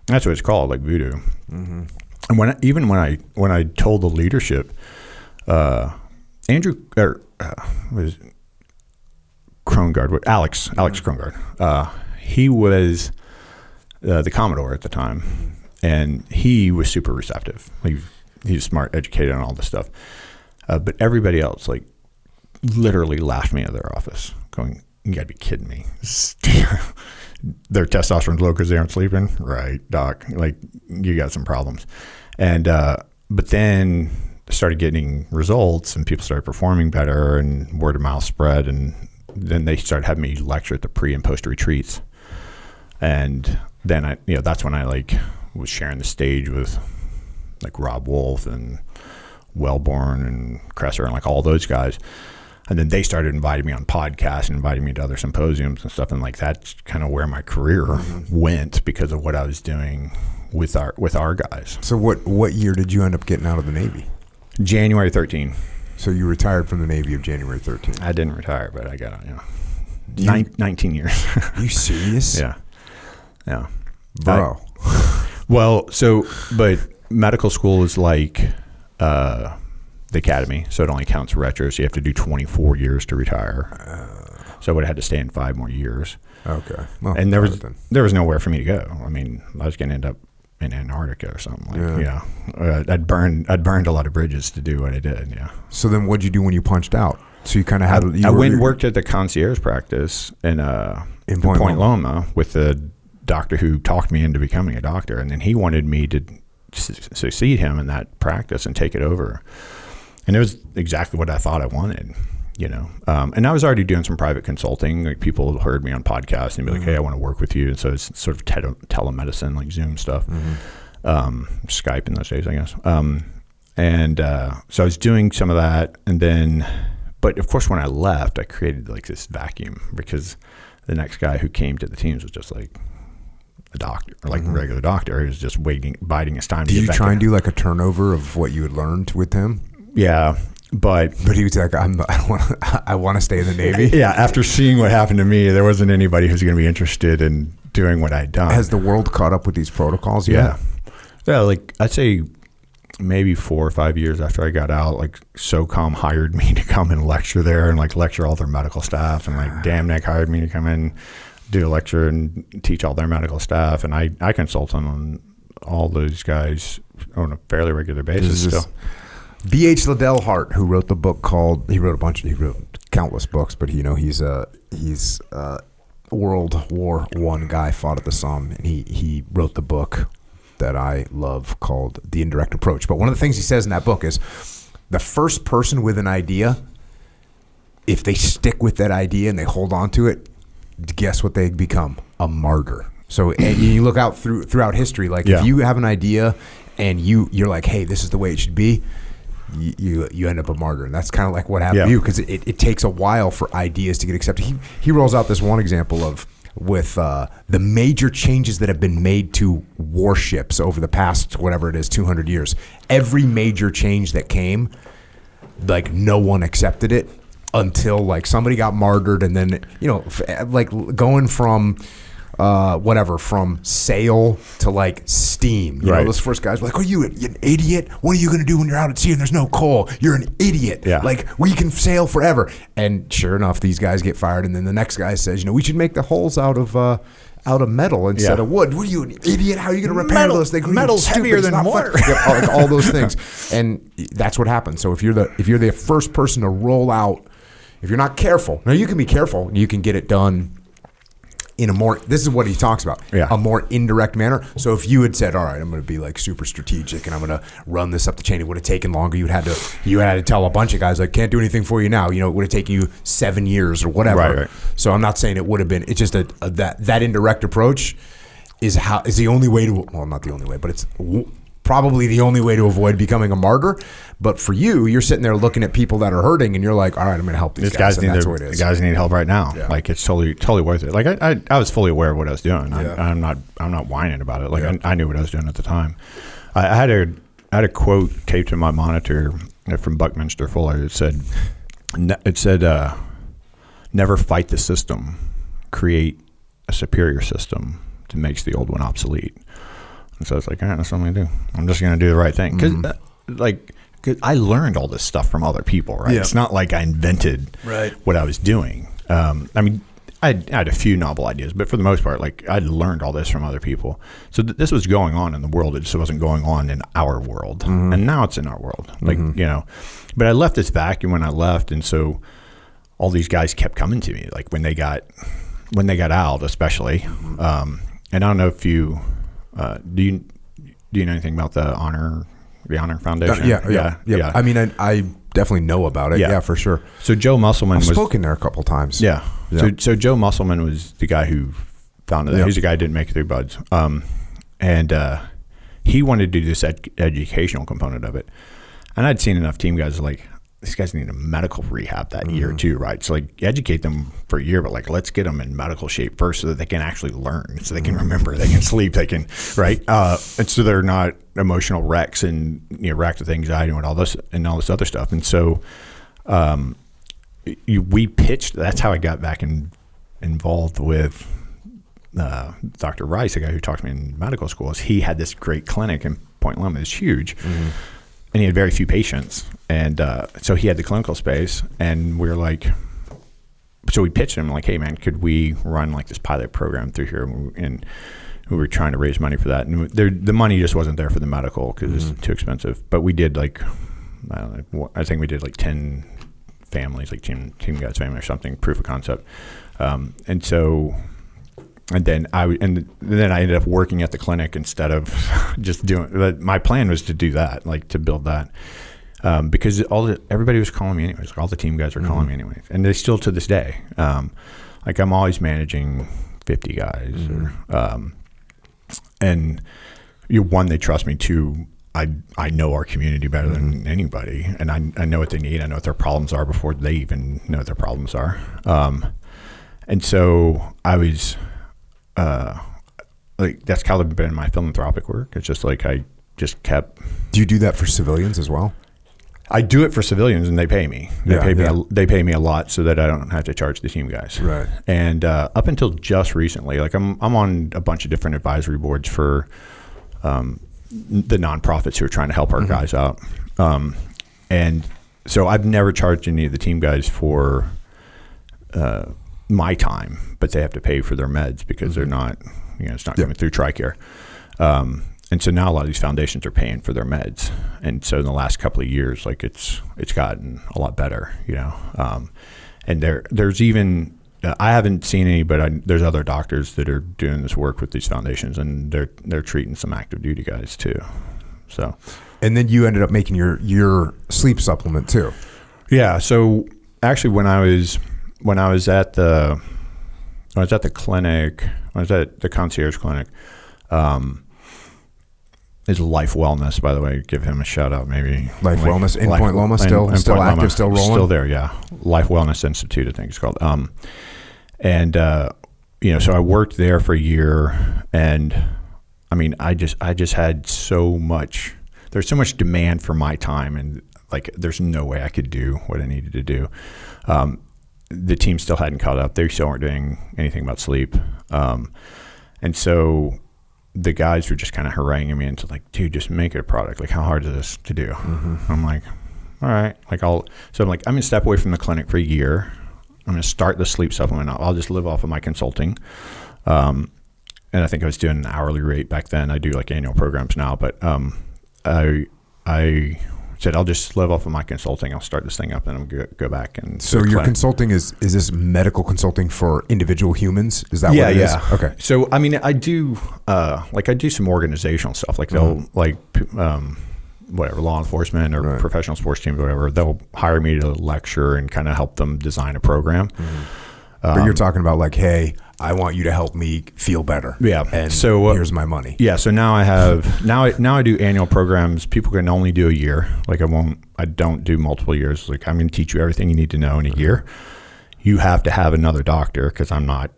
S2: And that's what it's called, like voodoo. Mm-hmm. And when I told the leadership, Andrew was Krongard, Alex Krongard. He was the Commodore at the time, and he was super receptive. He's smart, educated on all this stuff. But everybody else, like, literally laughed me out of their office, going, "You gotta be kidding me. Their testosterone's low because they aren't sleeping?" Right, doc. Like, you got some problems. And but then started getting results, and people started performing better, and word of mouth spread, and then they started having me lecture at the pre and post retreats. And then that's when I was sharing the stage with like Rob Wolf and Wellborn and Kresser and like all those guys. And then they started inviting me on podcasts and inviting me to other symposiums and stuff. And like, that's kind of where my career went, because of what I was doing with our guys.
S1: So what year did you end up getting out of the Navy?
S2: January 13.
S1: So you retired from the Navy of January 13.
S2: I didn't retire, but I got out, 19 years.
S1: Are you serious?
S2: Yeah.
S1: Bro.
S2: But medical school is like the academy, so it only counts retro, so you have to do 24 years to retire. So I would have had to stay in 5 more years.
S1: Okay. Well,
S2: and there was nowhere for me to go. I mean, I was going to end up in Antarctica or something. I'd burned a lot of bridges to do what I did. Yeah.
S1: So then what'd you do when you punched out? So you kind of had.
S2: I went and worked at the concierge practice in Point Loma with the doctor who talked me into becoming a doctor, and then he wanted me to succeed him in that practice and take it over. And it was exactly what I thought I wanted, you know. And I was already doing some private consulting. Like people heard me on podcasts and be like, "Hey, I want to work with you." And so it's sort of telemedicine, like Zoom stuff, Skype in those days, I guess. So I was doing some of that, and then, but of course, when I left, I created like this vacuum because the next guy who came to the teams was just like a doctor, or like a regular doctor. He was just biding his time.
S1: Did you try and do like a turnover of what you had learned with him?
S2: Yeah, but
S1: he was like, I want to stay in the Navy.
S2: Yeah, after seeing what happened to me, there wasn't anybody who's going to be interested in doing what I'd done.
S1: Has the world caught up with these protocols yet?
S2: Yeah, like I'd say maybe 4 or 5 years after I got out, like SOCOM hired me to come and lecture there and like lecture all their medical staff, and like DAMNEC hired me to come in, do a lecture and teach all their medical staff, and I consult on all those guys on a fairly regular basis still.
S1: B.H. Liddell Hart, who wrote the book called, he wrote countless books, but he's a World War I guy, fought at the Somme, and he wrote the book that I love called The Indirect Approach. But one of the things he says in that book is the first person with an idea, if they stick with that idea and they hold on to it, guess what they become? A martyr. So and you look out throughout history, like if you have an idea and you're like, hey, this is the way it should be, you end up a martyr. And that's kind of like what happened to you, because it takes a while for ideas to get accepted. He rolls out this one example with the major changes that have been made to warships over the past, whatever it is, 200 years. Every major change that came, like no one accepted it until like somebody got martyred, and then, you know, like going from from sail to like steam. You know, those first guys were like, "Oh, you an idiot? What are you going to do when you're out at sea and there's no coal? You're an idiot.
S2: Yeah.
S1: Like, we can sail forever." And sure enough, these guys get fired, and then the next guy says, "You know, we should make the hulls out of metal instead of wood." "What are you, an idiot? How are you going to repair those things?
S2: Metal's heavier than water."
S1: Like all those things, and that's what happens. So if you're the first person to roll out, if you're not careful, now you can be careful and you can get it done in a more, this is what he talks about, a more indirect manner. So if you had said, all right, I'm going to be like super strategic and I'm going to run this up the chain, it would have taken longer. You had to tell a bunch of guys, like, can't do anything for you now. You know, it would have taken you 7 years or whatever.
S2: Right.
S1: So I'm not saying it would have been, it's just that indirect approach is the only way to, well, not the only way, but it's probably the only way to avoid becoming a martyr. But for you, you're sitting there looking at people that are hurting, and you're like, all right, I'm going to help these guys. And that's what it is.
S2: The guys need help right now. Yeah. Like, it's totally worth it. Like, I was fully aware of what I was doing. Yeah. I'm not whining about it. Like, I knew what I was doing at the time. I had a quote taped to my monitor from Buckminster Fuller. It said, "Never fight the system. Create a superior system that makes the old one obsolete." And so it's like, all right, that's what I'm going to do. I'm just going to do the right thing. Because I learned all this stuff from other people, right? Yeah. It's not like I invented what I was doing. I mean, I had a few novel ideas, but for the most part, like, I learned all this from other people. So this was going on in the world. It just wasn't going on in our world. Mm-hmm. And now it's in our world. Like, you know, but I left this vacuum when I left. And so all these guys kept coming to me, like when they got out, especially. And I don't know if you, do you know anything about the Honor Foundation?
S1: Yeah. I mean, I definitely know about it. Yeah, for sure.
S2: So Joe Musselman
S1: I've spoken there a couple times.
S2: Yeah. So Joe Musselman was the guy who founded that. He's the guy who didn't make it through BUD/S. And he wanted to do this educational component of it. And I'd seen enough team guys like, these guys need a medical rehab that year too, right? So like, educate them for a year, but like, let's get them in medical shape first so that they can actually learn, so they can remember, they can sleep, they can, right? And so they're not emotional wrecks and, you know, racked with anxiety and all this other stuff. And so we pitched, that's how I got back involved with Dr. Rice, the guy who taught me in medical school. Is he had this great clinic in Point Loma. It's huge. And he had very few patients. And so he had the clinical space, and we were like, so we pitched him like, hey man, could we run like this pilot program through here? And we were trying to raise money for that. And the money just wasn't there for the medical because it's too expensive. But we did like, I think we did like 10, families, like team guys family or something, proof of concept. And then I ended up working at the clinic instead of just doing. My plan was to do that, like to build that, because everybody was calling me anyways. Like all the team guys were calling me anyways, and they still to this day. Like I'm always managing 50 guys, and one, they trust me. Two, I know our community better than anybody, and I know what they need. I know what their problems are before they even know what their problems are. And so I was. Like that's kind of been my philanthropic work. It's just like I just kept.
S1: Do you do that for civilians as well?
S2: I do it for civilians, and they pay me. They pay me a lot so that I don't have to charge the team guys.
S1: Right.
S2: And up until just recently, like I'm on a bunch of different advisory boards for the nonprofits who are trying to help our guys out. And so I've never charged any of the team guys for my time, but they have to pay for their meds because they're not, it's not coming through TRICARE. And so now a lot of these foundations are paying for their meds. And so in the last couple of years, like it's gotten a lot better, and there's even, I haven't seen any, but there's other doctors that are doing this work with these foundations, and they're treating some active duty guys too. So, and
S1: then you ended up making your sleep supplement too.
S2: Yeah. So actually when I was at the clinic, when I was at the concierge clinic, is Life Wellness, by the way. Give him a shout out, maybe.
S1: Life Wellness in Point Loma, still active,
S2: Loma,
S1: still rolling.
S2: Still there, yeah. Life Wellness Institute, I think it's called. So I worked there for a year, and I mean, I just had so much. There's so much demand for my time, and like, there's no way I could do what I needed to do. The team still hadn't caught up. They still weren't doing anything about sleep. And so the guys were just kind of haranguing me into like, dude, just make it a product. Like, how hard is this to do? I'm like, all right. So I'm like, I'm going to step away from the clinic for a year. I'm going to start the sleep supplement. I'll just live off of my consulting. And I think I was doing an hourly rate back then. I do like annual programs now, but I said, I'll just live off of my consulting. I'll start this thing up and I'm go back. And
S1: so your consulting is this medical consulting for individual humans? Is that what it is?
S2: Yeah. Okay. So, I mean, I do some organizational stuff. Like they'll whatever, law enforcement or professional sports teams, whatever, they'll hire me to lecture and kind of help them design a program.
S1: But you're talking about like, hey, I want you to help me feel better.
S2: Yeah.
S1: And so here's my money.
S2: Yeah. So now I do annual programs. People can only do a year. Like I don't do multiple years. Like I'm going to teach you everything you need to know in a year. You have to have another doctor because I'm not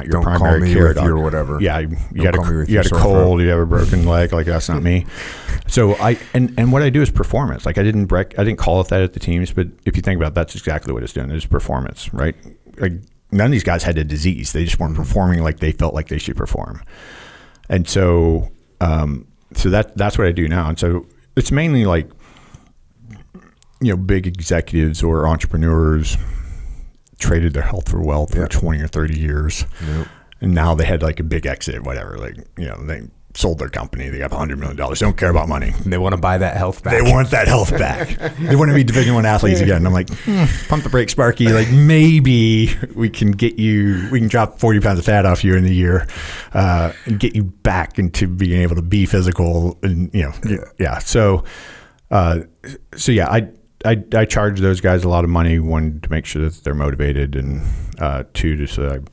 S2: your primary care doctor or whatever. Yeah. You got a cold, you have a broken leg. Like that's not me. So and what I do is performance. Like I didn't call it that at the teams, but if you think about it, that's exactly what it's doing. It's performance, right? Like, none of these guys had a disease. They just weren't performing like they felt like they should perform. And so, that's what I do now. And so it's mainly like, big executives or entrepreneurs traded their health for wealth for 20 or 30 years. Yep. And now they had like a big exit, whatever. Like, they sold their company. They got $100 million. They don't care about money.
S1: They want to buy that health back.
S2: They want that health back. They want to be Division I athletes again. And I'm like, pump the brakes, Sparky. Like maybe we can drop 40 pounds of fat off you in a year and get you back into being able to be physical. And, yeah. So I charge those guys a lot of money, one, to make sure that they're motivated, and two, just so that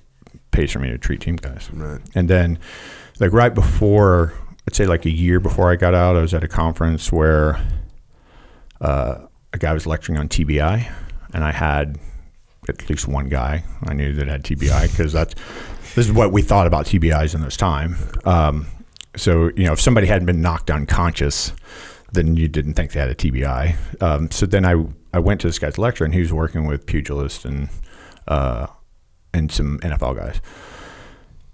S2: pays for me to treat team guys. Right. And then, like right before, I'd say like a year before I got out, I was at a conference where a guy was lecturing on TBI, and I had at least one guy I knew that had TBI because this is what we thought about TBIs in this time. So if somebody hadn't been knocked unconscious, then you didn't think they had a TBI. So then I went to this guy's lecture, and he was working with pugilists and some NFL guys.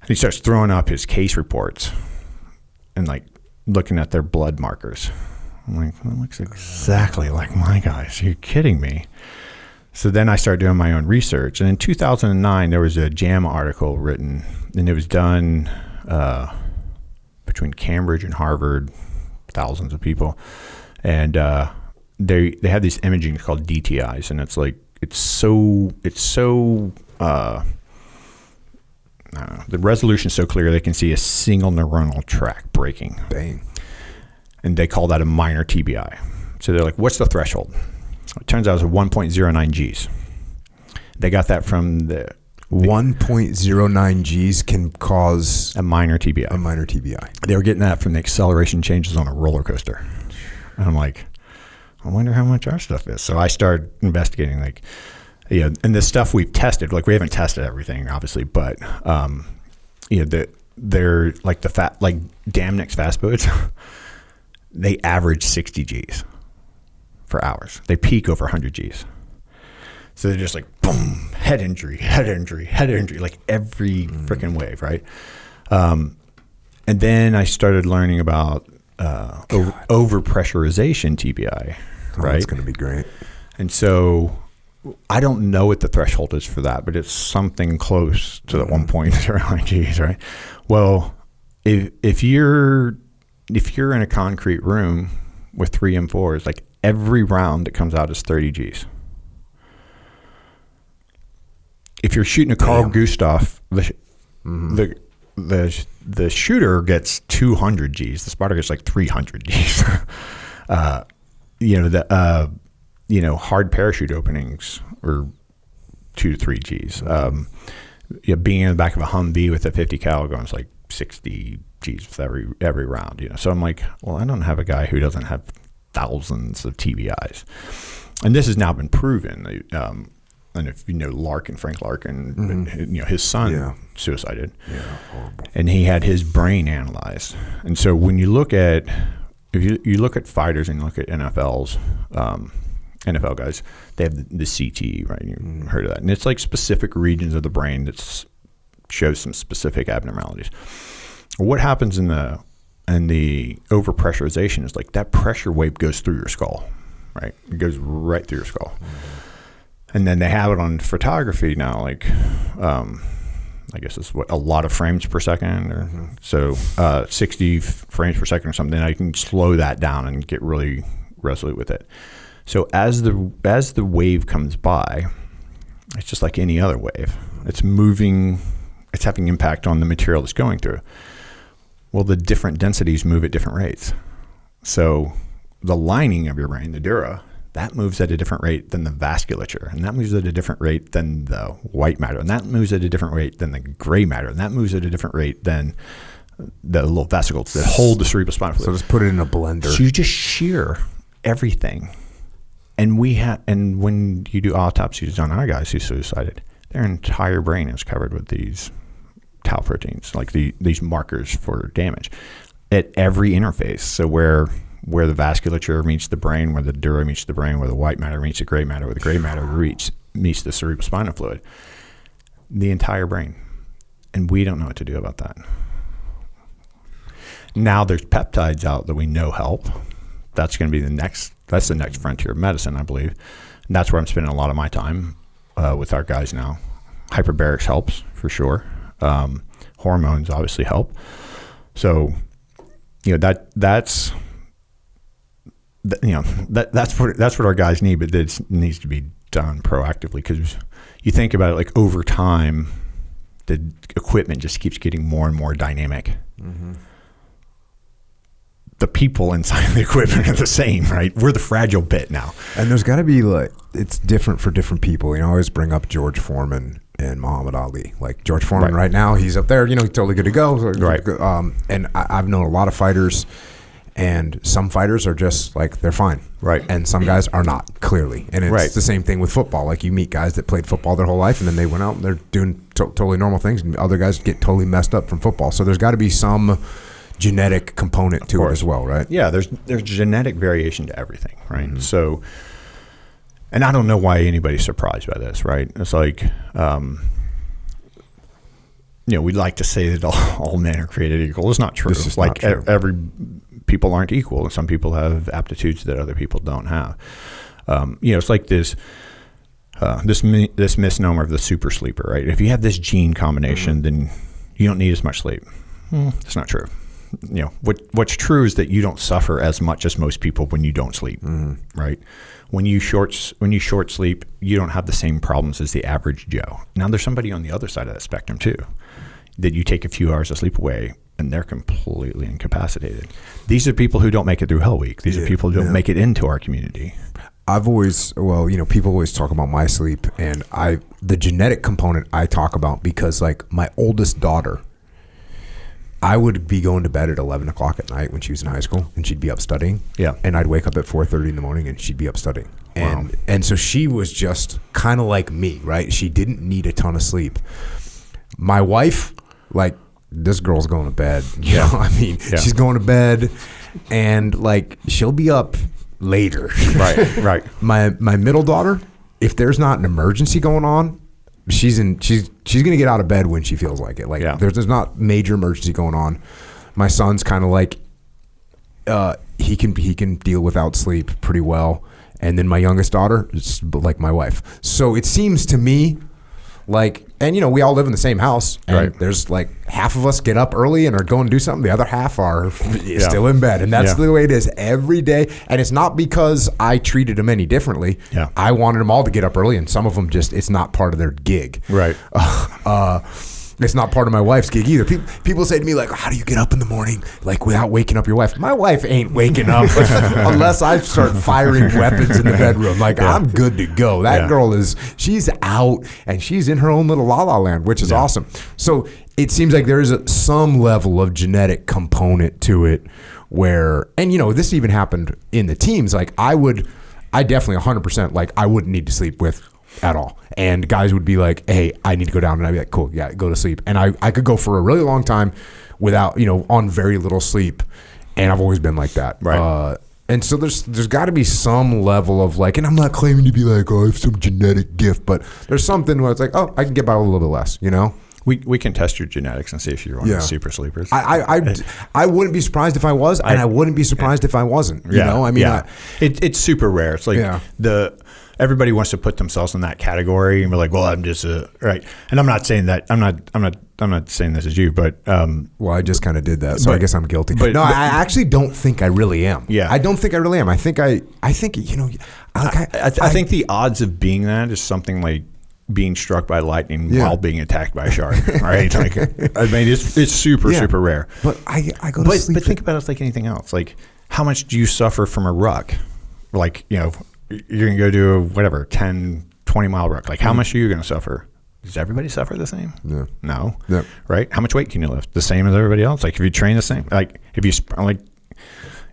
S2: He starts throwing up his case reports and like looking at their blood markers. I'm like, that looks exactly like my guys. Are you kidding me? So then I started doing my own research. And in 2009, there was a JAMA article written, and it was done between Cambridge and Harvard, thousands of people. And they had these imaging called DTIs, and it's like so I don't know, the resolution is so clear they can see a single neuronal tract breaking.
S1: Bang.
S2: And they call that a minor TBI. So they're like, what's the threshold? It turns out it's 1.09 Gs. They got that from the
S1: 1.09 Gs can cause
S2: a minor TBI.
S1: a minor TBI.
S2: They were getting that from the acceleration changes on a roller coaster. And I'm like, I wonder how much our stuff is. So I started investigating, like, and the stuff we've tested, like we haven't tested everything, obviously, but they're like Damnick's fast boats. They average 60 Gs for hours. They peak over 100 Gs. So they're just like, boom, head injury, like every freaking wave, right? And then I started learning about overpressurization TBI, right?
S1: That's going to be great.
S2: And so I don't know what the threshold is for that, but it's something close to the 1.09 Gs, right? Well, if you're in a concrete room with 3 M4s, like every round that comes out is 30 Gs. If you're shooting a Carl Gustav, the shooter gets 200 Gs. The spotter gets like 300 Gs. Hard parachute openings are 2 to 3 Gs. Being in the back of a Humvee with a 50 cal going is like 60 Gs with every round. So I'm like, well, I don't have a guy who doesn't have thousands of TBIs, and this has now been proven. And if you know Frank Larkin, his son suicided, horrible. And he had his brain analyzed. And so when you look at, if you look at fighters and you look at NFL guys, they have the CT, right? You've heard of that, and it's like specific regions of the brain that shows some specific abnormalities. What happens in the overpressurization is like that pressure wave goes through your skull, right? It goes right through your skull. And then they have it on photography now, like I guess it's a lot of frames per second, or so 60 frames per second or something. Now you can slow that down and get really resolute with it. So as the wave comes by, it's just like any other wave. It's moving. It's having impact on the material it's going through. Well, the different densities move at different rates. So the lining of your brain, the dura, that moves at a different rate than the vasculature, and that moves at a different rate than the white matter, and that moves at a different rate than the gray matter, and that moves at a different rate than the little vesicles that hold the cerebral spinal fluid.
S1: So just put it in a blender.
S2: So you just shear everything. And when you do autopsies on our guys who suicided, their entire brain is covered with these tau proteins, like these markers for damage at every interface. So where the vasculature meets the brain, where the dura meets the brain, where the white matter meets the gray matter, where the gray matter meets the cerebral spinal fluid, the entire brain. And we don't know what to do about that. Now there's peptides out that we know help. That's going to be the next frontier of medicine, I believe. And that's where I'm spending a lot of my time with our guys now. Hyperbarics helps for sure. Hormones obviously help. So, that's what our guys need, but it needs to be done proactively, because you think about it, like over time, the equipment just keeps getting more and more dynamic. The people inside the equipment are the same, right? We're the fragile bit now.
S1: And there's got to be it's different for different people. I always bring up George Foreman and Muhammad Ali. Like George Foreman right now, he's up there, he's totally good to go.
S2: Right.
S1: And I've known a lot of fighters, and some fighters are just like, they're fine.
S2: Right.
S1: And some guys are not, clearly. And it's the same thing with football. Like you meet guys that played football their whole life, and then they went out and they're doing totally normal things, and other guys get totally messed up from football. So there's got to be some genetic component to it as well, right?
S2: Yeah, there's genetic variation to everything, right? So, and I don't know why anybody's surprised by this, right? It's like, we'd like to say that all men are created equal. It's not true.
S1: This is
S2: like
S1: not true.
S2: Every people aren't equal, and some people have aptitudes that other people don't have. It's like this misnomer of the super sleeper, right? If you have this gene combination, then you don't need as much sleep. That's not true. what's true is that you don't suffer as much as most people when you don't sleep, right? When you short sleep, you don't have the same problems as the average Joe. Now there's somebody on the other side of that spectrum too, that you take a few hours of sleep away and they're completely incapacitated. These are people who don't make it through Hell Week. These are people who don't make it into our community.
S1: People always talk about my sleep, and the genetic component I talk about, because like my oldest daughter, I would be going to bed at 11 o'clock at night when she was in high school, and she'd be up studying.
S2: Yeah.
S1: And I'd wake up at 4:30 in the morning, and she'd be up studying. And so she was just kind of like me, right? She didn't need a ton of sleep. My wife, like, this girl's going to bed. You know, I mean, she's going to bed, and like she'll be up later.
S2: Right.
S1: My middle daughter, if there's not an emergency going on, she's gonna get out of bed when she feels like it. Like there's not major emergency going on. My son's kind of like he can deal without sleep pretty well, and then my youngest daughter is like my wife. So it seems to me like, and we all live in the same house, and there's like half of us get up early and are going to do something. The other half are still in bed, and that's the way it is every day. And it's not because I treated them any differently.
S2: Yeah.
S1: I wanted them all to get up early, and some of them just, it's not part of their gig.
S2: Right.
S1: It's not part of my wife's gig either. People say to me, like, how do you get up in the morning, like, without waking up your wife? My wife ain't waking up unless I start firing weapons in the bedroom. Like, I'm good to go. That girl she's out, and she's in her own little la-la land, which is awesome. So it seems like there is some level of genetic component to it where, and, this even happened in the teams. Like, I definitely 100%, like, I wouldn't need to sleep with at all. And guys would be like, hey, I need to go down. And I'd be like, cool, yeah, go to sleep. And I could go for a really long time without, on very little sleep. And I've always been like that.
S2: Right.
S1: And so there's got to be some level of like, and I'm not claiming to be like, oh, I have some genetic gift, but there's something where it's like, oh, I can get by with a little bit less,
S2: We can test your genetics and see if you're one of the super sleepers.
S1: I wouldn't be surprised if I was, and I wouldn't be surprised if I wasn't. I mean,
S2: it's super rare. It's like everybody wants to put themselves in that category, and we're like, well, I'm just right. And I'm not saying that. I'm not saying this as you, but
S1: well, I just kind of did that, so I guess I'm guilty. But I actually don't think I really am.
S2: Yeah,
S1: I don't think I really am. I think I think
S2: I think the odds of being that is something like being struck by lightning while being attacked by a shark, right? Like, I mean, it's super rare.
S1: But I go to sleep.
S2: But think about it like anything else. Like, how much do you suffer from a ruck? Like, you're going to go do a, whatever, 10, 20-mile ruck. Like, how much are you going to suffer? Does everybody suffer the same?
S1: Yeah.
S2: No.
S1: Yep.
S2: Right? How much weight can you lift? The same as everybody else? Like, if you train the same, like, if you, like,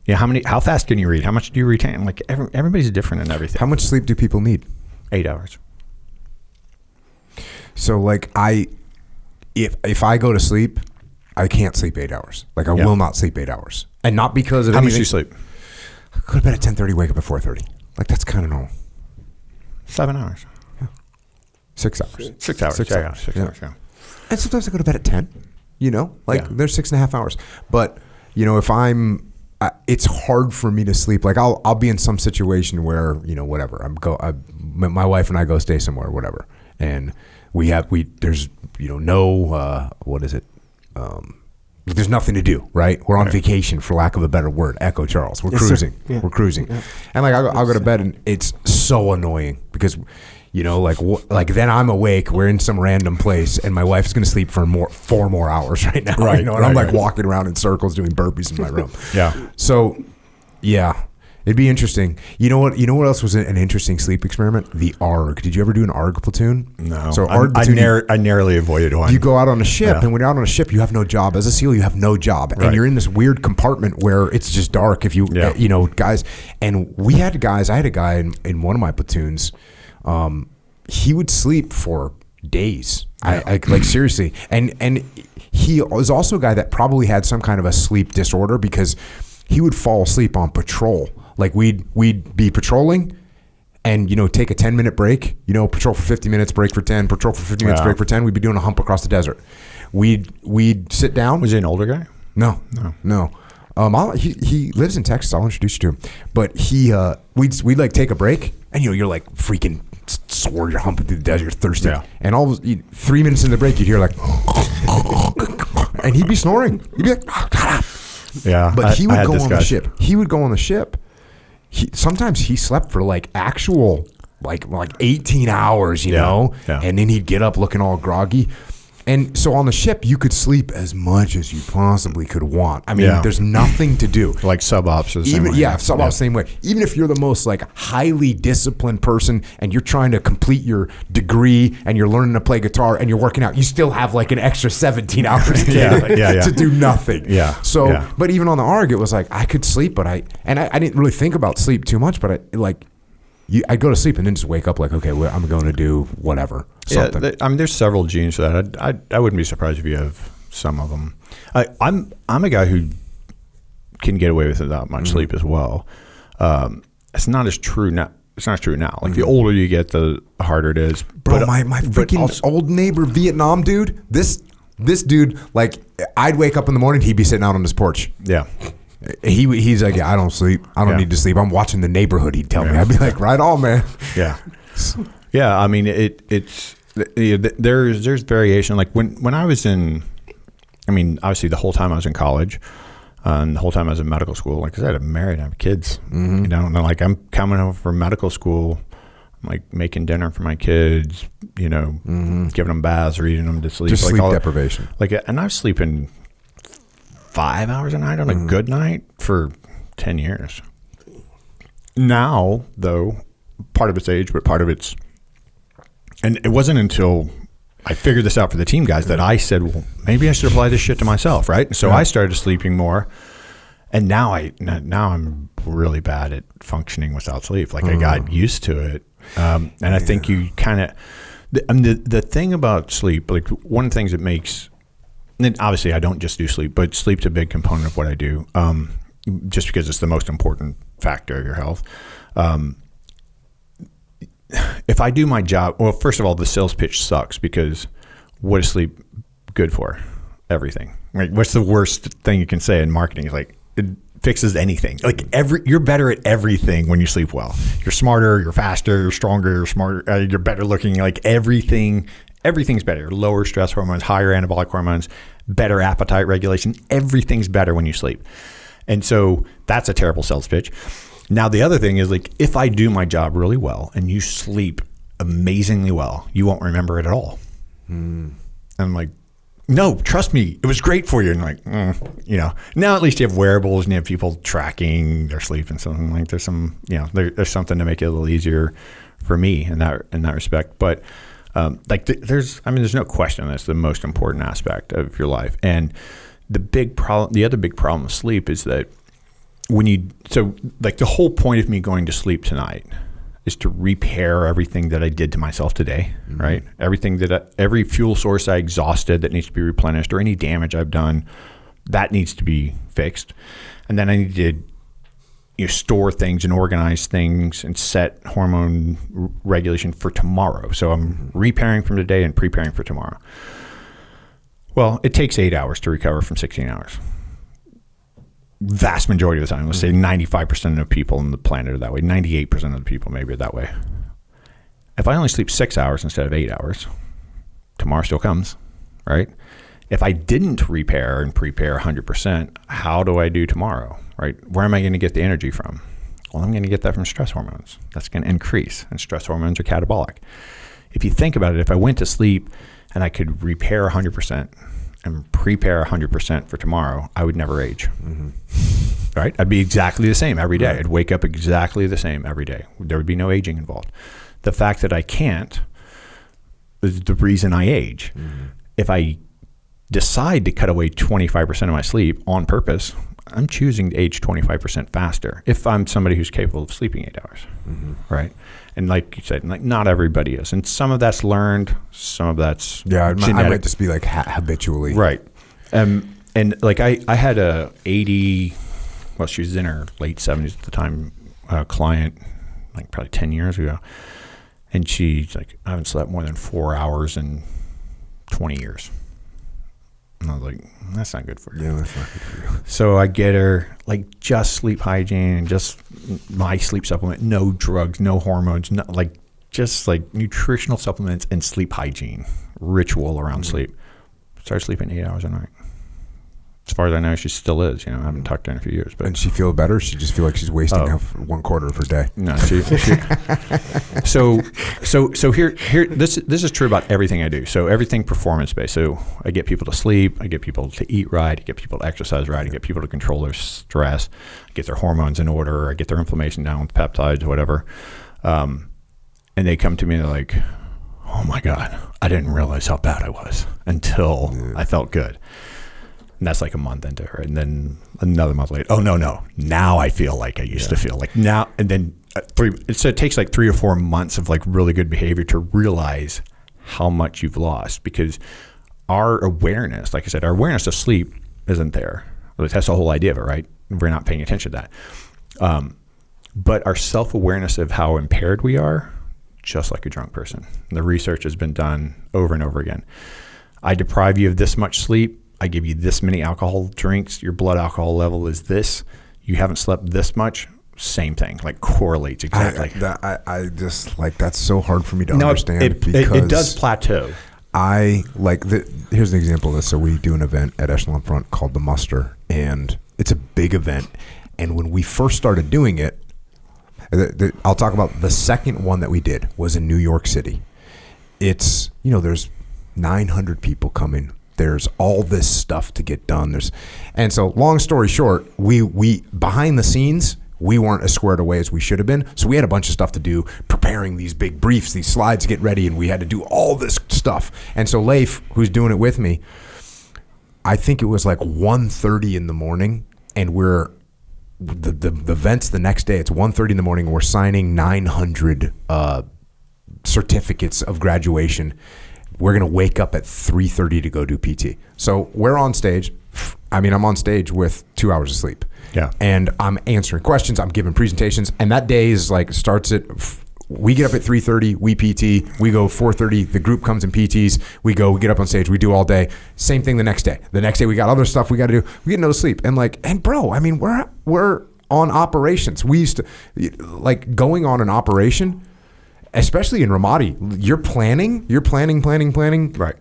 S2: how fast can you read? How much do you retain? Like, everybody's different in everything.
S1: How much sleep do people need?
S2: 8 hours.
S1: So, like, if I go to sleep, I can't sleep 8 hours. Like, I will not sleep 8 hours. And not because of
S2: How
S1: anything.
S2: much do you sleep?
S1: I go to bed at 10:30, wake up at 4:30. Like, that's kind of normal. 7 hours. Yeah. 6 hours.
S2: 6 hours. 6 hours. 6 hours, yeah.
S1: And sometimes I go to bed at 10, there's 6.5 hours. But, if I'm, it's hard for me to sleep. Like, I'll be in some situation where, whatever, my wife and I go stay somewhere, whatever. And there's, no, what is it? There's nothing to do, right? We're on vacation, for lack of a better word. Echo Charles. We're cruising. Yeah. We're cruising. Yeah. And like, I'll go to bed, and it's so annoying because, like then I'm awake. We're in some random place, and my wife's going to sleep for 4 more hours right now. Right. And I'm like walking around in circles doing burpees in my room.
S2: Yeah.
S1: So, yeah. It'd be interesting. You know what else was an interesting sleep experiment? The ARG. Did you ever do an ARG platoon?
S2: No.
S1: So ARG platoon,
S2: I narrowly avoided one.
S1: You go out on a ship, and when you're out on a ship, you have no job. As a SEAL, you have no job. And you're in this weird compartment where it's just dark if you, guys. And I had a guy in one of my platoons. He would sleep for days. Like seriously. And he was also a guy that probably had some kind of a sleep disorder because he would fall asleep on patrol. Like we'd be patrolling and, take a 10-minute break, patrol for 50 minutes, break for 10, patrol for 50 minutes, break for 10. We'd be doing a hump across the desert. We'd sit down.
S2: Was he an older guy?
S1: No. He lives in Texas. I'll introduce you to him. But we'd like take a break, and you're like freaking sore. You're humping through the desert. You're thirsty, and all of 3 minutes into the break, you'd hear like, and he'd be snoring. He'd be like,
S2: Yeah.
S1: But he would
S2: had
S1: go
S2: this
S1: on
S2: guy.
S1: the ship. He would go on the ship. Sometimes he slept for like actual like 18 hours, you know, and then he'd get up looking all groggy. And so on the ship, you could sleep as much as you possibly could want. I mean, there's nothing to do.
S2: Like sub-ops are the same way.
S1: Yeah, sub-ops same way. Even if you're the most like highly disciplined person and you're trying to complete your degree and you're learning to play guitar and you're working out, you still have like an extra 17 hours to do nothing.
S2: Yeah.
S1: So, but even on the ARG, it was like I could sleep, but I didn't really think about sleep too much, but I'd go to sleep and then just wake up like, okay, well, I'm going to do whatever. Something.
S2: Yeah, I mean, there's several genes for that. I wouldn't be surprised if you have some of them. I'm a guy who can get away with without much sleep as well. It's not as true now. It's not as true now. Like the older you get, the harder it is.
S1: Bro, my freaking old neighbor, Vietnam dude. This dude, like, I'd wake up in the morning, he'd be sitting out on his porch.
S2: Yeah.
S1: He's like, I don't sleep. I don't need to sleep. I'm watching The Neighborhood. He'd tell me. I'd be like, right on, man.
S2: Yeah. Yeah. I mean, there's variation. Like when I was in, I mean, obviously the whole time I was in college, and the whole time I was in medical school, like I said, I'm married, I have kids, you know, and like I'm coming home from medical school, I'm like making dinner for my kids, you know, giving them baths, reading them to sleep.
S1: Just
S2: like
S1: sleep deprivation.
S4: And I was sleeping 5 hours a night on a good night for 10 years. Now, though, part of it's age, but part of it's, and it wasn't until I figured this out for the team guys that I said, well, maybe I should apply this shit to myself, right? So I started sleeping more, and now I'm really bad at functioning without sleep. Like I got used to it, and I think you kind of, the thing about sleep, like one of the things that makes, and obviously I don't just do sleep, but sleep's a big component of what I do, just because it's the most important factor of your health. If I do my job, well, first of all, the sales pitch sucks because what is sleep good for? Everything. Like, what's the worst thing you can say in marketing? It's like, it fixes anything. Like you're better at everything when you sleep well. You're smarter, you're faster, you're stronger, you're smarter, you're better looking. Like everything's better. Lower stress hormones, higher anabolic hormones, better appetite regulation. Everything's better when you sleep. And so that's a terrible sales pitch. Now, the other thing is, like, if I do my job really well and you sleep amazingly well, you won't remember it at all. And I'm like, no, trust me, it was great for you. And like, you know, now at least you have wearables and you have people tracking their sleep and something. Like there's some, you know, there's something to make it a little easier for me in that respect. But there's no question that's the most important aspect of your life. And the other big problem with sleep is that the whole point of me going to sleep tonight is to repair everything that I did to myself today, right? Everything every fuel source I exhausted that needs to be replenished, or any damage I've done, that needs to be fixed. And then I need to store things and organize things and set hormone regulation for tomorrow. So I'm repairing from today and preparing for tomorrow. Well, it takes 8 hours to recover from 16 hours. Vast majority of the time, let's say 95% of the people on the planet are that way. 98% of the people maybe are that way. If I only sleep 6 hours instead of 8 hours, tomorrow still comes, right? If I didn't repair and prepare 100%, how do I do tomorrow, right? Where am I going to get the energy from? Well, I'm going to get that from stress hormones. That's going to increase, and stress hormones are catabolic. If you think about it, if I went to sleep and I could repair 100% and prepare 100% for tomorrow, I would never age. Right? I'd be exactly the same every day. I'd wake up exactly the same every day. There would be no aging involved. The fact that I can't is the reason I age. If I decide to cut away 25% of my sleep on purpose, I'm choosing to age 25% faster if I'm somebody who's capable of sleeping 8 hours, right? And like you said, like not everybody is. And some of that's learned, some of that's genetic.
S1: I might just be like habitually.
S2: Right. And like I had a 80, well, she was in her late 70s at the time, client, like probably 10 years ago. And she's like, I haven't slept more than 4 hours in 20 years. And I was like, that's not good for you.
S1: Yeah, that's not good for you.
S2: So I get her like just sleep hygiene and just my sleep supplement, no drugs, no hormones, just like nutritional supplements and sleep hygiene, ritual around sleep. Start sleeping 8 hours a night. as far as I know, she still is. I haven't talked to her in a few years. But
S1: And she feel better? She just feel like she's wasting 1/4 of her day.
S2: no, she so here this is true about everything I do. So everything performance based. So I get people to sleep, I get people to eat right, I get people to exercise right, I get people to control their stress, I get their hormones in order, I get their inflammation down with peptides, whatever. And they come to me and they're like, oh my God, I didn't realize how bad I was until I felt good. And that's like a month into her. And then another month later, oh, no. Now I feel like I used to feel like now. And then it takes like 3 or 4 months of like really good behavior to realize how much you've lost, because our awareness, like I said, our awareness of sleep isn't there. That's the whole idea of it, right? We're not paying attention to that. But our self-awareness of how impaired we are, just like a drunk person. The research has been done over and over again. I deprive you of this much sleep. I give you this many alcohol drinks. Your blood alcohol level is this. You haven't slept this much. Same thing, like correlates exactly.
S1: I just like, that's so hard for me to understand because
S2: it does plateau.
S1: Here's an example of this. So we do an event at Echelon Front called the Muster, and it's a big event. And when we first started doing it, I'll talk about the second one that we did was in New York City. It's, there's 900 people coming. There's all this stuff to get done. And so long story short, we behind the scenes, we weren't as squared away as we should have been. So we had a bunch of stuff to do, preparing these big briefs, these slides to get ready, and we had to do all this stuff. And so Leif, who's doing it with me, I think it was like 1:30 in the morning, and we're the event's the next day. It's 1:30 in the morning. We're signing 900 certificates of graduation. We're going to wake up at 3:30 to go do PT. So we're on stage. I'm on stage with 2 hours of sleep.
S2: Yeah.
S1: And I'm answering questions. I'm giving presentations. And that day is like, we get up at 3:30, we PT, we go 4:30, the group comes and PTs, we get up on stage, we do all day. Same thing the next day. The next day we got other stuff we got to do. We get no sleep. And bro, we're on operations. We used to, like, going on an operation, especially in Ramadi, you're planning.
S2: Right.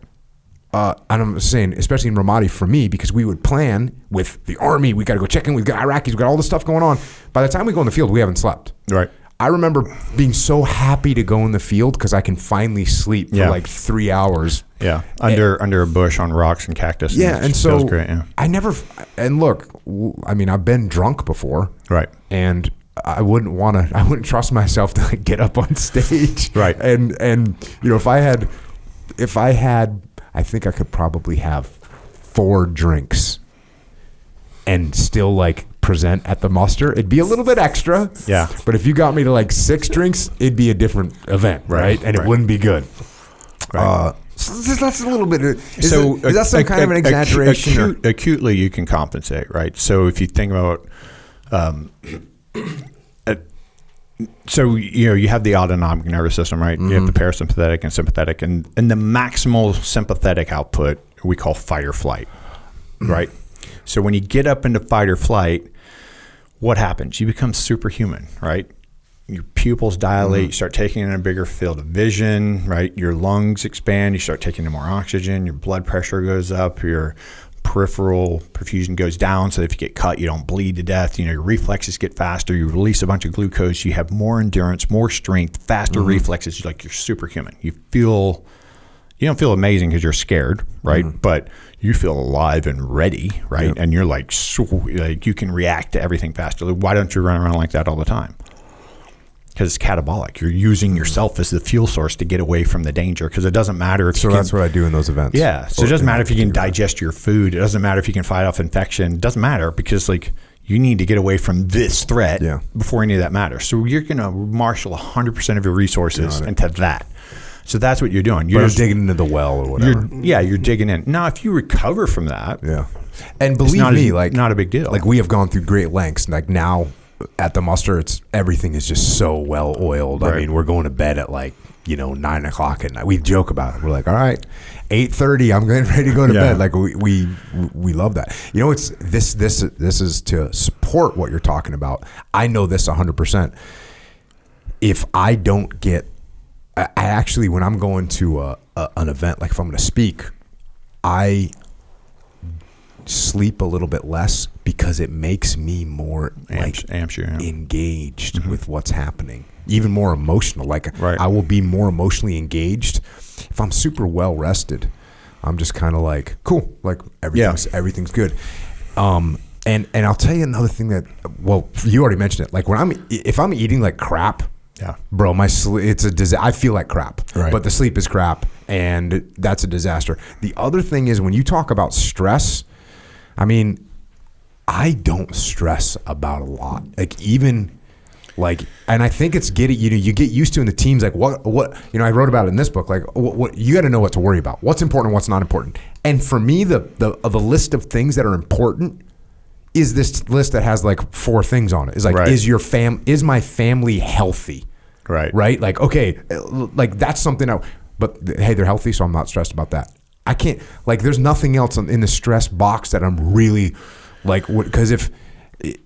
S1: And I'm saying, especially in Ramadi for me, because we would plan with the Army. We got to go check in. We've got Iraqis. We've got all this stuff going on. By the time we go in the field, we haven't slept.
S2: Right.
S1: I remember being so happy to go in the field because I can finally sleep for like 3 hours.
S2: Yeah. Under a bush on rocks and cactus.
S1: Yeah. And so
S2: feels great, yeah.
S1: I've been drunk before.
S2: Right.
S1: And I wouldn't trust myself to like get up on stage.
S2: Right.
S1: And if I had, I think I could probably have 4 drinks and still like present at the muster. It'd be a little bit extra.
S2: Yeah.
S1: But if you got me to like 6 drinks, it'd be a different event, right? And it wouldn't be good.
S2: Right.
S1: So that's a little bit. Is that some kind of an exaggeration?
S2: Acutely, you can compensate, right? So if you think about, so you have the autonomic nervous system, right? Mm-hmm. You have the parasympathetic and sympathetic, and the maximal sympathetic output we call fight or flight, right? So when you get up into fight or flight, what happens? You become superhuman, right? Your pupils dilate, you start taking in a bigger field of vision, right? Your lungs expand, you start taking in more oxygen, your blood pressure goes up, your peripheral perfusion goes down, so if you get cut, you don't bleed to death. Your reflexes get faster, you release a bunch of glucose, you have more endurance, more strength, faster reflexes, you're superhuman. You don't feel amazing because you're scared, right? But you feel alive and ready, right? Yep. And you're like you can react to everything faster. Why don't you run around like that all the time? Because it's catabolic. You're using yourself as the fuel source to get away from the danger, because it doesn't matter if
S1: that's what I do in those events.
S2: Yeah. So it doesn't matter if you can digest your food. It doesn't matter if you can fight off infection. It doesn't matter, because you need to get away from this threat before any of that matters. So you're going to marshal 100% of your resources into that. So that's what you're doing.
S1: You're digging into the well or whatever.
S2: You're digging in. Now, if you recover from that,
S1: and believe me,
S2: not a big deal.
S1: Like, we have gone through great lengths. Like, now at the muster, everything is just so well oiled. Right. I mean, we're going to bed at 9 o'clock at night. We joke about it. We're like, all right, 8:30, I'm getting ready to go to bed. Like, we love that. It's this is to support what you're talking about. I know this 100%. If I don't get, I actually, when I'm going to an event, like if I'm going to speak, sleep a little bit less because it makes me more
S2: amps you,
S1: engaged with what's happening, even more emotional. Like
S2: Right.
S1: I will be more emotionally engaged if I'm super well rested. I'm just kind of like, cool, like everything's good. And I'll tell you another thing that, well, you already mentioned it. Like if I'm eating like crap, bro, my sleep, it's a disaster. I feel like crap,
S2: Right.
S1: but the sleep is crap, and that's a disaster. The other thing is when you talk about stress, I mean, I don't stress about a lot. Like even like, and I think it's you get used to in the teams, like what, I wrote about it in this book, like what you got to know what to worry about, what's important and what's not important. And for me, the list of things that are important is this list that has like 4 things on it. It's like,
S2: Right.
S1: is my family healthy? Right? Like, okay, like that's something but hey, they're healthy, so I'm not stressed about that. I can't, like, there's nothing else in the stress box that I'm really like, because if,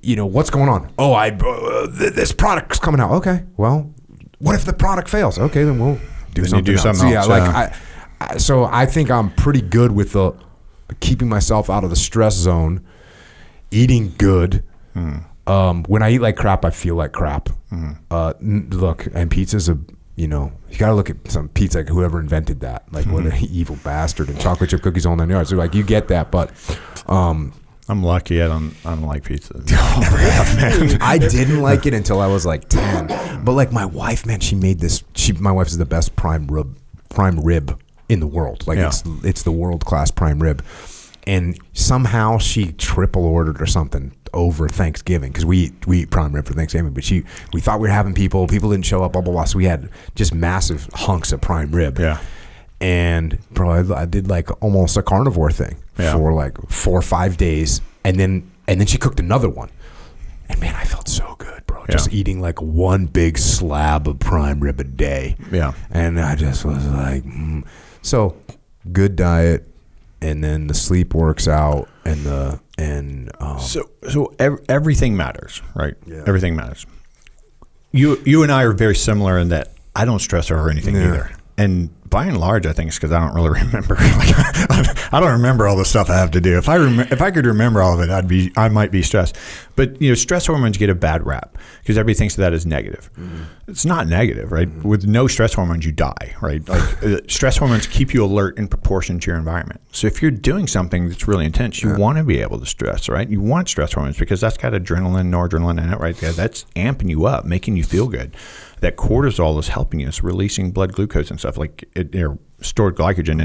S1: what's going on? Oh, this product's coming out. Okay, well, what if the product fails? Okay, then we'll do something else. Yeah, like so I think I'm pretty good with keeping myself out of the stress zone, eating good. When I eat like crap, I feel like crap. Look, and pizza's you got to look at some pizza, like whoever invented that, like what an evil bastard, and chocolate chip cookies all 9 yards. So like you get that, but
S2: I'm lucky. I don't like pizza. Never have, man.
S1: I didn't like it until I was like 10. But like my wife, man, she made this. My wife is the best prime rib in the world. Like it's the world-class prime rib. And somehow she triple ordered or something over Thanksgiving, because we eat prime rib for Thanksgiving. But we thought we were having people didn't show up, blah blah blah. So we had just massive hunks of prime rib.
S2: Yeah.
S1: And bro, I did like almost a carnivore thing for like 4 or 5 days, and then she cooked another one, and man, I felt so good, bro. Just eating like one big slab of prime rib a day. Yeah. And I just was like, so good diet. And then the sleep works out,
S2: so everything matters, right?
S1: Yeah.
S2: Everything matters. You and I are very similar in that I don't stress over anything either, and by and large, I think it's because I don't really remember. I don't remember all the stuff I have to do. If I could remember all of it, I might be stressed. But stress hormones get a bad rap because everybody thinks of that as negative. It's not negative, right? With no stress hormones, you die, right? Like stress hormones keep you alert in proportion to your environment. So if you're doing something that's really intense, you want to be able to stress, right? You want stress hormones because that's got adrenaline, noradrenaline in it, right? That's amping you up, making you feel good. That cortisol is helping you. It's releasing blood glucose and stuff, like stored glycogen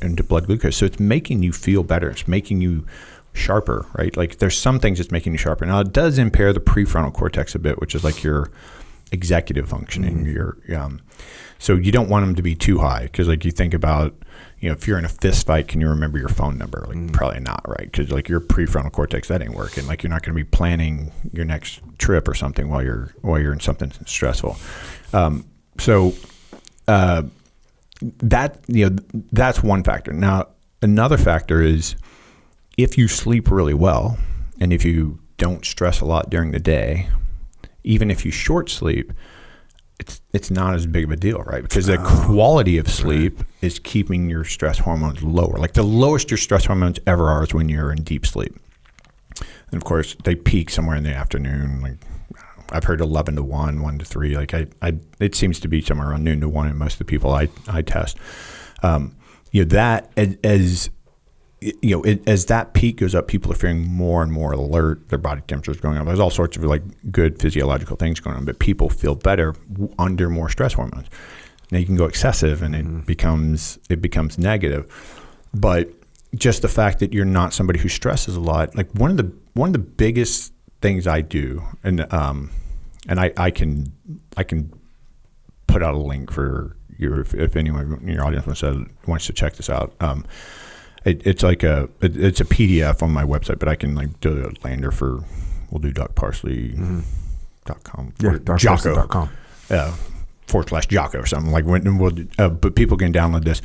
S2: into blood glucose. So it's making you feel better. It's making you sharper, right? Like there's some things that's making you sharper. Now it does impair the prefrontal cortex a bit, which is like your executive functioning. So you don't want them to be too high, because like you think about, if you're in a fist fight, can you remember your phone number? Like probably not, right? Because like your prefrontal cortex, that ain't working. Like you're not going to be planning your next trip or something while you're in something stressful. That's one factor. Now another factor is if you sleep really well and if you don't stress a lot during the day, even if you short sleep, it's not as big of a deal, right? Because the quality of sleep is keeping your stress hormones lower. Like the lowest your stress hormones ever are is when you're in deep sleep. And of course, they peak somewhere in the afternoon. Like I've heard 11 to 1, 1 to 3. Like it seems to be somewhere around noon to 1 in most of the people I test. That as that peak goes up, people are feeling more and more alert. Their body temperature is going up. There's all sorts of like good physiological things going on, but people feel better under more stress hormones. Now you can go excessive, and it becomes negative. But just the fact that you're not somebody who stresses a lot, like one of the biggest things I do, and I can put out a link for you if anyone in your audience wants to check this out. It's like it's a PDF on my website, but I can like do a lander for, we'll do DocParsley.com.
S1: Jocko.com.
S2: /Jocko or something, like but people can download this.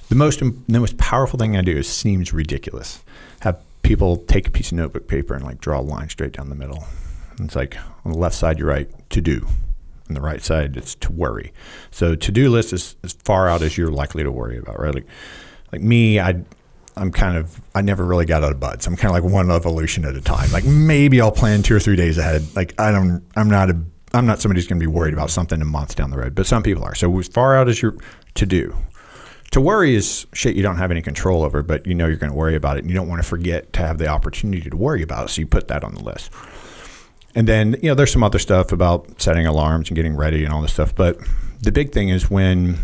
S2: The most powerful thing I do is seems ridiculous. Have people take a piece of notebook paper and like draw a line straight down the middle. And it's like on the left side you write to do, on the right side it's to worry. So to do list is as far out as you're likely to worry about, right? Like me,
S4: I never really got out of bed. So I'm kind of like one evolution at a time. Like maybe I'll plan 2 or 3 days ahead. Like I'm not somebody who's going to be worried about something a month down the road, but some people are. So as far out as your to do. To worry is shit you don't have any control over, but you know you're going to worry about it, and you don't want to forget to have the opportunity to worry about it, so you put that on the list. And then, there's some other stuff about setting alarms and getting ready and all this stuff, but the big thing is when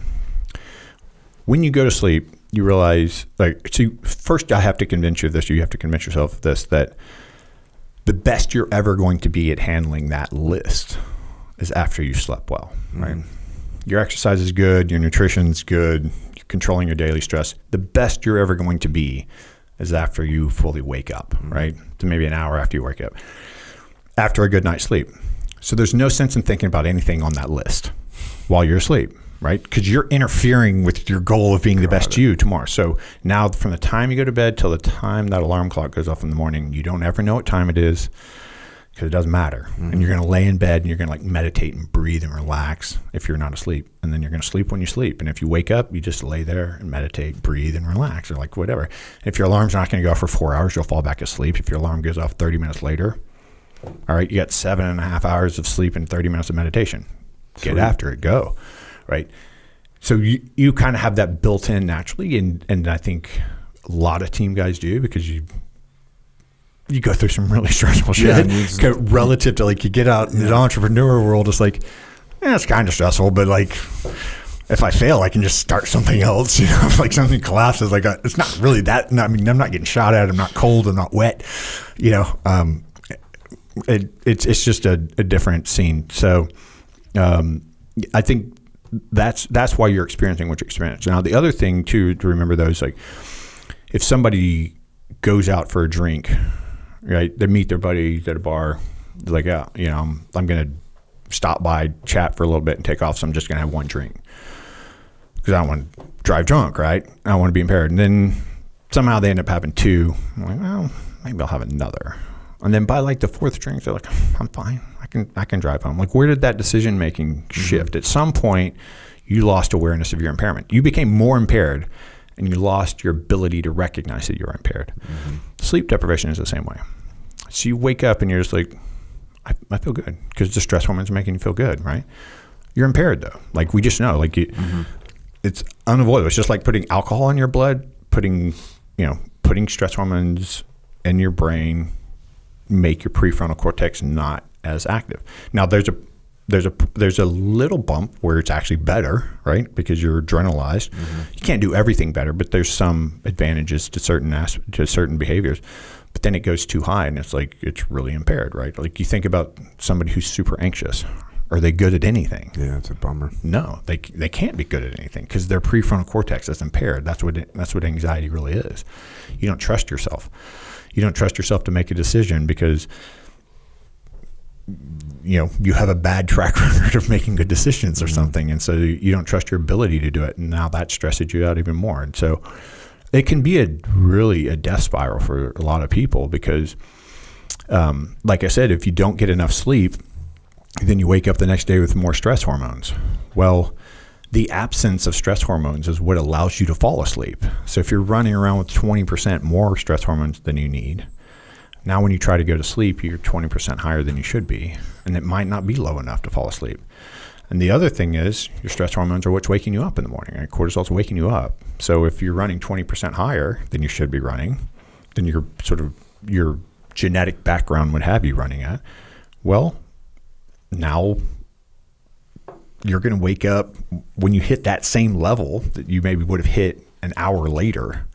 S4: you go to sleep, you realize, first I have to convince you of this, you have to convince yourself of this, that the best you're ever going to be at handling that list is after you slept well, right? Your exercise is good, your nutrition's good, you're controlling your daily stress. The best you're ever going to be is after you fully wake up, right? So maybe an hour after you wake up, after a good night's sleep. So there's no sense in thinking about anything on that list while you're asleep, right? Because you're interfering with your goal of being the best you tomorrow. So now from the time you go to bed till the time that alarm clock goes off in the morning, you don't ever know what time it is, because it doesn't matter. And you're going to lay in bed and you're going to meditate and breathe and relax if you're not asleep. And then you're going to sleep when you sleep. And if you wake up, you just lay there and meditate, breathe and relax, or whatever. If your alarm's not going to go off for 4 hours, you'll fall back asleep. If your alarm goes off 30 minutes later, all right, you got 7.5 hours of sleep and 30 minutes of meditation. Get after it, go, right? So you kind of have that built in naturally. And I think a lot of team guys do, because you go through some really stressful shit relative to you get out in the entrepreneur world. It's it's kind of stressful, but if I fail, I can just start something else. If something collapses, it's not really that. I'm not getting shot at. I'm not cold. I'm not wet. It's just a different scene. So I think that's why you're experiencing what you're experiencing. Now, the other thing too to remember though is if somebody goes out for a drink, right? They meet their buddies at a bar. They're I'm going to stop by, chat for a little bit, and take off. So I'm just going to have one drink because I don't want to drive drunk, right? I don't want to be impaired. And then somehow they end up having 2. I'm like, well, maybe I'll have another. And then by the 4th drink, they're like, I'm fine. I can drive home. Where did that decision making shift? At some point, you lost awareness of your impairment. You became more impaired, and you lost your ability to recognize that you're impaired. Sleep deprivation is the same way. So you wake up and you're just I feel good, because the stress hormones are making you feel good, right? You're impaired though. We just know, it's unavoidable. It's just like putting alcohol in your blood, putting stress hormones in your brain, make your prefrontal cortex not as active. Now there's a little bump where it's actually better, right? Because you're adrenalized. You can't do everything better, but there's some advantages to certain behaviors. But then it goes too high, and it's really impaired, right? You think about somebody who's super anxious. Are they good at anything? Yeah, it's a bummer. No, they can't be good at anything because their prefrontal cortex is impaired. That's what anxiety really is. You don't trust yourself. You don't trust yourself to make a decision because you have a bad track record of making good decisions or something, and so you don't trust your ability to do it. And now that stresses you out even more. And so it can be a death spiral for a lot of people because, like I said, if you don't get enough sleep, then you wake up the next day with more stress hormones. Well, the absence of stress hormones is what allows you to fall asleep. So if you're running around with 20% more stress hormones than you need, now when you try to go to sleep, you're 20% higher than you should be, and it might not be low enough to fall asleep. And the other thing is your stress hormones are what's waking you up in the morning. Right? Cortisol's waking you up. So if you're running 20% higher than you should be running, then your genetic background would have you running at, well, now you're going to wake up when you hit that same level that you maybe would have hit an hour later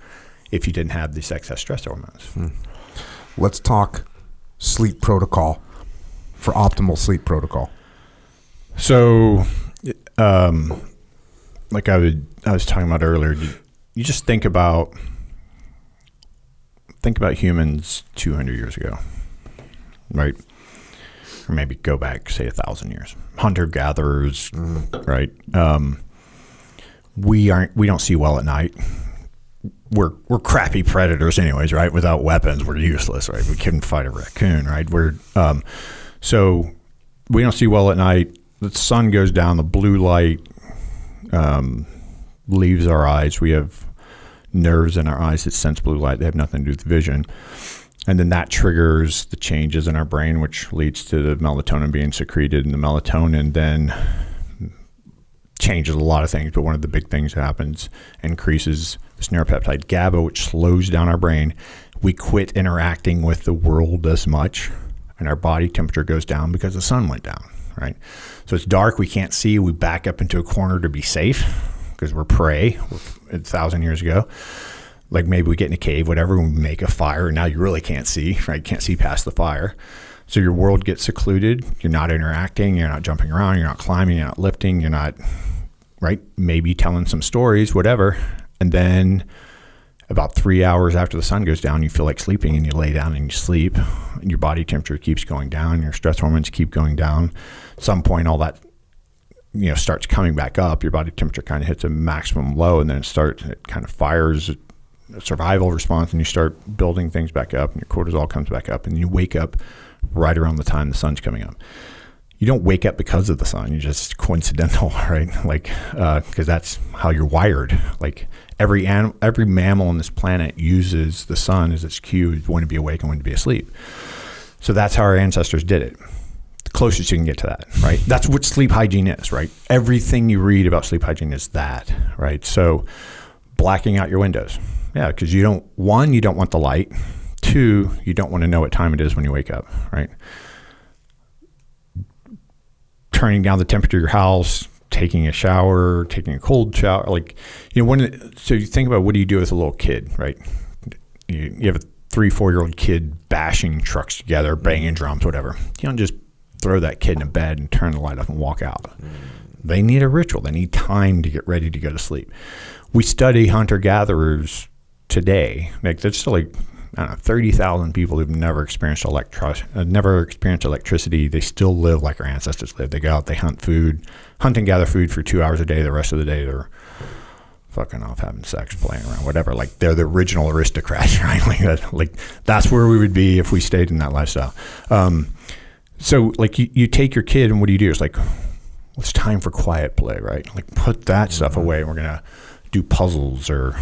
S4: if you didn't have this excess stress hormones.
S1: Let's talk sleep protocol for optimal sleep protocol.
S4: So, like I was talking about earlier, you just think about humans 200 years ago, right? Or maybe go back, say 1,000 years. Hunter-gatherers, right? We don't see well at night. We're crappy predators anyways, right? Without weapons, we're useless, right? We couldn't fight a raccoon, right? So we don't see well at night. The sun goes down, the blue light leaves our eyes. We have nerves in our eyes that sense blue light. They have nothing to do with vision. And then that triggers the changes in our brain, which leads to the melatonin being secreted. And the melatonin then changes a lot of things. But one of the big things that happens, increases this neuropeptide GABA, which slows down our brain. We quit interacting with the world as much, and our body temperature goes down because the sun went down, right? So it's dark, we can't see, we back up into a corner to be safe because we're prey 1,000 years ago. Like maybe we get in a cave, whatever, we make a fire, and now you really can't see, right? Can't see past the fire. So your world gets secluded, you're not interacting, you're not jumping around, you're not climbing, you're not lifting, you're not, right? Maybe telling some stories, whatever. And then about 3 hours after the sun goes down, you feel like sleeping, and you lay down and you sleep, and your body temperature keeps going down, your stress hormones keep going down. At some point, all that, starts coming back up. Your body temperature kind of hits a maximum low, and then it kind of fires a survival response, and you start building things back up, and your cortisol comes back up, and you wake up right around the time the sun's coming up. You don't wake up because of the sun. You're just coincidental, right? Like, because that's how you're wired. Like every mammal on this planet uses the sun as its cue when to be awake and when to be asleep. So that's how our ancestors did it. The closest you can get to that, right? That's what sleep hygiene is, right? Everything you read about sleep hygiene is that, right? So blacking out your windows. Yeah, because you don't want the light. 2, you don't want to know what time it is when you wake up, right? Turning down the temperature of your house, taking a shower, taking a cold shower, so you think about, what do you do with a little kid, right? You have a 3-4-year-old kid bashing trucks together, banging drums, whatever. You don't just throw that kid in a bed and turn the light off and walk out. They need a ritual. They need time to get ready to go to sleep. We study hunter-gatherers today. There's still 30,000 people who've never experienced electricity. They still live like our ancestors lived. They go out, they hunt and gather food for 2 hours a day. The rest of the day, they're fucking off having sex, playing around, whatever. Like, they're the original aristocrats, right? That's where we would be if we stayed in that lifestyle. So you take your kid, and what do you do? It's like, it's time for quiet play, right? Like, put that stuff away, and we're gonna do puzzles or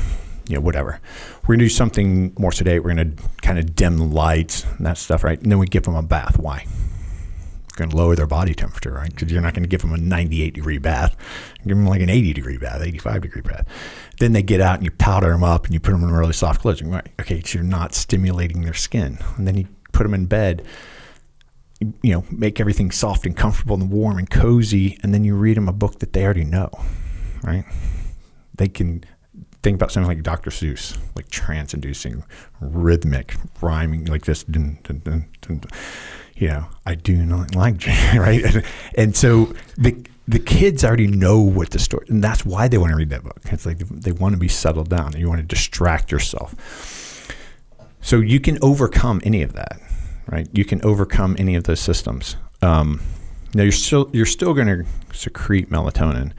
S4: whatever. We're going to do something more sedate. We're going to kind of dim the lights and that stuff, right? And then we give them a bath. Why? We're going to lower their body temperature, right? Because you're not going to give them a 98-degree bath. Give them like an 80-degree bath, 85-degree bath. Then they get out and you powder them up and you put them in really soft clothes. Right? Okay, so you're not stimulating their skin. And then you put them in bed, make everything soft and comfortable and warm and cozy. And then you read them a book that they already know, right? They can think about something like Dr. Seuss, like trance-inducing, rhythmic, rhyming, like this. Dun, dun, dun, dun, dun. I do not like, right? And so the kids already know what the story, and that's why they want to read that book. It's like they want to be settled down, and you want to distract yourself. So you can overcome any of that, right? You can overcome any of those systems. Now you're still going to secrete melatonin,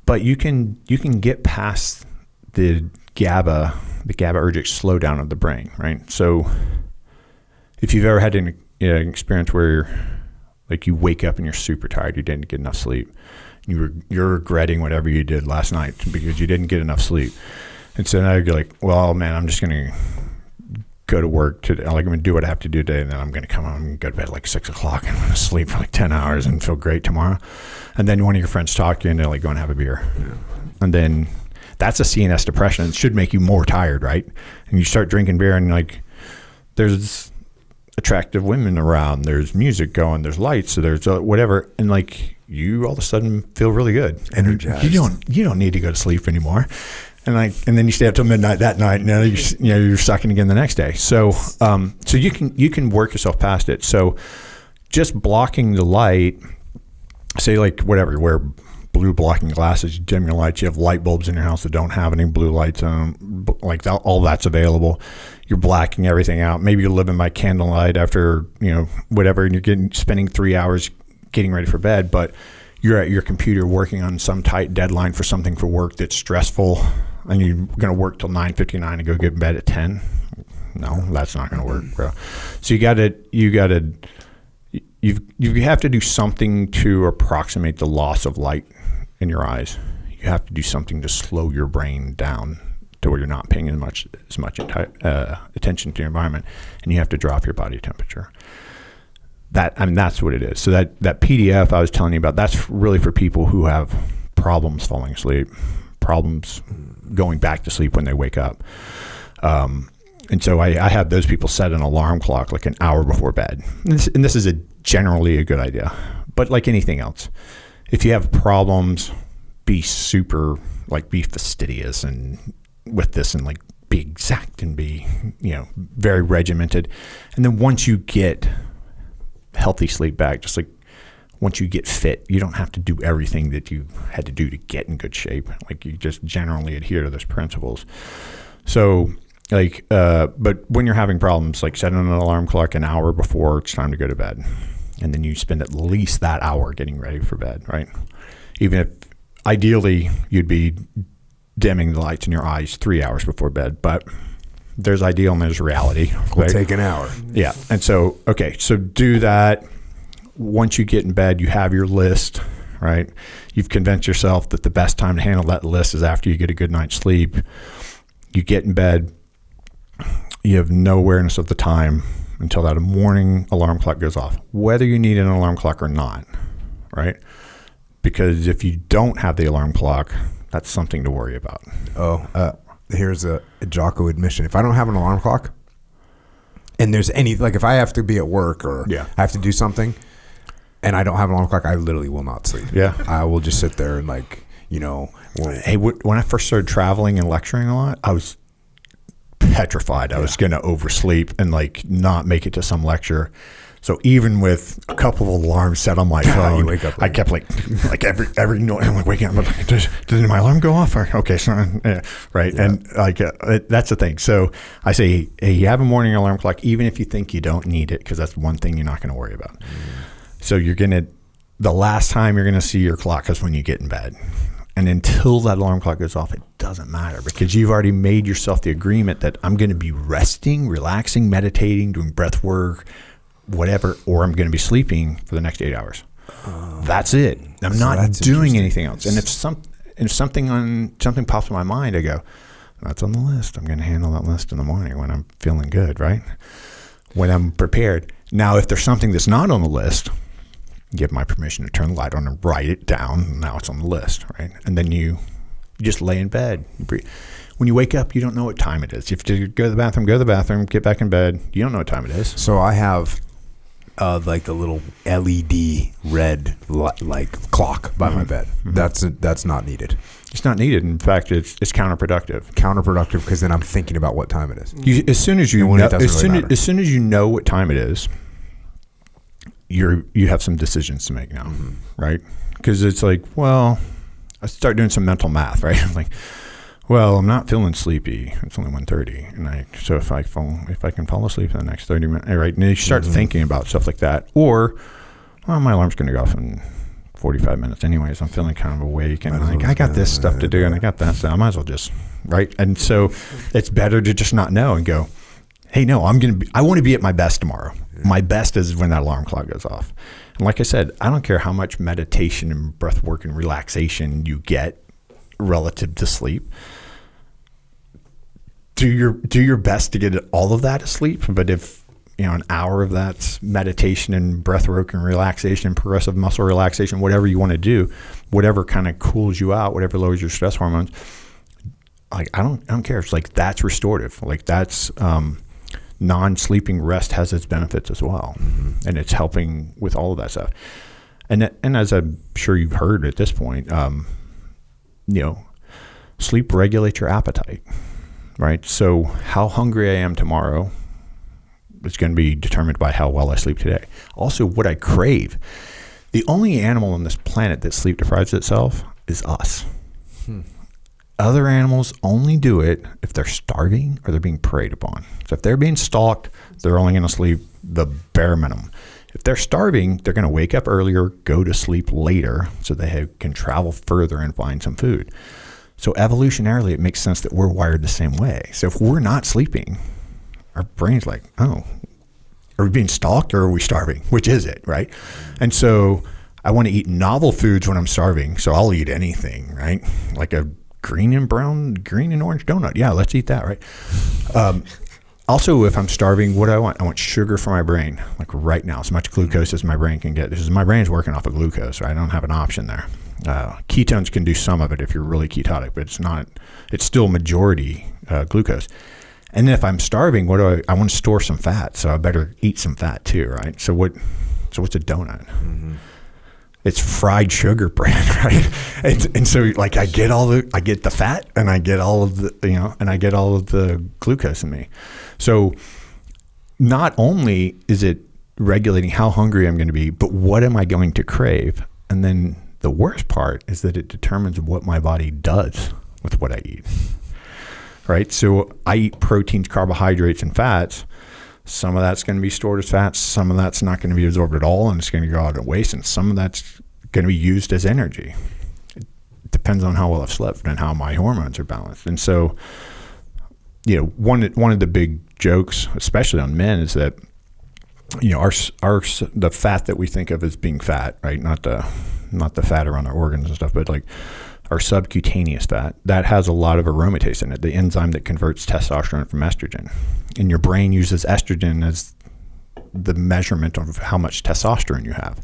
S4: but you can get past the GABAergic slowdown of the brain, right? So if you've ever had an experience where you wake up and you're super tired, you didn't get enough sleep, you're regretting whatever you did last night because you didn't get enough sleep, and so now you're like, well, man, I'm just going to go to work today. I'm going to do what I have to do today, and then I'm going to come home and go to bed at 6 o'clock, and I'm going to sleep for 10 hours and feel great tomorrow. And then one of your friends talk to you and they're like, go and have a beer. Yeah. And then that's a CNS depression. It should make you more tired, right? And you start drinking beer and there's attractive women around, there's music going, there's lights, so there's whatever, and you all of a sudden feel really good, energized. You don't need to go to sleep anymore, and then you stay up till midnight that night, and now you're sucking again the next day. So so you can work yourself past it. So just blocking the light, say whatever, you wear blue blocking glasses, you dim your lights, you have light bulbs in your house that don't have any blue lights on them, that, all that's available. You're blacking everything out. Maybe you're living by candlelight after, whatever, and you're spending 3 hours getting ready for bed, but you're at your computer working on some tight deadline for something for work that's stressful, and you're going to work till 9:59 and go get in bed at 10. No, that's not going to work, bro. So you have to do something to approximate the loss of light in your eyes. You have to do something to slow your brain down to where you're not paying as much attention to your environment, and you have to drop your body temperature. That's what it is. So that PDF I was telling you about, that's really for people who have problems falling asleep, problems going back to sleep when they wake up. And so I have those people set an alarm clock like an hour before bed. And this is generally a good idea. But like anything else, if you have problems, be fastidious and with this, and like be exact and be, very regimented. And then once you get healthy sleep back, just like once you get fit, you don't have to do everything that you had to do to get in good shape. Like you just generally adhere to those principles. So but when you're having problems, like setting an alarm clock an hour before it's time to go to bed. And then you spend at least that hour getting ready for bed, right? Even if ideally you'd be dimming the lights in your eyes 3 hours before bed, but there's ideal and there's reality.
S1: We'll take an hour.
S4: Yeah. And so, so do that. Once you get in bed, you have your list, right? You've convinced yourself that the best time to handle that list is after you get a good night's sleep. You get in bed, you have no awareness of the time until that morning alarm clock goes off, whether you need an alarm clock or not, right? Because if you don't have the alarm clock, that's something to worry about.
S1: Here's a Jocko admission. If I don't have an alarm clock and there's if I have to be at work or I have to do something and I don't have an alarm clock, I literally will not sleep.
S4: Yeah.
S1: I will just sit there and
S4: when I first started traveling and lecturing a lot, I was petrified I was going to oversleep and not make it to some lecture. So even with a couple of alarms set on my phone,
S1: you wake up
S4: I kept every noise. I'm waking up. I'm like, did my alarm go off? Or, okay, so right, yeah. And that's the thing. So I say, hey, you have a morning alarm clock, even if you think you don't need it, because that's one thing you're not going to worry about. So the last time you're gonna see your clock is when you get in bed. And until that alarm clock goes off, it doesn't matter, because you've already made yourself the agreement that I'm going to be resting, relaxing, meditating, doing breath work, whatever, or I'm going to be sleeping for the next 8 hours. That's it. I'm not doing anything else. And if something pops in my mind, I go, that's on the list. I'm going to handle that list in the morning when I'm feeling good, right? When I'm prepared. Now, if there's something that's not on the list, give my permission to turn the light on and write it down. Now it's on the list, right? And then you just lay in bed. When you wake up, you don't know what time it is. You have to go to the bathroom, get back in bed. You don't know what time it is.
S1: So I have the little LED red clock by my bed. That's not needed.
S4: It's not needed. In fact, it's counterproductive.
S1: Counterproductive, because then I'm thinking about what time it is.
S4: As soon as you know what time it is, you have some decisions to make now, right? Because it's like, well, I start doing some mental math, right? I'm like, well, I'm not feeling sleepy. It's only 1:30, and so if I can fall asleep in the next 30 minutes, right? And you start thinking about stuff like that, or well, my alarm's going to go off in 45 minutes anyways. I'm feeling kind of awake, and I got this stuff to do, and I got that, so I might as well just, right? And so it's better to just not know and go, hey, no, I want to be at my best tomorrow. My best is when that alarm clock goes off. And like I said, I don't care how much meditation and breath work and relaxation you get relative to sleep. Do your best to get all of that asleep. But if an hour of that's meditation and breath work and relaxation, progressive muscle relaxation, whatever you want to do, whatever kind of cools you out, whatever lowers your stress hormones, I don't care. It's that's restorative. That's non-sleeping rest has its benefits as well, and it's helping with all of that stuff. And as I'm sure you've heard at this point, sleep regulates your appetite, right? So how hungry I am tomorrow is going to be determined by how well I sleep today. Also, what I crave. The only animal on this planet that sleep deprives itself is us. Other animals only do it if they're starving or they're being preyed upon. So if they're being stalked, they're only going to sleep the bare minimum. If they're starving, they're going to wake up earlier, go to sleep later, so they can travel further and find some food. So evolutionarily, it makes sense that we're wired the same way. So if we're not sleeping, our brain's like, oh, are we being stalked or are we starving? Which is it, right? And so I want to eat novel foods when I'm starving, so I'll eat anything, right? Like a green and orange donut. Yeah, let's eat that, right? Also, if I'm starving, what do I want? I want sugar for my brain, like right now, as much glucose as my brain can get. This is my brain's working off of glucose, right? I don't have an option there. Ketones can do some of it if you're really ketotic, but it's still majority glucose. And then if I'm starving, I want to store some fat, so I better eat some fat too, right? So what's a donut? Mm-hmm. It's fried sugar bread, right? And so like I get the fat and I get all of the glucose in me. So not only is it regulating how hungry I'm going to be, but what am I going to crave? And then the worst part is that it determines what my body does with what I eat, right? So I eat proteins, carbohydrates, and fats. Some of that's going to be stored as fats. Some of that's not going to be absorbed at all, and it's going to go out at waste. And some of that's going to be used as energy. It depends on how well I've slept and how my hormones are balanced. And so, one of the big jokes, especially on men, is that the fat that we think of as being fat, right? Not the fat around our organs and stuff, but like our subcutaneous fat, that has a lot of aromatase in it, the enzyme that converts testosterone from estrogen. And your brain uses estrogen as the measurement of how much testosterone you have.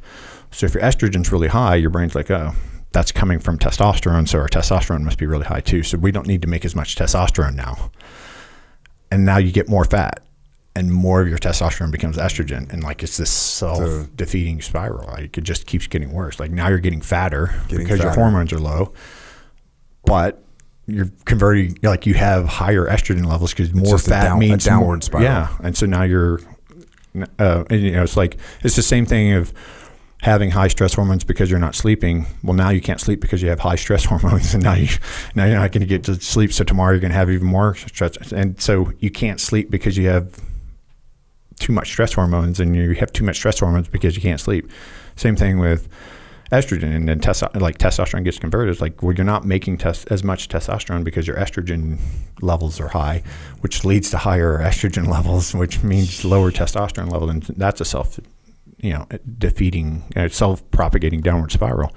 S4: So if your estrogen's really high, your brain's like, oh, that's coming from testosterone, so our testosterone must be really high too. So we don't need to make as much testosterone now. And now you get more fat, and more of your testosterone becomes estrogen, and like it's this self-defeating spiral. Like it just keeps getting worse. Like now you're getting fatter because your hormones are low, but you're converting, like you have higher estrogen levels because more fat means
S1: a downward
S4: more,
S1: spiral.
S4: Yeah, and so now you're, it's the same thing of having high stress hormones because you're not sleeping. Well, now you can't sleep because you have high stress hormones, and now you're not going to get to sleep. So tomorrow you're going to have even more stress, and so you can't sleep because you have too much stress hormones, and you have too much stress hormones because you can't sleep. Same thing with estrogen, and then testosterone gets converted. It's like, well, you're not making as much testosterone because your estrogen levels are high, which leads to higher estrogen levels, which means lower testosterone level, and that's a self-defeating, self-propagating downward spiral.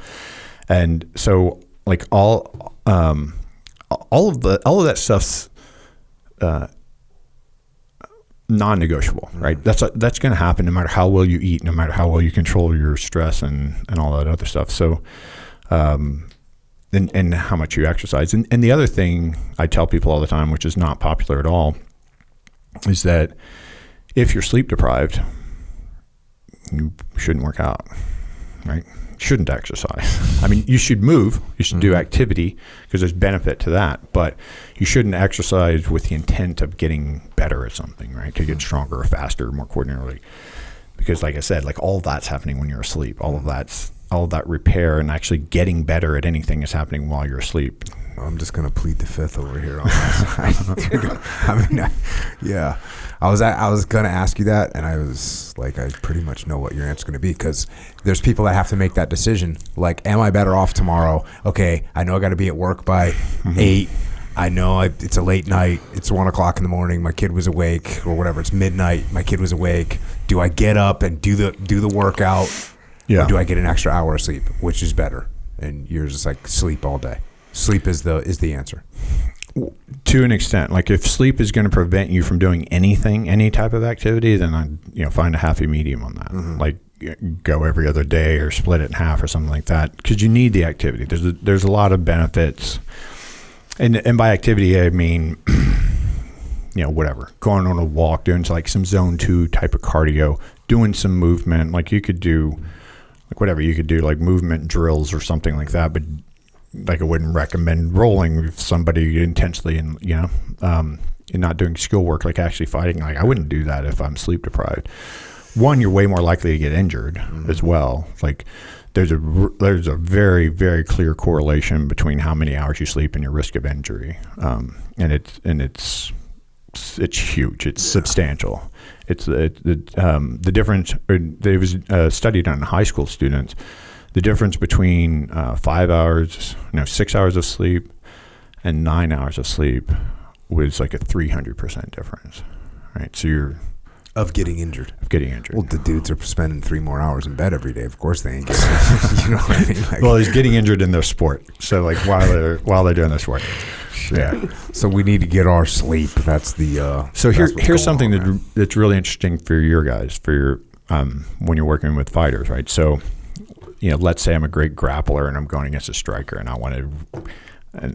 S4: And so, like all of that stuff's non-negotiable, right? That's going to happen no matter how well you eat, no matter how well you control your stress and all that other stuff. So, and how much you exercise. And the other thing I tell people all the time, which is not popular at all, is that if you're sleep deprived, you shouldn't work out, right? Shouldn't exercise. I mean, you should move, you should do activity because there's benefit to that, but you shouldn't exercise with the intent of getting better at something, right? To get stronger or faster, more coordinated. Because like I said, like all of that's happening when you're asleep. All of that repair and actually getting better at anything is happening while you're asleep.
S1: I'm just going to plead the fifth over here on this. Yeah. I was going to ask you that, and I was like, I pretty much know what your answer's going to be, because there's people that have to make that decision. Like, am I better off tomorrow? Okay, I know I got to be at work by 8. I know it's a late night. It's 1 o'clock in the morning. My kid was awake, or whatever. It's midnight. My kid was awake. Do I get up and do the workout?
S4: Yeah.
S1: Or do I get an extra hour of sleep? Which is better? And you're just like, sleep all day. Sleep is the answer.
S4: To an extent. Like if sleep is going to prevent you from doing anything, any type of activity, then I'd find a happy medium on that. Mm-hmm. Like go every other day or split it in half or something like that, because you need the activity. There's a lot of benefits, and by activity I mean whatever, going on a walk, doing like some zone 2 type of cardio, doing some movement. Like you could do like movement drills or something like that, but like I wouldn't recommend rolling with somebody intensely and and not doing skill work, like actually fighting. Like I wouldn't do that if I'm sleep deprived. One, you're way more likely to get injured as well. Like there's a very, very clear correlation between how many hours you sleep and your risk of injury, and it's huge. It's substantial. It's the difference. There was a study done on high school students. The difference between 6 hours of sleep and 9 hours of sleep was like a 300% difference, right? So you're
S1: Of getting injured. Well, the dudes are spending 3 more hours in bed every day. Of course they ain't getting injured. You know what I mean? Like,
S4: well, he's getting injured in their sport. So like while they're doing their sport.
S1: Yeah. So we need to get our sleep. That's the.
S4: So here's something that's really interesting for your guys, for your when you're working with fighters, right? So, let's say I'm a great grappler and I'm going against a striker, and I want to,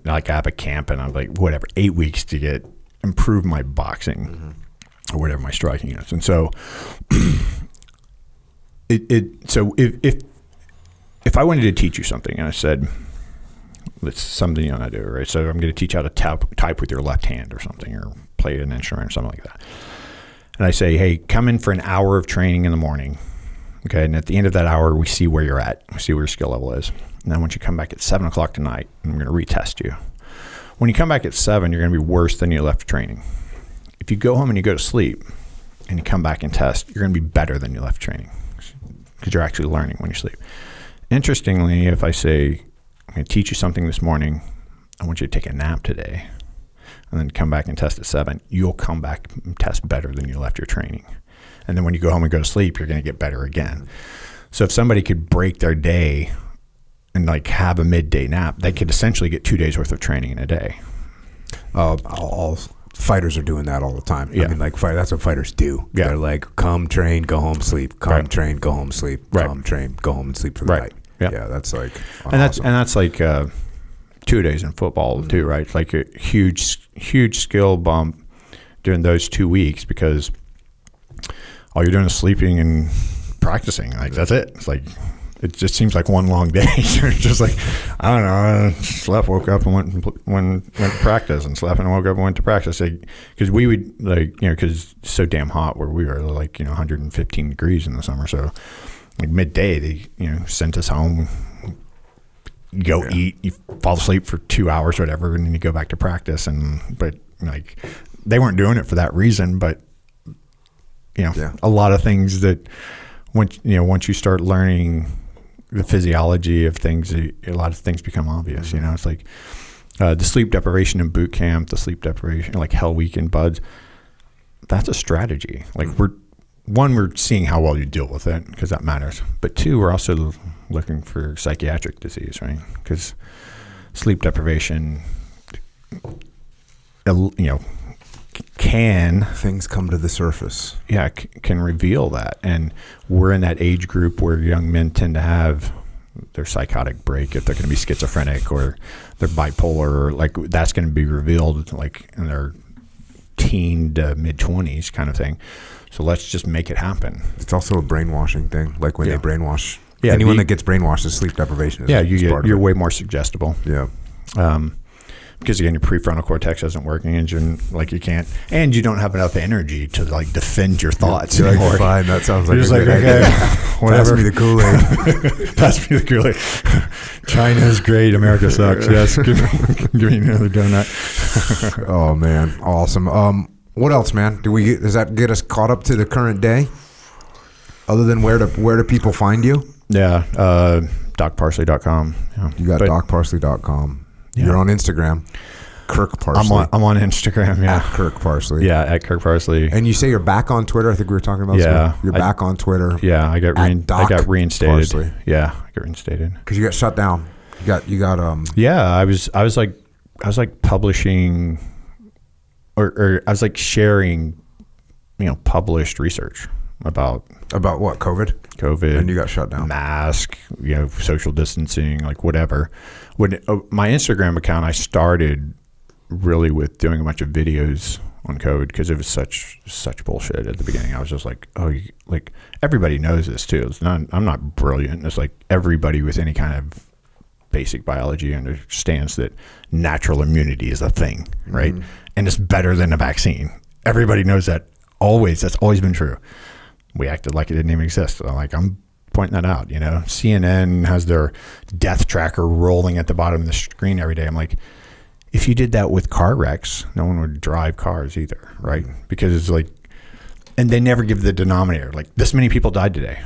S4: like, I have a camp and I'm like, whatever, 8 weeks to improve my boxing or whatever my striking is, and so so if I wanted to teach you something and I said, it's something you want to do, right? So I'm going to teach you how to type with your left hand or something, or play an instrument or something like that. And I say, hey, come in for an hour of training in the morning. Okay. And at the end of that hour, we see where you're at. We see where your skill level is. And then once you come back at 7 o'clock tonight, I'm going to retest you. When you come back at 7, you're going to be worse than you left training. If you go home and you go to sleep and you come back and test, you're going to be better than you left training because you're actually learning when you sleep. Interestingly, if I say, I'm going to teach you something this morning, I want you to take a nap today, and then come back and test at 7, you'll come back and test better than you left your training. And then when you go home and go to sleep, you're going to get better again. So if somebody could break their day and like have a midday nap, they could essentially get 2 days worth of training in a day.
S1: All fighters are doing that all the time.
S4: Yeah.
S1: I mean, like, that's what fighters do.
S4: Yeah.
S1: They're like, come train, go home, sleep. Come
S4: Right.
S1: train, go home, sleep.
S4: Right.
S1: Come train, go home and sleep for the
S4: Right.
S1: night.
S4: Yeah.
S1: That's like
S4: And that's like 2 days in football too, right? It's like a huge skill bump during those 2 weeks because all you're doing is sleeping and practicing. Like, that's it. It's like, it just seems like one long day. You're just like, I don't know, I slept, woke up and went to practice, and slept and woke up and went to practice. Because we would, like, because it's so damn hot where we were, like, 115 degrees in the summer. So like midday, they, sent us home. You go eat, you fall asleep for 2 hours, whatever, and then you go back to practice. But like, they weren't doing it for that reason. But a lot of things that once you start learning the physiology of things, a lot of things become obvious. It's like the sleep deprivation in boot camp, the sleep deprivation like Hell Week in Buds. That's a strategy. Like, we're seeing how well you deal with it, because that matters. But 2, we're also looking for psychiatric disease, right? Because sleep deprivation, can
S1: things come to the surface.
S4: Yeah, can reveal that. And we're in that age group where young men tend to have their psychotic break, if they're going to be schizophrenic or they're bipolar, or like that's going to be revealed like in their teen to mid-20s kind of thing. So let's just make it happen.
S1: It's also a brainwashing thing. Like when they brainwash.
S4: Yeah,
S1: anyone that gets brainwashed is sleep deprivation.
S4: You're way more suggestible.
S1: Yeah.
S4: Because again, your prefrontal cortex isn't working, and you can't, and you don't have enough energy to like defend your thoughts.
S1: You're like, fine, that sounds like
S4: you're
S1: a
S4: just
S1: good
S4: like,
S1: idea.
S4: okay, whatever.
S1: Pass me the Kool-Aid.
S4: Pass me the Kool-Aid. China's great. America sucks. Yes. Give me another donut.
S1: Oh man, awesome. What else, man? Does that get us caught up to the current day? Other than where do people find you?
S4: Yeah, docparsley.com. Yeah.
S1: You got docparsley.com.
S4: Yeah.
S1: You're on Instagram, Kirk Parsley.
S4: I'm on Instagram. Yeah,
S1: at Kirk Parsley.
S4: Yeah, at Kirk Parsley.
S1: And you say you're back on Twitter. I think we were talking about.
S4: Yeah,
S1: you're back on Twitter.
S4: Yeah, I got reinstated.
S1: Parsley.
S4: Yeah, I got reinstated
S1: because you got shut down. You got.
S4: Yeah, I was like publishing, or I was like sharing, published research about
S1: what? COVID, and you got shut down.
S4: Mask, social distancing, like whatever. When my Instagram account, I started really with doing a bunch of videos on COVID because it was such bullshit at the beginning. I was just like, like everybody knows this too. I'm not brilliant. It's like everybody with any kind of basic biology understands that natural immunity is a thing, right? Mm-hmm. And it's better than a vaccine. Everybody knows that. Always. That's always been true. We acted like it didn't even exist. So I'm pointing that out. CNN has their death tracker rolling at the bottom of the screen every day. I'm like, if you did that with car wrecks, no one would drive cars either, right? Because it's like, and they never give the denominator. Like, this many people died today.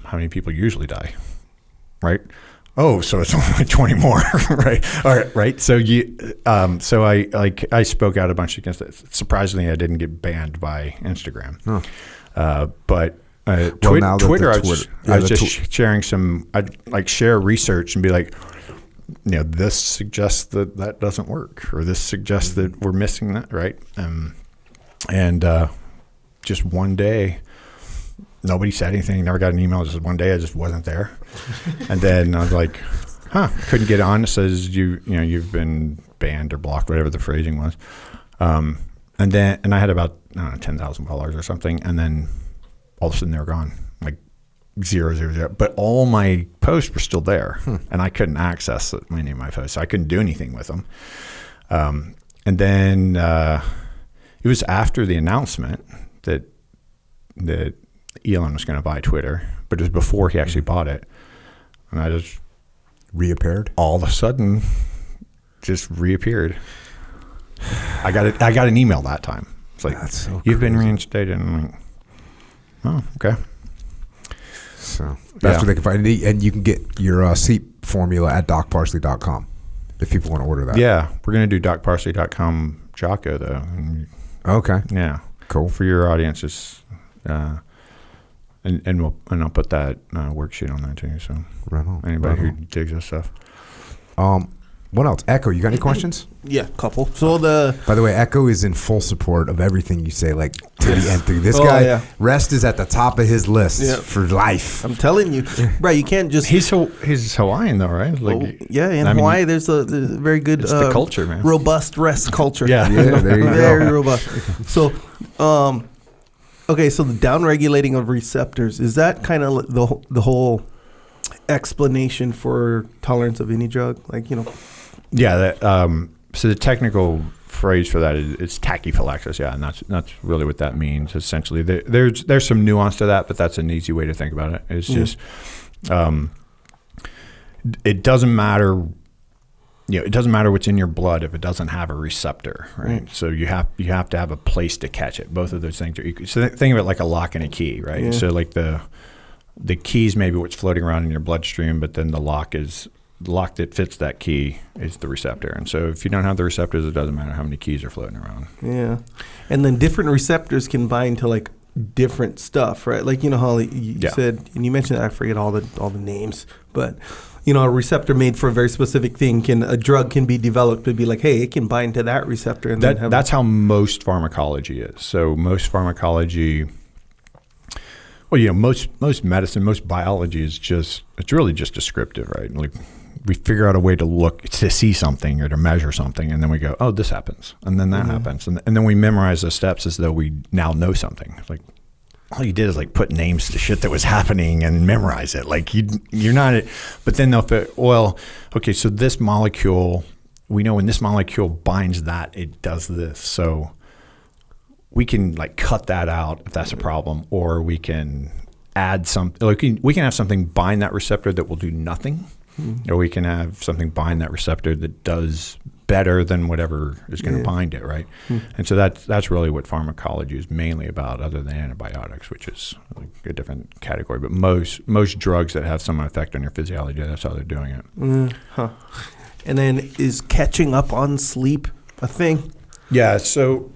S4: How many people usually die, right? Oh, so it's only 20 more, right? All right. So so I spoke out a bunch against it. Surprisingly, I didn't get banned by Instagram.
S2: But
S1: now that
S2: Twitter, I
S1: the
S2: was
S1: Twitter-
S2: just sharing some. I'd like share research and be like, this suggests that doesn't work, or this suggests that we're missing that, right? And just one day, nobody said anything. Never got an email. Just one day, I just wasn't there. And then I was like, couldn't get on. It says you've been banned or blocked, whatever the phrasing was. And I had about 10,000 followers or something, and then all of a sudden they were gone, like 0. But all my posts were still there, and I couldn't access any of my posts, so I couldn't do anything with them. And then it was after the announcement that Elon was going to buy Twitter, but it was before he actually bought it, and I just
S1: reappeared.
S2: All of a sudden, just reappeared. I got an email that time. It's like,
S1: that's so
S2: you've been
S1: crazy.
S2: reinstated. And I'm like, oh, okay.
S1: So that's where they can find it. And you can get your seat formula at docparsley.com if people want to order that.
S2: Yeah, we're going to do docparsley.com Jocko, though.
S1: Okay.
S2: Yeah.
S1: Cool.
S2: For your audiences. And I'll put that worksheet on there, too. So
S1: Right on.
S2: anybody
S1: Right
S2: who digs this stuff.
S1: What else? Echo, you got any questions?
S3: Yeah, couple. So
S1: By the way, Echo is in full support of everything you say, like to the nth degree. This
S3: Oh,
S1: guy,
S3: yeah.
S1: rest is at the top of his list
S3: Yeah.
S1: for life.
S3: I'm telling you, right? You can't just.
S2: He's Hawaiian, though, right? Like,
S3: Yeah, in
S2: I mean,
S3: Hawaii, there's a very good
S2: it's the culture, man.
S3: robust rest culture.
S2: Yeah.
S1: Yeah, there you
S3: Very
S1: go.
S3: robust. So, okay, so the downregulating of receptors, is that kind of the whole explanation for tolerance of any drug? Like,
S2: Yeah. So the technical phrase for that is tachyphylaxis. Yeah, and that's really what that means. Essentially, there's some nuance to that, but that's an easy way to think about it. It's just it doesn't matter. It doesn't matter what's in your blood if it doesn't have a receptor, right? So you have to have a place to catch it. Both of those things are equal. So think of it like a lock and a key, right?
S3: Yeah.
S2: So like the keys maybe what's floating around in your bloodstream, but then the lock that fits that key is the receptor. And so if you don't have the receptors, it doesn't matter how many keys are floating around.
S3: yeah. And then different receptors can bind to like different stuff, right? Like, how you said, and you mentioned, I forget all the names, but a receptor made for a very specific thing a drug can be developed to be like, hey, it can bind to that receptor. And
S2: That's how most pharmacology is. So most pharmacology, most medicine, most biology it's really just descriptive, right? Like we figure out a way to see something or to measure something, and then we go, oh, this happens, and then that happens, and then we memorize the steps as though we now know something. It's like all you did is like put names to shit that was happening and memorize it. Like you're not, but then okay, so this molecule, we know when this molecule binds that, it does this. So we can like cut that out if that's a problem, or we can add something. Like we can have something bind that receptor that will do nothing, or we can have something bind that receptor that does better than whatever is going to bind it, right? And so that's really what pharmacology is mainly about, other than antibiotics, which is like a different category. But most drugs that have some effect on your physiology, that's how they're doing it.
S3: And then is catching up on sleep a thing?
S2: Yeah. So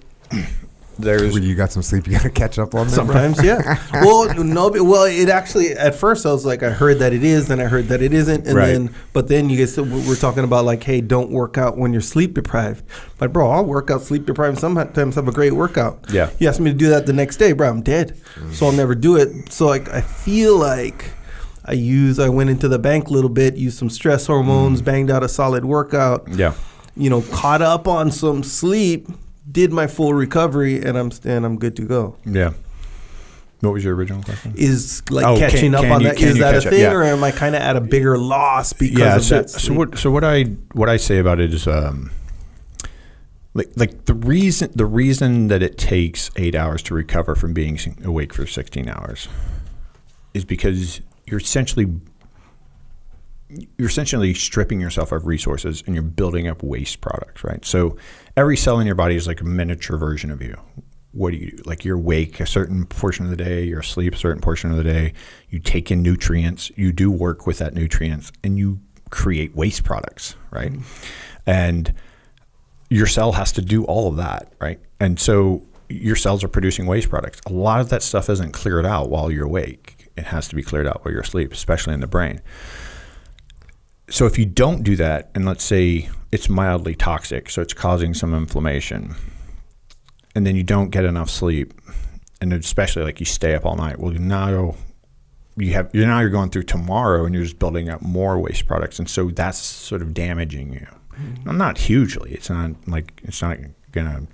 S1: When you got some sleep, you got to catch up on them.
S3: Sometimes, yeah. Well, it actually, at first I was like, I heard that it is, then I heard that it isn't. And then you guys we're talking about like, hey, don't work out when you're sleep deprived. Like, bro, I'll work out sleep deprived. Sometimes have a great workout.
S2: Yeah.
S3: You ask me to do that the next day, bro, I'm dead. So I'll never do it. So like, I feel like I went into the bank a little bit, used some stress hormones, banged out a solid workout.
S2: Yeah.
S3: Caught up on some sleep, did my full recovery, and I'm good to go.
S2: Yeah. What was your original question?
S3: Is like catching up on that? Is that a thing, or am I kind of at a bigger loss because of that?
S2: So what I say about it is, like the reason that it takes 8 hours to recover from being awake for 16 hours is because you're essentially stripping yourself of resources and you're building up waste products, right? So every cell in your body is like a miniature version of you. What do you do? Like you're awake a certain portion of the day, you're asleep a certain portion of the day, you take in nutrients, you do work with that nutrients, and you create waste products, right? And your cell has to do all of that, right? And so your cells are producing waste products. A lot of that stuff isn't cleared out while you're awake. It has to be cleared out while you're asleep, especially in the brain. So if you don't do that, and let's say it's mildly toxic, so it's causing some inflammation, and then you don't get enough sleep, and especially like you stay up all night, well, now you're going through tomorrow and you're just building up more waste products, and so that's sort of damaging you. Well, not hugely. It's not gonna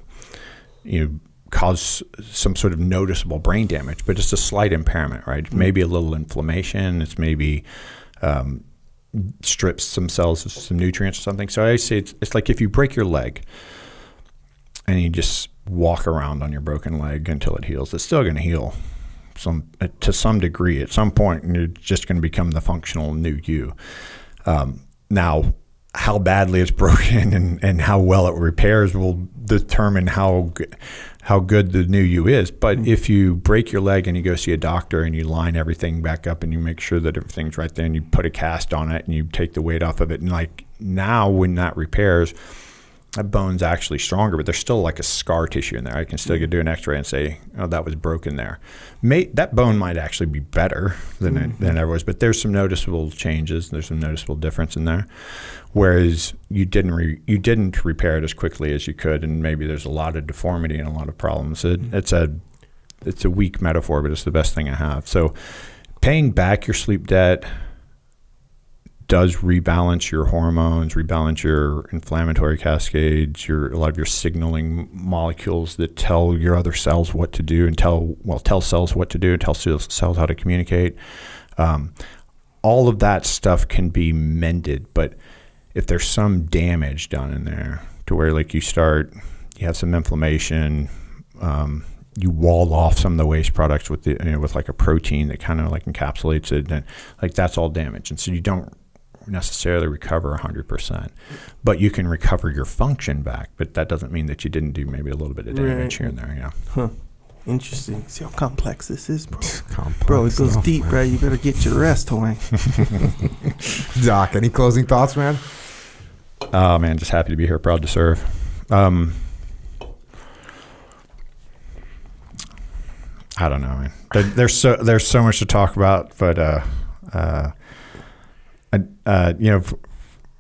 S2: cause some sort of noticeable brain damage, but it's a slight impairment, right? Maybe a little inflammation. It's maybe strips some cells of some nutrients or something. So I say it's like if you break your leg and you just walk around on your broken leg until it heals, it's still going to heal to some degree at some point, and you're just going to become the functional new you. Now, how badly it's broken and how well it repairs will determine how good the new you is. But if you break your leg and you go see a doctor and you line everything back up and you make sure that everything's right there and you put a cast on it and you take the weight off of it, and like now when that repairs, that bone's actually stronger, but there's still like a scar tissue in there. I can still do an x-ray and say, oh, that was broken there. That bone might actually be better than it was, but there's some noticeable changes. There's some noticeable difference in there. Whereas you didn't repair it as quickly as you could, and maybe there's a lot of deformity and a lot of problems. It's a weak metaphor, but it's the best thing I have. So paying back your sleep debt does rebalance your hormones, rebalance your inflammatory cascades, a lot of your signaling molecules that tell your other cells what to do and tell cells what to do and tell cells how to communicate. All of that stuff can be mended, but if there's some damage done in there to where like you have some inflammation, you wall off some of the waste products with like a protein that kind of like encapsulates it, and like that's all damage, and so you don't necessarily recover 100%, but you can recover your function back. But that doesn't mean that you didn't do maybe a little bit of damage here and there. Yeah.
S3: Huh. Interesting. See how complex this is, bro.
S1: Complex,
S3: bro, it goes deep, bro. You better get your rest, Wayne.
S1: Doc, any closing thoughts, man?
S2: Oh man, just happy to be here. Proud to serve. I don't know, man. There's so much to talk about, but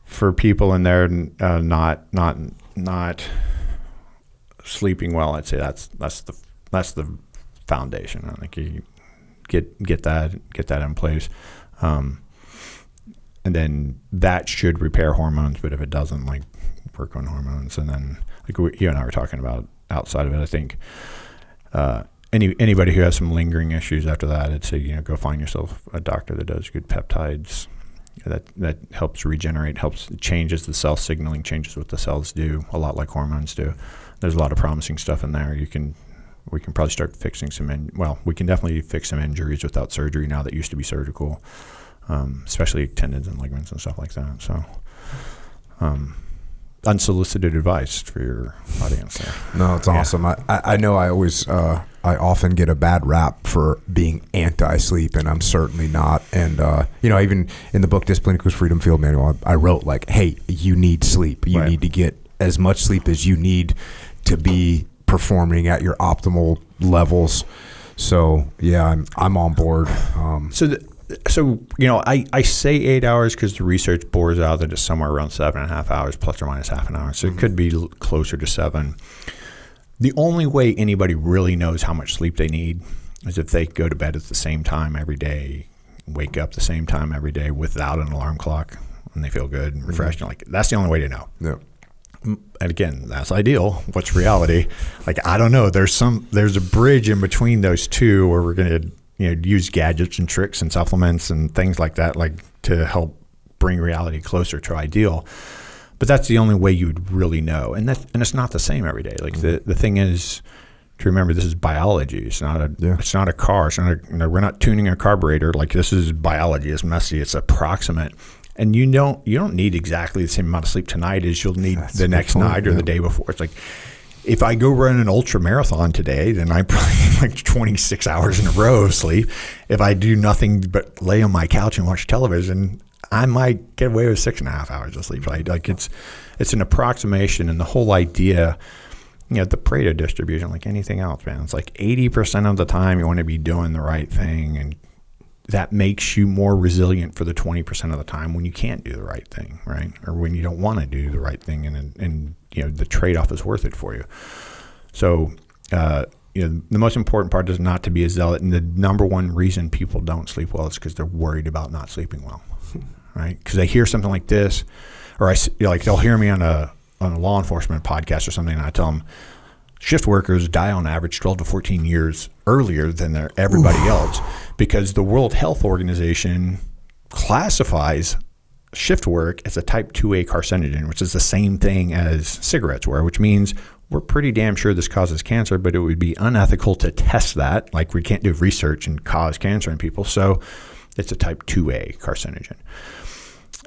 S2: for people in there not sleeping well, I'd say that's the foundation. I think you get that in place, and then that should repair hormones. But if it doesn't, like work on hormones, and then like you and I were talking about outside of it, I think anybody who has some lingering issues after that, I'd say go find yourself a doctor that does good peptides. That helps regenerate, changes the cell signaling, changes what the cells do, a lot like hormones do. There's a lot of promising stuff in there. We can probably start fixing we can definitely fix some injuries without surgery now that used to be surgical, especially tendons and ligaments and stuff like that. So unsolicited advice for your audience there.
S1: No, it's awesome. I know I always I often get a bad rap for being anti-sleep, and I'm certainly not. And even in the book Discipline Equals Freedom Field Manual, I wrote like, hey, you need sleep. You need to get as much sleep as you need to be performing at your optimal levels. So yeah, I'm on board.
S2: So I say 8 hours because the research bores out that it's somewhere around 7.5 hours plus or minus half an hour. So it could be closer to 7. The only way anybody really knows how much sleep they need is if they go to bed at the same time every day, wake up the same time every day without an alarm clock, and they feel good and refreshed. Mm-hmm. Like that's the only way to know.
S1: Yeah.
S2: And again, that's ideal. What's reality? Like I don't know. There's a bridge in between those two where we're going to use gadgets and tricks and supplements and things like that, like to help bring reality closer to ideal. But that's the only way you would really know, and it's not the same every day. Like the thing is to remember, this is biology. It's not a car. It's not we're not tuning a carburetor. Like this is biology. It's messy. It's approximate, and you don't need exactly the same amount of sleep tonight as you'll need the next night or the day before. It's like, if I go run an ultra marathon today, then I probably need like 26 hours in a row of sleep. If I do nothing but lay on my couch and watch television, I might get away with 6.5 hours of sleep. Right? Like it's an approximation, and the whole idea, the Pareto distribution, like anything else, man, it's like 80% of the time you want to be doing the right thing, and that makes you more resilient for the 20% of the time when you can't do the right thing, right? Or when you don't want to do the right thing, and the trade-off is worth it for you. So, the most important part is not to be a zealot, and the number one reason people don't sleep well is because they're worried about not sleeping well, right? Because they hear something like this, or they'll hear me on a law enforcement podcast or something, and I tell them shift workers die on average 12 to 14 years earlier than everybody else, because the World Health Organization classifies shift work as a type 2A carcinogen, which is the same thing as cigarettes were, which means we're pretty damn sure this causes cancer, but it would be unethical to test that. Like, we can't do research and cause cancer in people. So it's a type 2A carcinogen.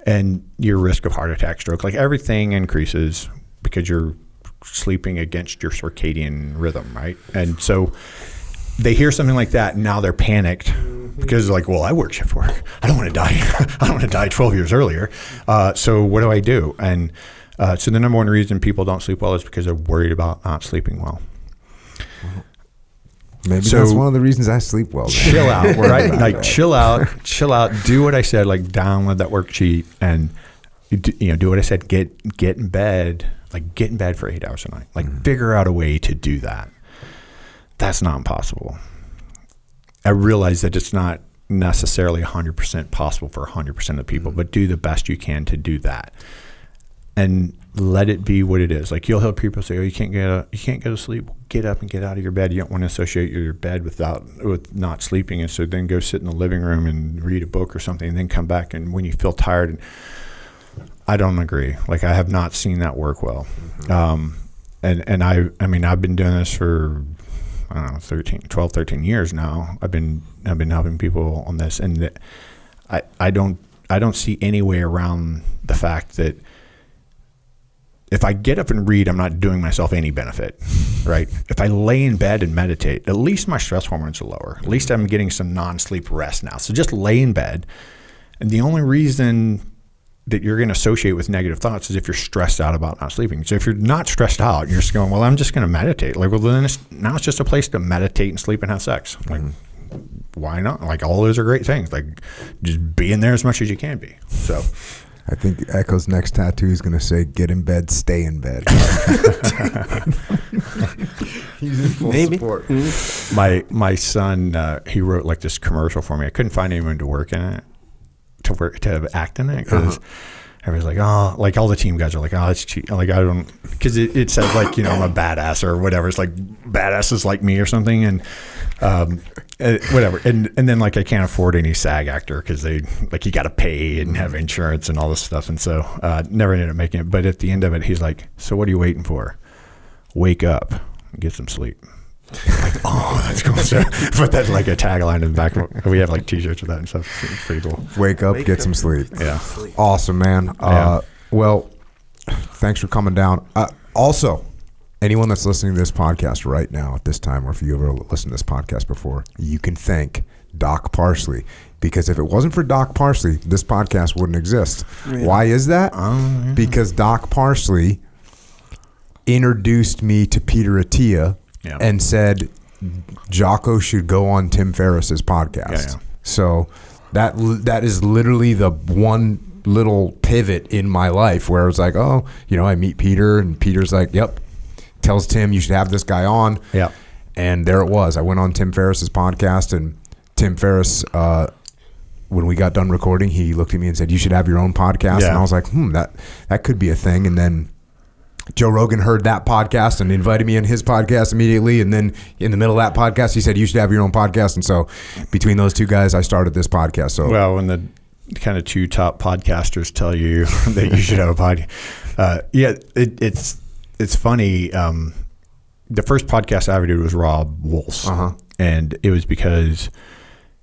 S2: And your risk of heart attack, stroke, like everything increases because you're sleeping against your circadian rhythm, right? And so they hear something like that, and now they're panicked because like, well, I work shift work. I don't want to die. I don't want to die 12 years earlier. So what do I do? And so the number one reason people don't sleep well is because they're worried about not sleeping well.
S1: Maybe that's one of the reasons I sleep well.
S2: Chill out, right? Like chill out, do what I said, like download that worksheet and do what I said, get in bed, like get in bed for 8 hours a night. Like figure out a way to do that. That's not impossible. I realize that it's not necessarily 100% possible for 100% of people, but do the best you can to do that. And let it be what it is. Like, you'll hear people say, "Oh, you can't go to sleep. Get up and get out of your bed." You don't want to associate your bed with not sleeping, and so then go sit in the living room and read a book or something, and then come back. And when you feel tired, and I don't agree. Like, I have not seen that work well. And I mean, I've been doing this for 12, 13 years now. I've been helping people on this, and I don't see any way around the fact that if I get up and read, I'm not doing myself any benefit, right? If I lay in bed and meditate, at least my stress hormones are lower. At least I'm getting some non-sleep rest now. So just lay in bed. And the only reason that you're going to associate with negative thoughts is if you're stressed out about not sleeping. So if you're not stressed out, you're just going, well, I'm just going to meditate. Like, well, then now it's just a place to meditate and sleep and have sex. Like, why not? Like, all those are great things. Like, just be in there as much as you can be. So
S1: I think Echo's next tattoo is going to say, "Get in bed, stay in bed." He's in full support.
S2: My son, he wrote like this commercial for me. I couldn't find anyone to work in it, to act in it, because everybody's like, oh, like all the team guys are like, oh, it's cheap. Like, I don't, because it says like, I'm a badass or whatever. It's like badasses like me or something, and whatever. And then like I can't afford any SAG actor because they like, you got to pay and have insurance and all this stuff. And so never ended up making it. But at the end of it, he's like, so what are you waiting for? Wake up and get some sleep. Like, oh, that's cool. So put that like a tagline in the back. We have like t-shirts with that and stuff. It's pretty cool.
S1: Wake up, get some sleep.
S2: Yeah.
S1: Awesome, man. Well, thanks for coming down. Also, anyone that's listening to this podcast right now at this time, or if you ever listened to this podcast before, you can thank Doc Parsley, because if it wasn't for Doc Parsley, this podcast wouldn't exist. Yeah. Why is that? Because Doc Parsley introduced me to Peter Attia and said Jocko should go on Tim Ferriss's podcast. Yeah. So that is literally the one little pivot in my life where it was like, oh, I meet Peter, and Peter's like, yep, tells Tim you should have this guy on. Yeah. And there it was. I went on Tim Ferriss's podcast, and Tim Ferriss, when we got done recording, he looked at me and said, you should have your own podcast. Yeah. And I was like, that could be a thing. And then Joe Rogan heard that podcast and invited me in his podcast immediately. And then in the middle of that podcast, he said, you should have your own podcast. And so between those two guys, I started this podcast. So,
S2: well, when the kind of two top podcasters tell you that you should have a podcast, it's funny. The first podcast I ever did was Rob Wolf's. And it was because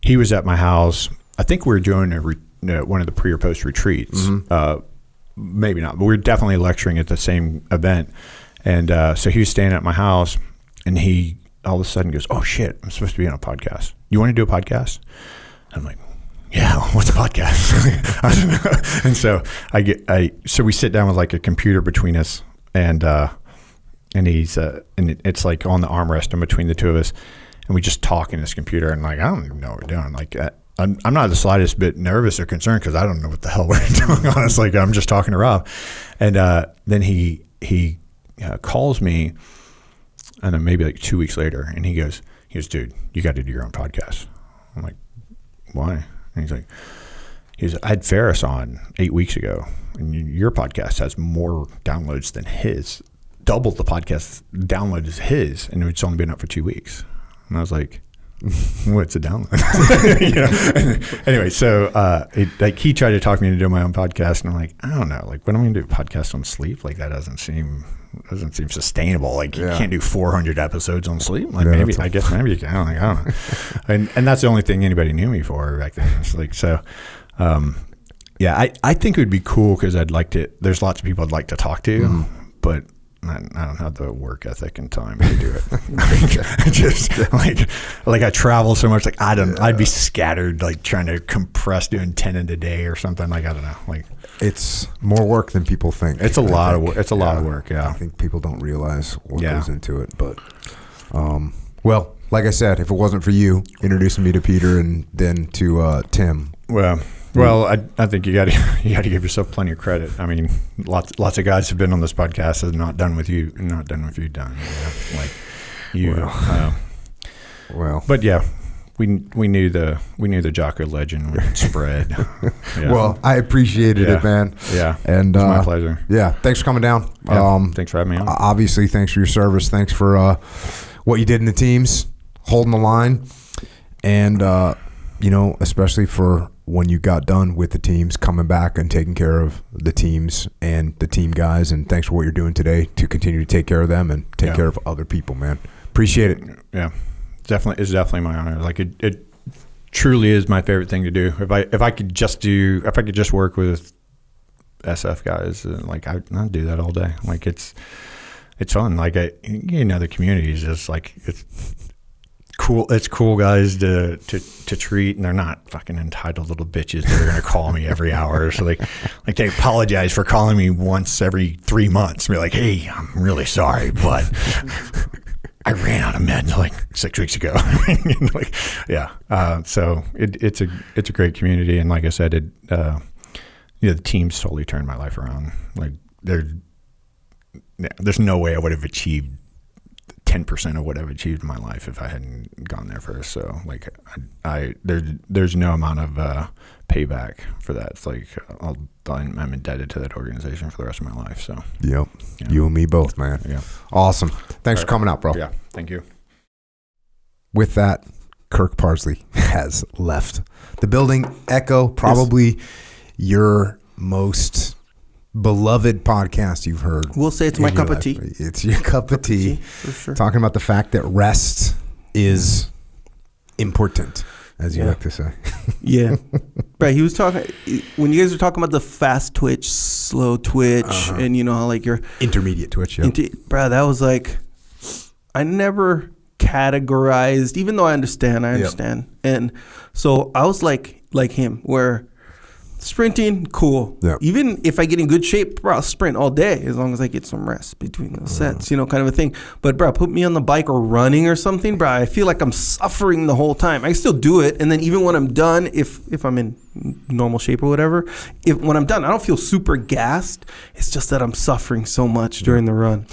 S2: he was at my house. I think we were doing one of the pre or post retreats. Maybe not, but we were definitely lecturing at the same event. And so he was staying at my house, and he all of a sudden goes, oh shit, I'm supposed to be on a podcast. You want to do a podcast? I'm like, yeah, what's a podcast? And so so we sit down with like a computer between us, and and he's and it's like on the armrest in between the two of us, and we just talk in this computer, and like I don't even know what we're doing. Like I'm not the slightest bit nervous or concerned because I don't know what the hell we're doing. Honestly, like, I'm just talking to Rob, and then he calls me, and then maybe like 2 weeks later, and he goes, dude, you got to do your own podcast. I'm like, why? And he's like, I had Ferris on 8 weeks ago, and your podcast has more downloads than his. Double the podcast download is his, and it's only been up for 2 weeks. And I was like, what's a download? Anyway, so he tried to talk me into doing my own podcast, and I'm like, I don't know, like, what am I going to do? Podcast on sleep? Like, that doesn't seem sustainable. Like, you can't do 400 episodes on sleep. Like, maybe you can. Like, I don't know. and that's the only thing anybody knew me for back then. It's like, so. I think it would be cool because there's lots of people I'd like to talk to, but I don't have the work ethic and time to do it. I just like I travel so much, like I'd be scattered, like trying to compress doing 10 in a day or something. Like, I don't know. Like,
S1: it's more work than people think.
S2: It's a lot of work. It's a lot of work. Yeah.
S1: I think people don't realize what goes into it, but, well, like I said, if it wasn't for you introducing me to Peter and then to Tim.
S2: Well, I think you got to give yourself plenty of credit. I mean, lots of guys have been on this podcast and not done with you, Don. Like you. But yeah, we knew the Jocko legend would spread. Yeah.
S1: Well, I appreciated it, man.
S2: Yeah,
S1: and
S2: it's my pleasure.
S1: Yeah, thanks for coming down.
S2: Yeah, thanks for having me on.
S1: Obviously, thanks for your service. Thanks for what you did in the teams, holding the line, and especially for when you got done with the teams, coming back and taking care of the teams and the team guys. And thanks for what you're doing today to continue to take care of them and take care of other people, man. Appreciate it.
S2: Yeah, it's definitely my honor. Like, it truly is my favorite thing to do. If I could just work with SF guys, like I'd do that all day. Like, it's fun. Like, the community is just like, it's cool. It's cool guys to treat, and they're not fucking entitled little bitches that are going to call me every hour. So like they apologize for calling me once every 3 months. Be like, hey, I'm really sorry, but I ran out of meds like 6 weeks ago. So it's a great community, and like I said, the team's totally turned my life around. Like, there's no way I would have achieved 10% of what I've achieved in my life if I hadn't gone there first. So like, there's no amount of payback for that. It's like I'm indebted to that organization for the rest of my life. So
S1: yep, you and me both, man.
S2: Yeah,
S1: awesome. Thanks for coming out, bro.
S2: Yeah, thank you.
S1: With that, Kirk Parsley has left the building. Echo, probably your most beloved podcast you've heard.
S3: We'll say it's my cup of tea.
S1: It's your cup of tea.
S3: For sure.
S1: Talking about the fact that rest is important, as you like to say.
S3: Yeah. Right. He was talking, when you guys were talking about the fast twitch, slow twitch, and how like your
S1: intermediate twitch. Yeah.
S3: Bro, that was like, I never categorized, even though I understand. And so I was like him, where sprinting, cool. Yep. Even if I get in good shape, bro, I'll sprint all day as long as I get some rest between those sets, kind of a thing. But, bro, put me on the bike or running or something, bro, I feel like I'm suffering the whole time. I can still do it. And then even when I'm done, if I'm in normal shape or whatever, when I'm done, I don't feel super gassed. It's just that I'm suffering so much during the run.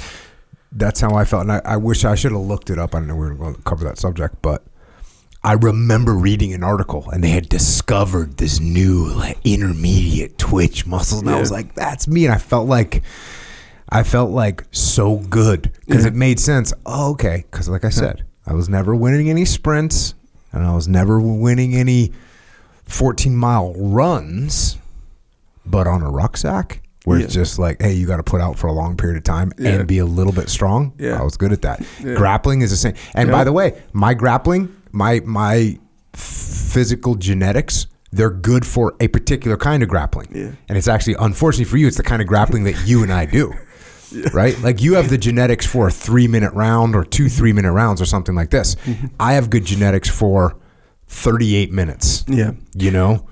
S1: That's how I felt. And I wish I should have looked it up. I don't know we were going to cover that subject, but I remember reading an article and they had discovered this new like intermediate twitch muscles, and I was like, "That's me." And I felt like so good because it made sense. Oh, okay, because like I said, I was never winning any sprints and I was never winning any 14-mile runs, but on a rucksack where it's just like, hey, you got to put out for a long period of time and be a little bit strong. I was good at that. Grappling is the same. And by the way, my grappling. My physical genetics, they're good for a particular kind of grappling. Yeah. And it's actually, unfortunately for you, it's the kind of grappling that you and I do. Right? Like, you have the genetics for a 3-minute round or 2 3-minute rounds or something like this. Mm-hmm. I have good genetics for 38 minutes. Yeah.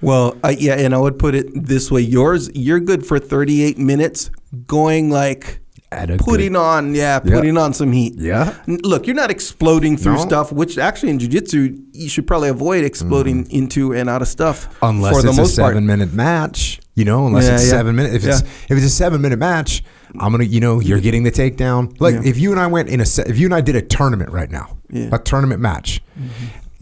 S3: Well, and I would put it this way. You're good for 38 minutes going like putting on some heat.
S1: Yeah.
S3: Look, you're not exploding through
S1: No.
S3: stuff, which actually in jiu-jitsu, you should probably avoid exploding into and out of stuff.
S1: Unless
S3: for the
S1: it's
S3: most
S1: a
S3: part.
S1: 7-minute match, unless
S3: Yeah,
S1: it's
S3: yeah.
S1: 7 minutes. If it's a 7-minute match, I'm going to, you're getting the takedown. Like if you and I went if you and I did a tournament right now, a tournament match,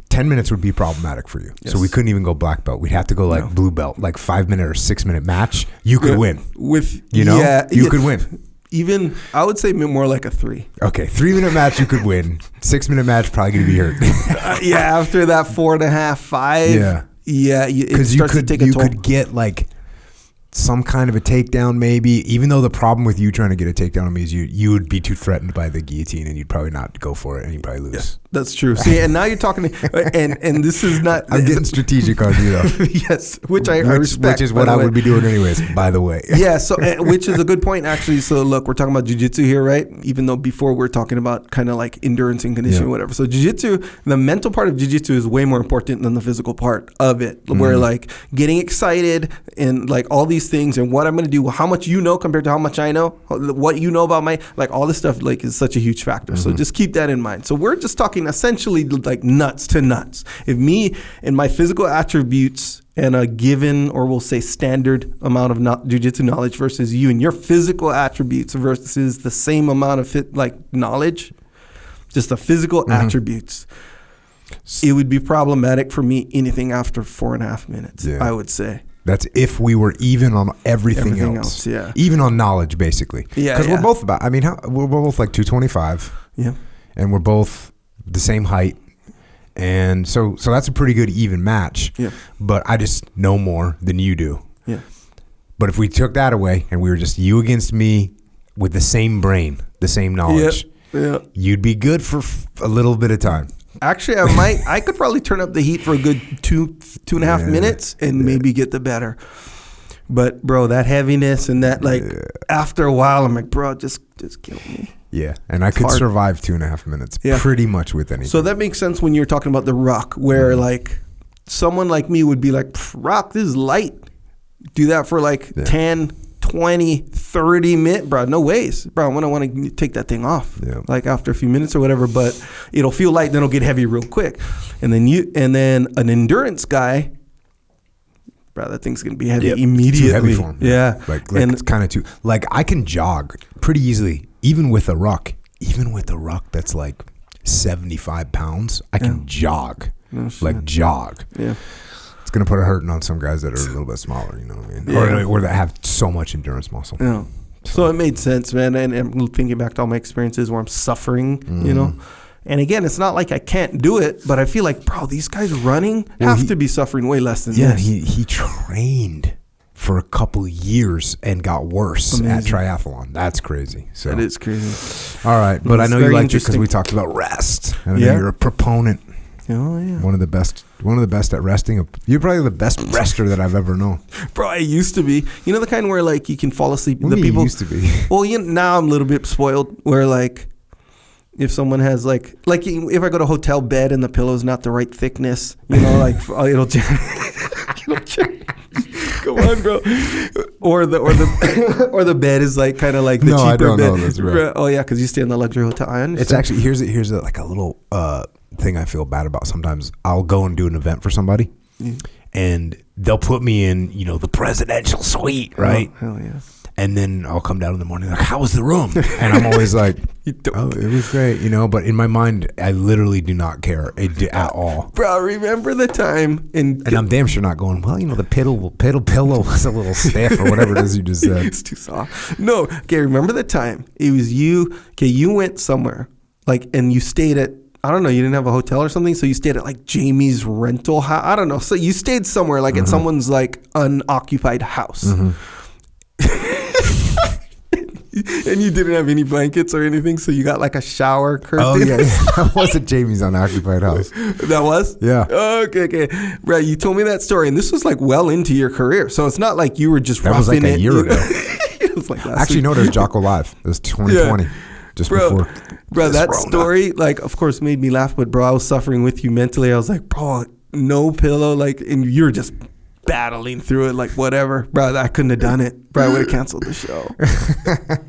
S1: 10 minutes would be problematic for you.
S3: Yes.
S1: So we couldn't even go black belt. We'd have to go like blue belt, like 5-minute or 6-minute match. You could win. You could win.
S3: Even, I would say more like a 3.
S1: Okay, 3-minute match you could win. 6-minute match probably going to be hurt.
S3: After that 4.5, 5.
S1: Yeah.
S3: It starts to take a toll.
S1: You could get like some kind of a takedown maybe, even though the problem with you trying to get a takedown on me is you would be too threatened by the guillotine and you'd probably not go for it and you'd probably lose.
S3: Yes, that's true. See, and now you're talking and this is not...
S1: I'm getting strategic on you though.
S3: Yes, which I respect.
S1: Which is what I would be doing anyways, by the way.
S3: Yeah, so which is a good point actually. So look, we're talking about jiu-jitsu here, right? Even though before we're talking about kind of like endurance and conditioning, whatever. So jiu-jitsu, the mental part of jiu-jitsu is way more important than the physical part of it, where like getting excited and like all these things and what I'm going to do, how much you know compared to how much I know, what you know about like all this stuff like is such a huge factor. So just keep that in mind. So we're just talking essentially like nuts to nuts. If me and my physical attributes and a given, or we'll say standard amount of jiu-jitsu knowledge versus you and your physical attributes versus the same amount of knowledge, just the physical attributes, it would be problematic for me anything after 4.5 minutes, I would say.
S1: That's if we were even on everything else.
S3: Yeah.
S1: Even on knowledge, basically.
S3: Yeah.
S1: Because we're both we're both like 225.
S3: Yeah.
S1: And we're both the same height. And so that's a pretty good even match.
S3: Yeah.
S1: But I just know more than you do.
S3: Yeah.
S1: But if we took that away and we were just you against me with the same brain, the same knowledge, you'd be good for a little bit of time.
S3: Actually, I could probably turn up the heat for a good 2.5 minutes and maybe get the better. But bro, that heaviness and that after a while, I'm like, bro, just kill me.
S1: Yeah, and I could survive 2.5 minutes pretty much with anything.
S3: So that makes sense when you're talking about the ruck, where like someone like me would be like, ruck, this is light. Do that for 10, 20, 30 minutes, bro. No ways, bro. I'm gonna want to take that thing off, like after a few minutes or whatever. But it'll feel light, then it'll get heavy real quick, and then an endurance guy, bro, that thing's gonna be heavy immediately.
S1: Too heavy for him.
S3: Yeah,
S1: and it's kind of too. Like I can jog pretty easily, even with a ruck. Even with a ruck that's like 75 pounds, I can jog, jog. Yeah. It's going to put a hurting on some guys that are a little bit smaller, you know what I mean? Yeah. Or that have so much endurance muscle.
S3: Yeah. So it made sense, man. And I'm thinking back to all my experiences where I'm suffering, you know? And again, it's not like I can't do it, but I feel like, bro, these guys running have to be suffering way less than this.
S1: Yeah, he trained for a couple of years and got worse at triathlon. That's crazy. So
S3: that is crazy.
S1: All right. But I know you liked it because we talked about rest. I know you're a proponent.
S3: Oh yeah,
S1: one of the best at resting. You're probably the best rester that I've ever known.
S3: Bro, I used to be. You know the kind where like you can fall asleep.
S1: What do you used to be?
S3: Well, now I'm a little bit spoiled. Where like, if someone has like if I go to a hotel bed and the pillow's not the right thickness, you know, like it'll change. Come on, bro. Or the bed is like kind of like the cheaper
S1: I don't
S3: bed.
S1: know this, bro.
S3: Oh yeah, because you stay in the luxury hotel. I understand.
S1: It's actually here's like a little thing I feel bad about sometimes. I'll go and do an event for somebody, and they'll put me in, the presidential suite, right?
S3: Oh, hell yeah.
S1: And then I'll come down in the morning like, how was the room? And I'm always like, oh, it was great, But in my mind, I literally do not care at all.
S3: Bro, remember the time?
S1: And I'm damn sure not going, well, the pillow was a little stiff or whatever it is you just said.
S3: It's too soft. No, okay, remember the time? It was you. Okay, you went somewhere, and you stayed at, I don't know, you didn't have a hotel or something, so you stayed at like Jamie's rental house. I don't know. So you stayed somewhere like at someone's like unoccupied house. And you didn't have any blankets or anything, so you got like a shower curtain.
S1: Oh, yeah. That wasn't Jamie's unoccupied house.
S3: That was?
S1: Yeah.
S3: Okay. Right, you told me that story, and this was like well into your career, so it's not like you were just roughing it.
S1: That was like a year ago.
S3: It was like last
S1: Actually,
S3: week.
S1: No, there's Jocko Live. It was 2020, just before.
S3: Bro, that story, of course, made me laugh, but bro, I was suffering with you mentally. I was like, bro, no pillow, and you're just battling through it like whatever. Bro, I couldn't have done it. Bro, I would have canceled the show.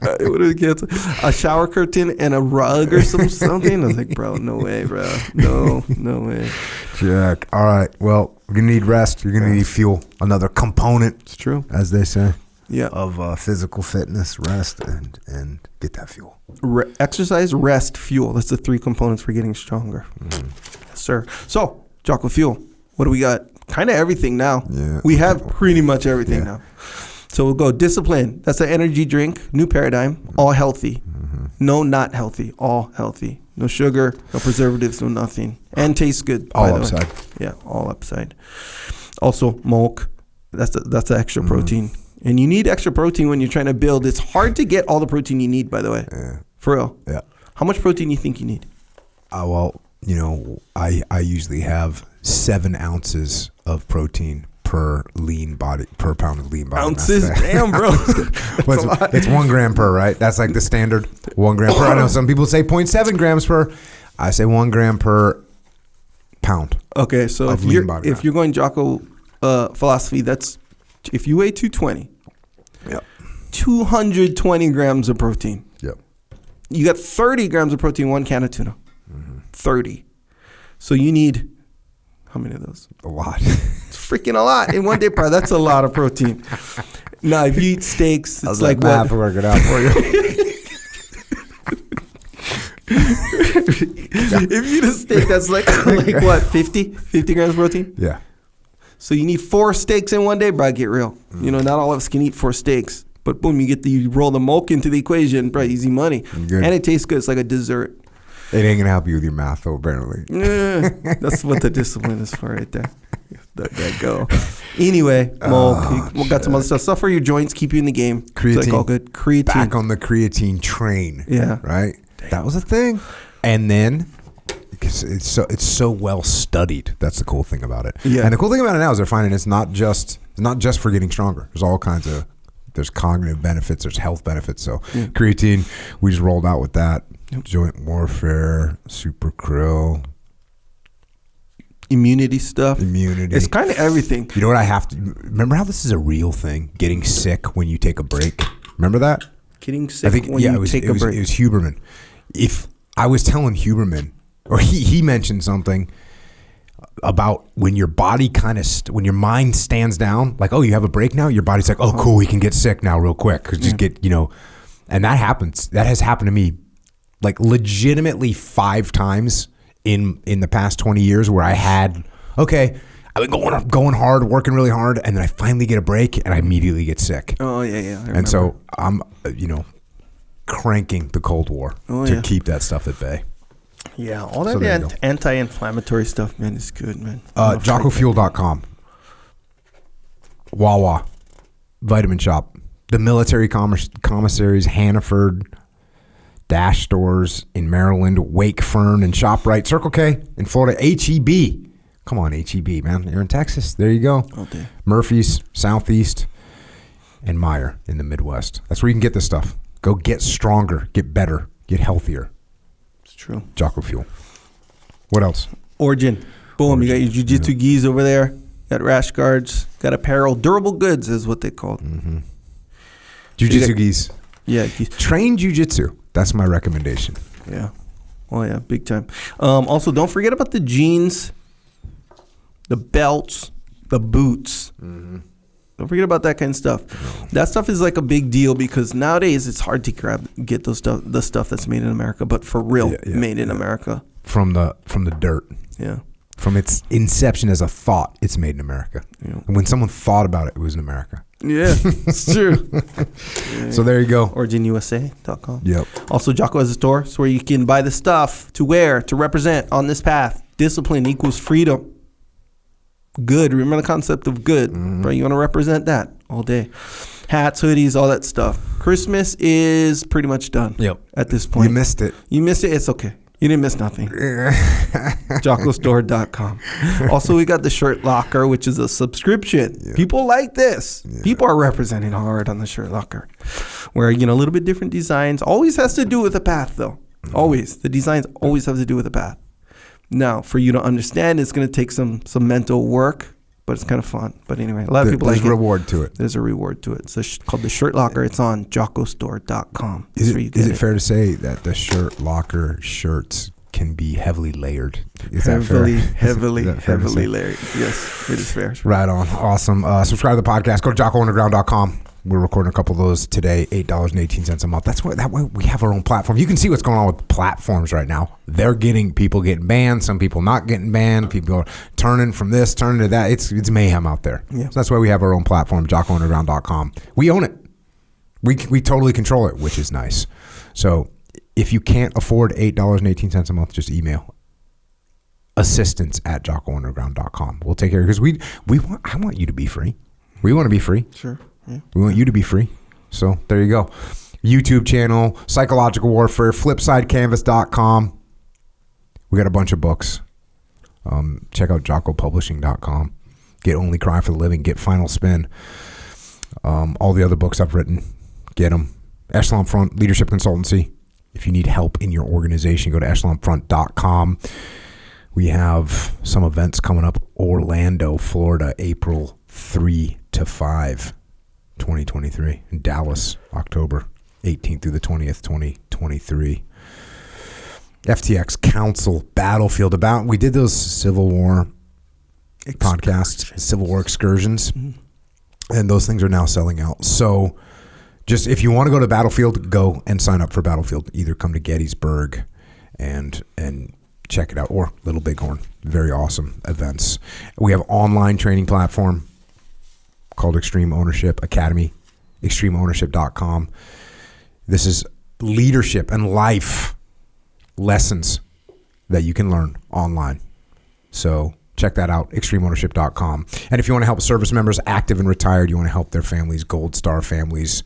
S3: I would have canceled a shower curtain and a rug or something. I was like, bro, no way, bro. No way.
S1: Jack. All right. Well, we're going to need rest. You're going to need fuel. Another component.
S3: It's true.
S1: As they say.
S3: Yeah.
S1: Of physical fitness, rest, and get that fuel.
S3: Exercise, rest, fuel. That's the 3 components for getting stronger. Yes, sir. So, Jocko, fuel. What do we got? Kind of everything now.
S1: Yeah.
S3: We have pretty much everything now. So we'll go discipline. That's an energy drink. New paradigm. All healthy. No, not healthy. All healthy. No sugar, no preservatives, no nothing. And tastes good.
S1: All upside.
S3: Yeah, all upside. Also, milk. That's the extra protein. And you need extra protein when you're trying to build. It's hard to get all the protein you need, by the way.
S1: Yeah.
S3: For real.
S1: Yeah.
S3: How much protein do you think you need?
S1: Well, I usually have 7 ounces of protein per pound of lean body
S3: ounces?
S1: mass.
S3: Damn, bro.
S1: It's 1 gram per, right? That's like the standard 1 gram per. I know some people say 0.7 grams per. I say 1 gram per pound.
S3: Okay, so if you're going Jocko philosophy, that's if you weigh 220, 220 grams of protein.
S1: Yep.
S3: You got 30 grams of protein, 1 can of tuna. 30. So you need how many of those?
S1: A lot.
S3: It's freaking a lot in one day, bro. That's a lot of protein. Now, if you eat steaks, it's like
S1: math
S3: what?
S1: Work it out for you.
S3: If you eat a steak, that's like what? 50 grams of protein?
S1: Yeah.
S3: So you need 4 steaks in one day, bro. Get real. Not all of us can eat 4 steaks. But boom, you roll the milk into the equation, bro. Easy money.
S1: Good.
S3: And it tastes good. It's like a dessert.
S1: It ain't gonna help you with your math, though. Apparently.
S3: Yeah, that's what the discipline is for, right there. Let that go. Anyway, milk. We got some other stuff for your joints. Keep you in the game.
S1: Creatine.
S3: It's like all good. Creatine.
S1: Back on the creatine train.
S3: Yeah.
S1: Right. That was a thing. And then. Because it's so well studied. That's the cool thing about it.
S3: Yeah.
S1: And the cool thing about it now is they're finding it's not just for getting stronger. There's all kinds of cognitive benefits. There's health benefits. So creatine, we just rolled out with that. Yep. Joint warfare, super krill,
S3: immunity stuff. It's kind of everything.
S1: You know what I have to remember? How this is a real thing. Getting sick when you take a break. Remember that?
S3: Getting sick when you take a break.
S1: It was Huberman. If I was telling Huberman. Or he mentioned something about when your body when your mind stands down, like, oh, you have a break now? Your body's like, oh, cool, we can get sick now real quick. Just get, and that happens. That has happened to me like legitimately 5 times in the past 20 years where I had, okay, I've been going hard, working really hard, and then I finally get a break and I immediately get sick.
S3: Oh, yeah.
S1: And so I'm, cranking the Cold War to keep that stuff at bay.
S3: Yeah, all that anti-inflammatory stuff, man, is good, man.
S1: JockoFuel.com. Wawa. Vitamin Shop. The military commissaries, Hannaford, Dash stores in Maryland, Wake Fern, and ShopRite. Circle K in Florida. HEB. Come on, HEB, man. You're in Texas. There you go.
S3: Okay.
S1: Murphy's, Southeast, and Meyer in the Midwest. That's where you can get this stuff. Go get stronger, get better, get healthier.
S3: True.
S1: Jocko Fuel. What else?
S3: Origin. Boom. You got your jiu-jitsu gis over there. Got rash guards. Got apparel. Durable goods is what they call it.
S1: Mm-hmm. Jiu-jitsu gis.
S3: Yeah. Gis.
S1: Train jiu-jitsu. That's my recommendation.
S3: Yeah. Oh, yeah. Big time. Also, don't forget about the jeans, the belts, the boots. Mm-hmm. Don't forget about that kind of stuff. That stuff is like a big deal because nowadays it's hard to get the stuff that's made in America, but for real, made in America.
S1: From the dirt.
S3: Yeah.
S1: From its inception as a thought, it's made in America. Yeah. And when someone thought about it, it was in America.
S3: Yeah, it's true.
S1: So there you go.
S3: OriginUSA.com.
S1: Yep.
S3: Also, Jocko has a store. It's where you can buy the stuff to wear, to represent on this path. Discipline equals freedom. Good. Remember the concept of good. Mm-hmm. Right? You want to represent that all day. Hats, hoodies, all that stuff. Christmas is pretty much done.
S1: Yep.
S3: At this point.
S1: You missed it.
S3: It's okay. You didn't miss nothing. JockoStore.com. Also, we got the Shirt Locker, which is a subscription. Yeah. People like this. Yeah. People are representing hard on the Shirt Locker. Where, a little bit different designs. Always has to do with the path, though. Mm-hmm. Always. The designs always have to do with the path. Now, for you to understand, it's going to take some mental work but it's kind of fun. But anyway, a lot of people
S1: there's
S3: like it.
S1: reward to it.
S3: There's a reward to it. It's called the Shirt Locker. It's on jockostore.com.
S1: Is it fair to say that the Shirt Locker shirts can be heavily layered? Is that fair?
S3: Heavily layered. Yes, it is fair.
S1: Right on. Awesome. Subscribe to the podcast. Go to jockounderground.com. We're recording a couple of those today, $8.18 a month. That way we have our own platform. You can see what's going on with platforms right now. They're people getting banned, some people not getting banned, people are turning from this, turning to that. It's mayhem out there. Yeah. So that's why we have our own platform, jockounderground.com. We own it. We totally control it, which is nice. So if you can't afford $8.18 a month, just email assistance@jockounderground.com. We'll take care of it because I want you to be free. We want to be free.
S3: Sure. Yeah.
S1: We want you to be free. So there you go. YouTube channel, Psychological Warfare, flipsidecanvas.com. We got a bunch of books. Check out jockopublishing.com. Get Only Cry for the Living. Get Final Spin. All the other books I've written. Get them. Echelon Front Leadership Consultancy. If you need help in your organization, go to echelonfront.com. We have some events coming up. Orlando, Florida, April 3 to 5. 2023 in Dallas, October 18th through the 20th, 2023. FTX Council Battlefield about. We did those Civil War podcasts, Civil War excursions, and those things are now selling out. So, just if you want to go to Battlefield, go and sign up for Battlefield. Either come to Gettysburg and check it out, or Little Bighorn. Very awesome events. We have online training platform called Extreme Ownership Academy, extremeownership.com. This is leadership and life lessons that you can learn online. So check that out, extremeownership.com. And if you want to help service members, active and retired, you want to help their families, Gold Star families,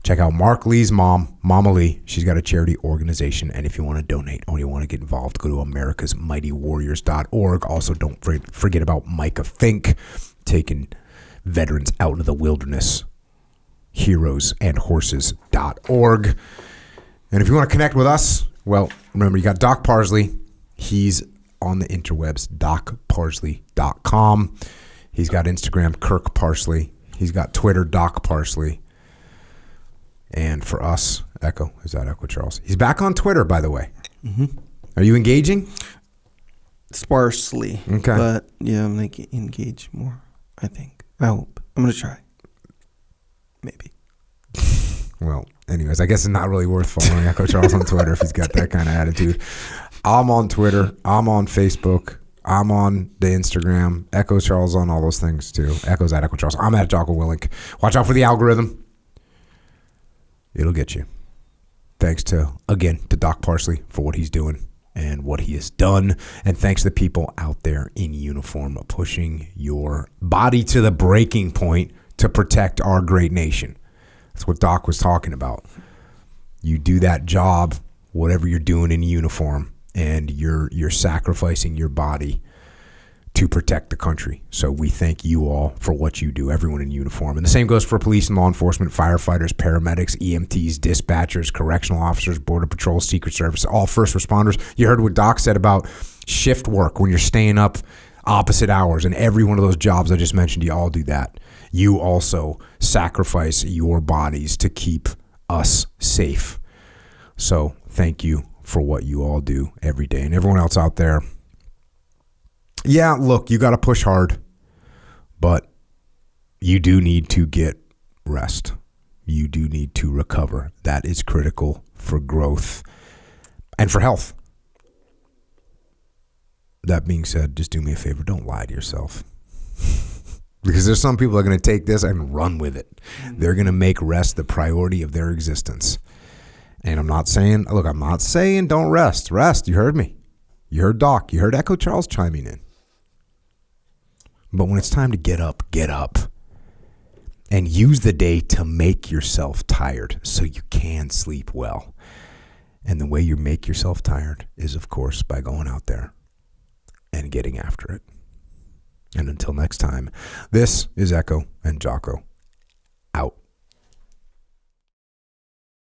S1: check out Mark Lee's mom, Mama Lee. She's got a charity organization. And if you want to donate or you want to get involved, go to americasmightywarriors.org. Also, don't forget about Micah Fink taking veterans out into the wilderness, heroesandhorses.org. And if you want to connect with us, well, remember, you got Doc Parsley. He's on the interwebs, docparsley.com. He's got Instagram, Kirk Parsley. He's got Twitter, Doc Parsley. And for us, Echo, is that Echo Charles? He's back on Twitter, by the way. Mm-hmm. Are you engaging?
S3: Sparsely.
S1: Okay.
S3: But yeah, I'm going to engage more, I think. I hope. I'm going to try. Maybe.
S1: Well, anyways, I guess it's not really worth following Echo Charles on Twitter if he's got that kind of attitude. I'm on Twitter. I'm on Facebook. I'm on the Instagram. Echo Charles on all those things too. Echo's at Echo Charles. I'm at Jocko Willink. Watch out for the algorithm. It'll get you. Thanks to Doc Parsley for what he's doing and what he has done. And thanks to the people out there in uniform pushing your body to the breaking point to protect our great nation. That's what Doc was talking about. You do that job, whatever you're doing in uniform, and you're sacrificing your body to protect the country. So we thank you all for what you do, everyone in uniform. And the same goes for police and law enforcement, firefighters, paramedics, EMTs, dispatchers, correctional officers, border patrol, Secret Service, all first responders. You heard what Doc said about shift work when you're staying up opposite hours, and every one of those jobs I just mentioned, you all do that. You also sacrifice your bodies to keep us safe. So thank you for what you all do every day. And everyone else out there, yeah, look, you got to push hard, but you do need to get rest. You do need to recover. That is critical for growth and for health. That being said, just do me a favor. Don't lie to yourself. Because there's some people that are going to take this and run with it. They're going to make rest the priority of their existence. And I'm not saying don't rest. Rest. You heard me. You heard Doc. You heard Echo Charles chiming in. But when it's time to get up, get up. And use the day to make yourself tired so you can sleep well. And the way you make yourself tired is, of course, by going out there and getting after it. And until next time, this is Echo and Jocko